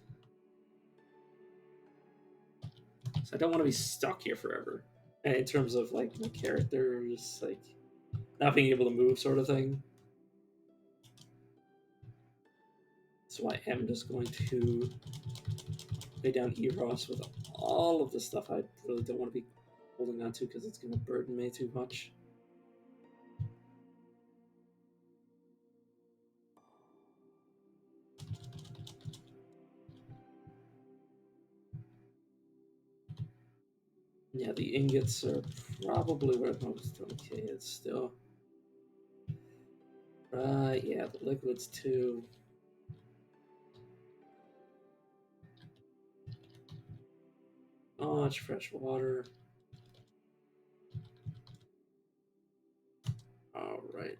So I don't want to be stuck here forever. And in terms of like my characters, like not being able to move, sort of thing. So I am just going to lay down Eros with all of the stuff I really don't want to be holding on to because it's going to burden me too much. Yeah, the ingots are probably where most okay is still. Yeah, the liquids too. Much fresh water. Alright.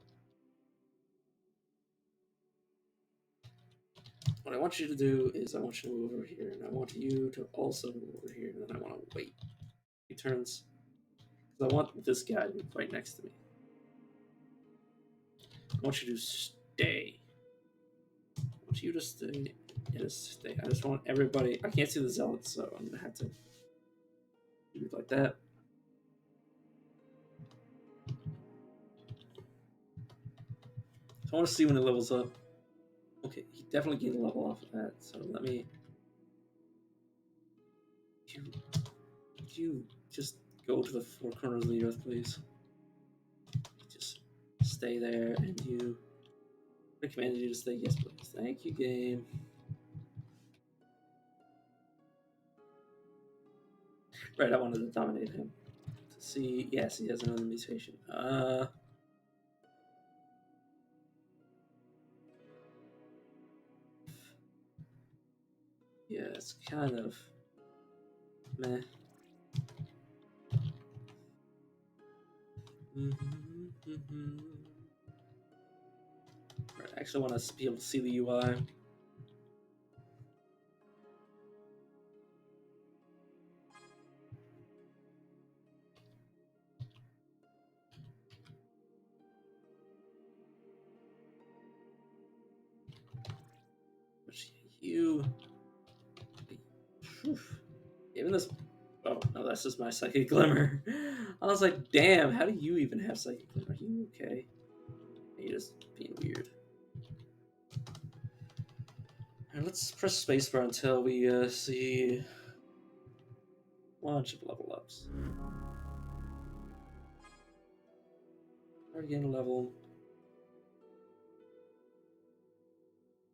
What I want you to do is I want you to move over here, and I want you to also move over here, and then I want to wait. He turns. Because I want this guy to be right next to me. I want you to stay. I want you to stay. Yeah, just stay. I just want everybody. I can't see the zealots, so I'm gonna have to do it like that. So I want to see when it levels up. Okay, he definitely gained a level off of that. So let me. You just go to the four corners of the earth, please. Just stay there, and you. I commanded you to stay. Yes, please. Thank you, game. Right, I wanted to dominate him. To see, yes, he has another mutation. Yeah, it's kind of meh. Right, I actually want to be able to see the UI. Which you. Even this. Oh, no, that's just my Psychic Glimmer. I was like, damn, how do you even have Psychic Glimmer? Are you okay? You're just being weird. Alright, let's press spacebar until we see a bunch of level ups. Already getting a level.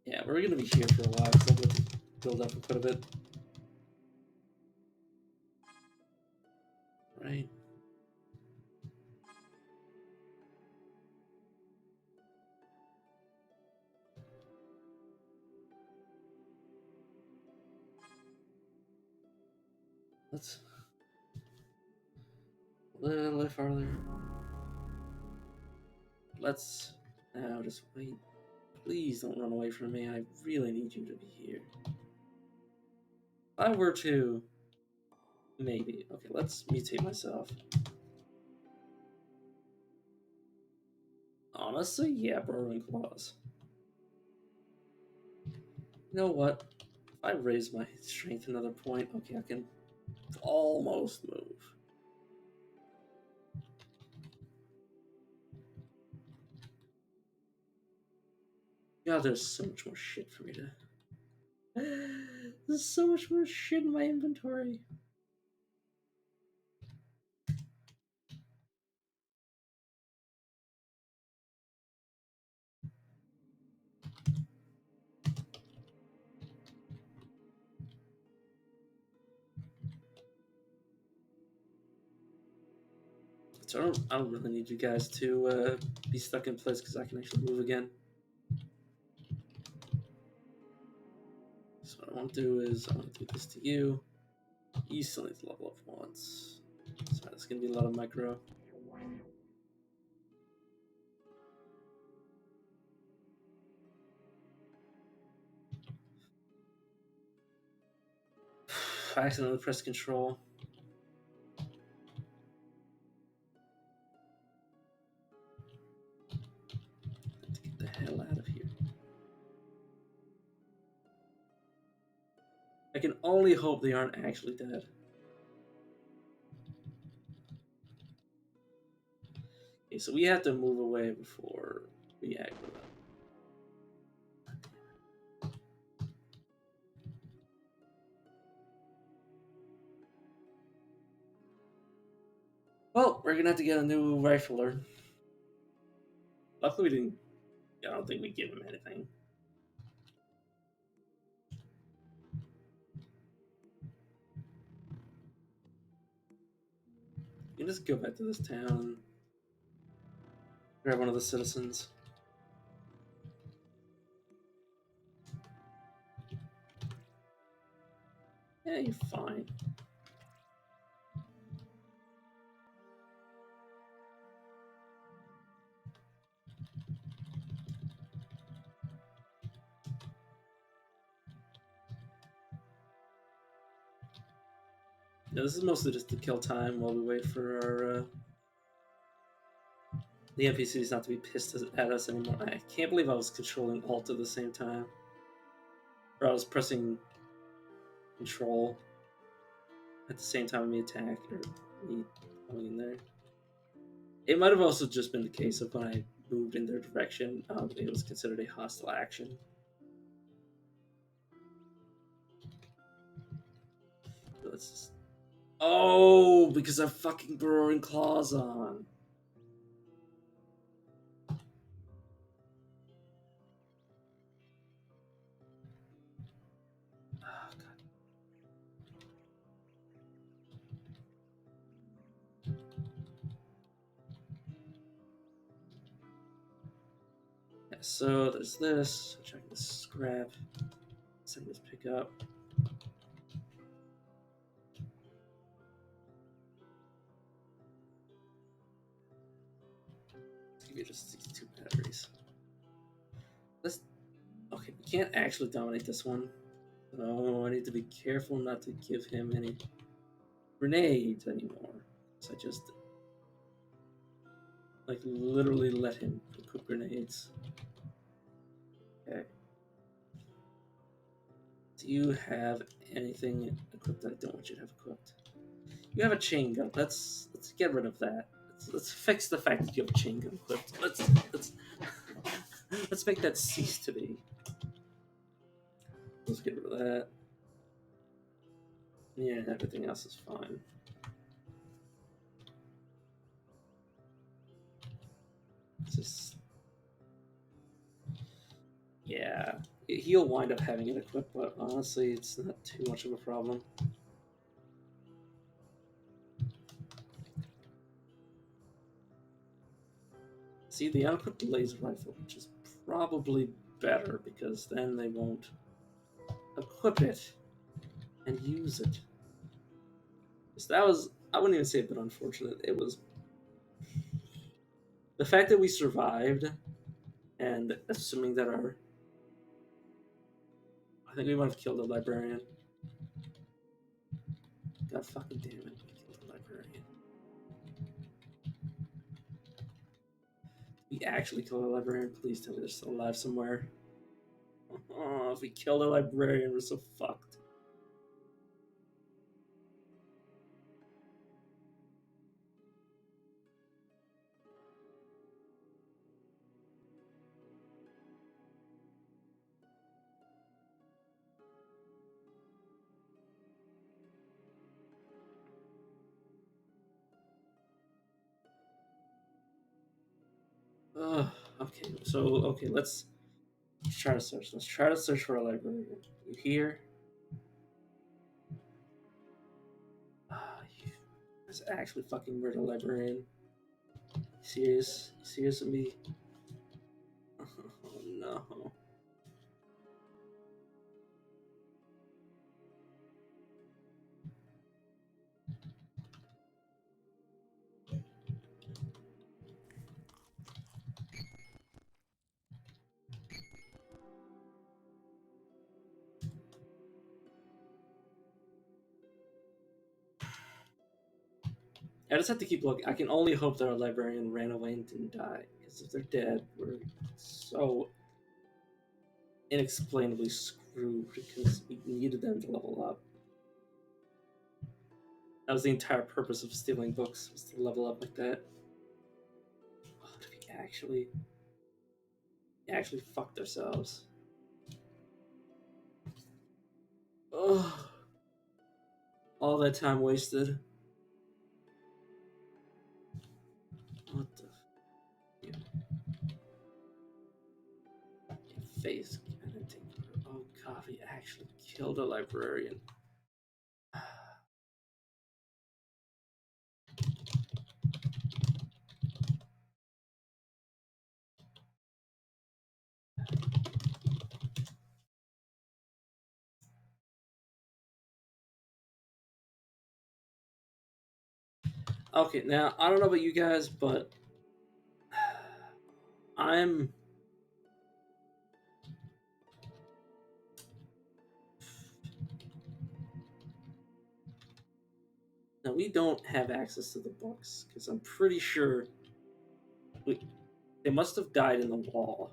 Yeah, we're gonna be here for a while because I'm gonna build up quite a bit. Right. Let's little farther. Let's now just wait. Please don't run away from me. I really need you to be here. If I were to... Maybe. Okay, let's mutate myself. Honestly, yeah, Burrowing Claws. You know what? If I raise my strength another point, okay, I can almost move. God, there's so much more shit for me to... There's so much more shit in my inventory. So I don't really need you guys to be stuck in place because I can actually move again. So what I want to do is I want to do this to you. You still need to level up once. So it's going to be a lot of micro. I accidentally pressed control. To get the hell out of here. I can only hope they aren't actually dead. Okay, so we have to move away before we aggro them. Well, we're gonna have to get a new rifler. Luckily, we didn't. I don't think we give him anything. You can just go back to this town and grab one of the citizens. Yeah, you're fine. Yeah, this is mostly just to kill time while we wait for our the NPCs not to be pissed at us anymore. I can't believe I was controlling Alt at the same time. Or I was pressing Control at the same time me attack or me going in there. It might have also just been the case of when I moved in their direction, it was considered a hostile action. So let's just... Oh, because I fucking Burrowing Claws on. Oh, God. Yeah, so there's this. Check this scrap. Send this pick up. Let's give you just these 2 batteries. Let's... Okay, we can't actually dominate this one. Oh, I need to be careful not to give him any grenades anymore. So I just, like, literally let him equip grenades. Okay. Do you have anything equipped that I don't want you to have equipped? You have a chain gun. Let's get rid of that. Let's fix the fact that you have a chain gun equipped. Let's make that cease to be. Let's get rid of that. Yeah, everything else is fine. It's just... Yeah. He'll wind up having it equipped, but honestly, it's not too much of a problem. See, the unequipped laser rifle, which is probably better, because then they won't equip it and use it. So that was I wouldn't even say a bit unfortunate. It was the fact that we survived, and assuming that our, I think we might have killed the librarian. God fucking damn it, we killed the librarian. We actually killed the librarian. Please tell me they're still alive somewhere. Oh, if we kill the librarian, we're so fucked. Ugh, okay, so okay, let's try to search. Let's try to search for a librarian. You here? You guys actually fucking murder a librarian. Serious? You serious with me? Oh no. I just have to keep looking. I can only hope that our librarian ran away and didn't die. Because if they're dead, we're so inexplainably screwed because we needed them to level up. That was the entire purpose of stealing books, was to level up like that. Oh, did we actually fucked ourselves? Oh, all that time wasted. What the face? Oh god, we actually killed a librarian. Okay, now I don't know about you guys, but I'm now we don't have access to the books because I'm pretty sure they must have died in the wall.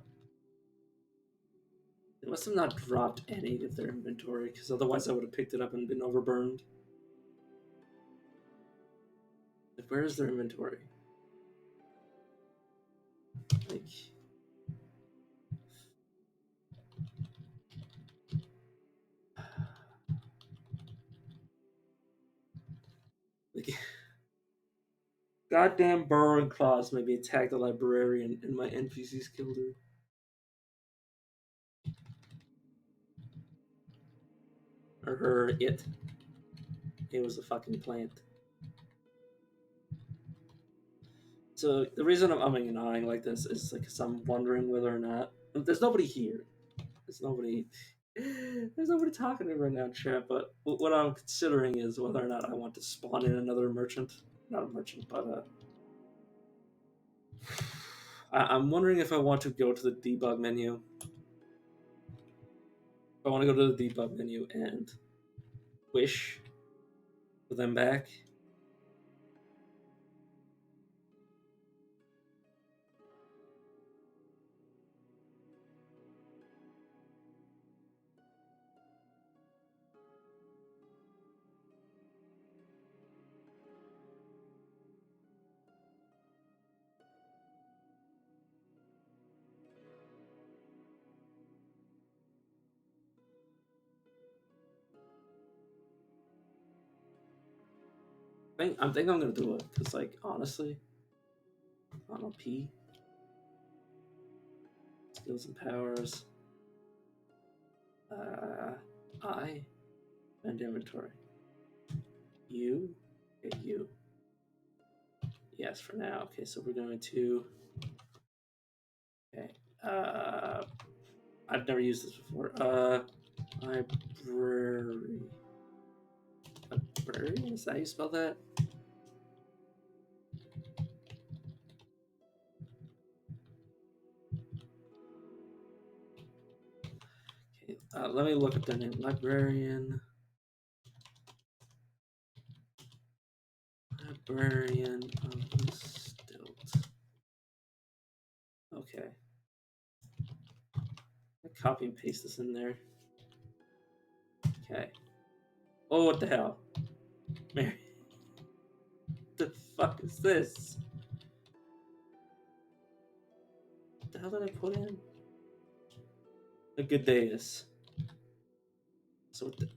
They must have not dropped any of their inventory because otherwise I would have picked it up and been overburned. Like, where is their inventory? Like, like goddamn burrowing claws maybe attacked the librarian and my NPCs killed her. Or her, it. It was a fucking plant. So the reason I'm umming and ahhing like this is like because I'm wondering whether or not there's nobody here. There's nobody. There's nobody talking to me right now, chat. But what I'm considering is whether or not I want to spawn in another merchant. Not a merchant, but I'm wondering if I want to go to the debug menu. If I want to go to the debug menu and wish for them back. I think I'm gonna do it because, like, honestly, I don't know. P skills and powers. I and inventory. You, okay, you. Yes, for now. Okay, so we're going to. Okay. I've never used this before. Library. Library? Is that how you spell that? Let me look at the name. Librarian. Librarian of the Stilt. Okay. Copy and paste this in there. Okay. Oh, what the hell? Mary. What the fuck is this? What the hell did I put in? A good day is. So what the...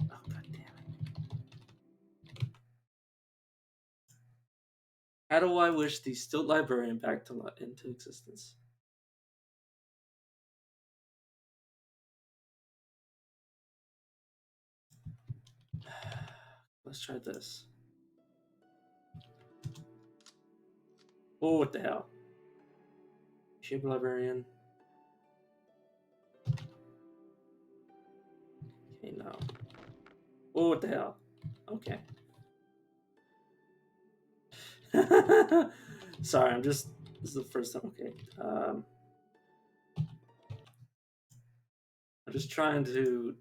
Oh, god damn it. How do I wish the Stilt Librarian back to into existence? Let's try this. Oh, what the hell? Shape Librarian. Okay, no. Oh, what the hell? Okay. Sorry, I'm just... This is the first time. Okay. I'm just trying to...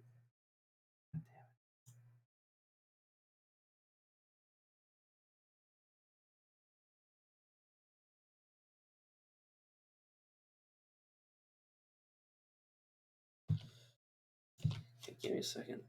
Okay, give me a second.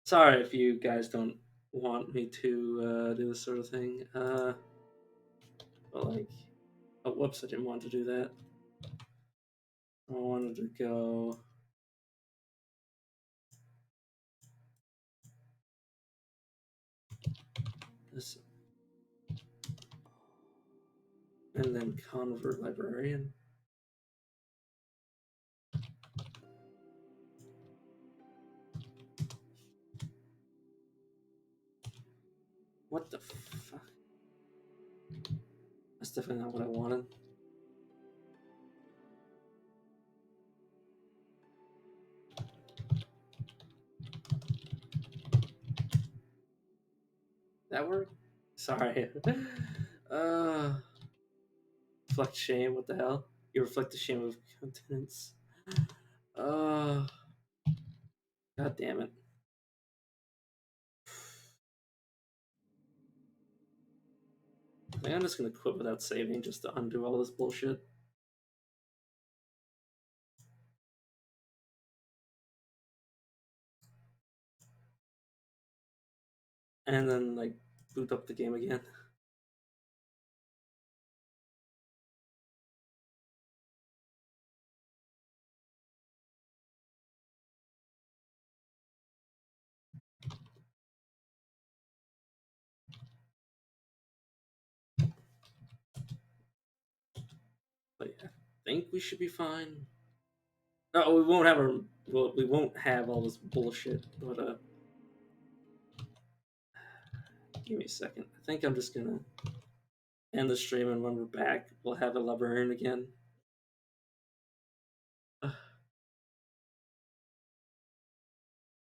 Sorry if you guys don't want me to do this sort of thing. But like... Oh, whoops, I didn't want to do that. I wanted to go... This... And then convert librarian. What the fuck? That's definitely not what I wanted. That worked? Sorry. Reflect shame, what the hell? You reflect the shame of countenance. God damn it. I think I'm just gonna quit without saving just to undo all this bullshit. And then, like, boot up the game again. But yeah, I think we should be fine. No, we won't have our... Well, we won't have all this bullshit, but, give me a second. I think I'm just gonna end the stream, and when we're back, we'll have a librarian again.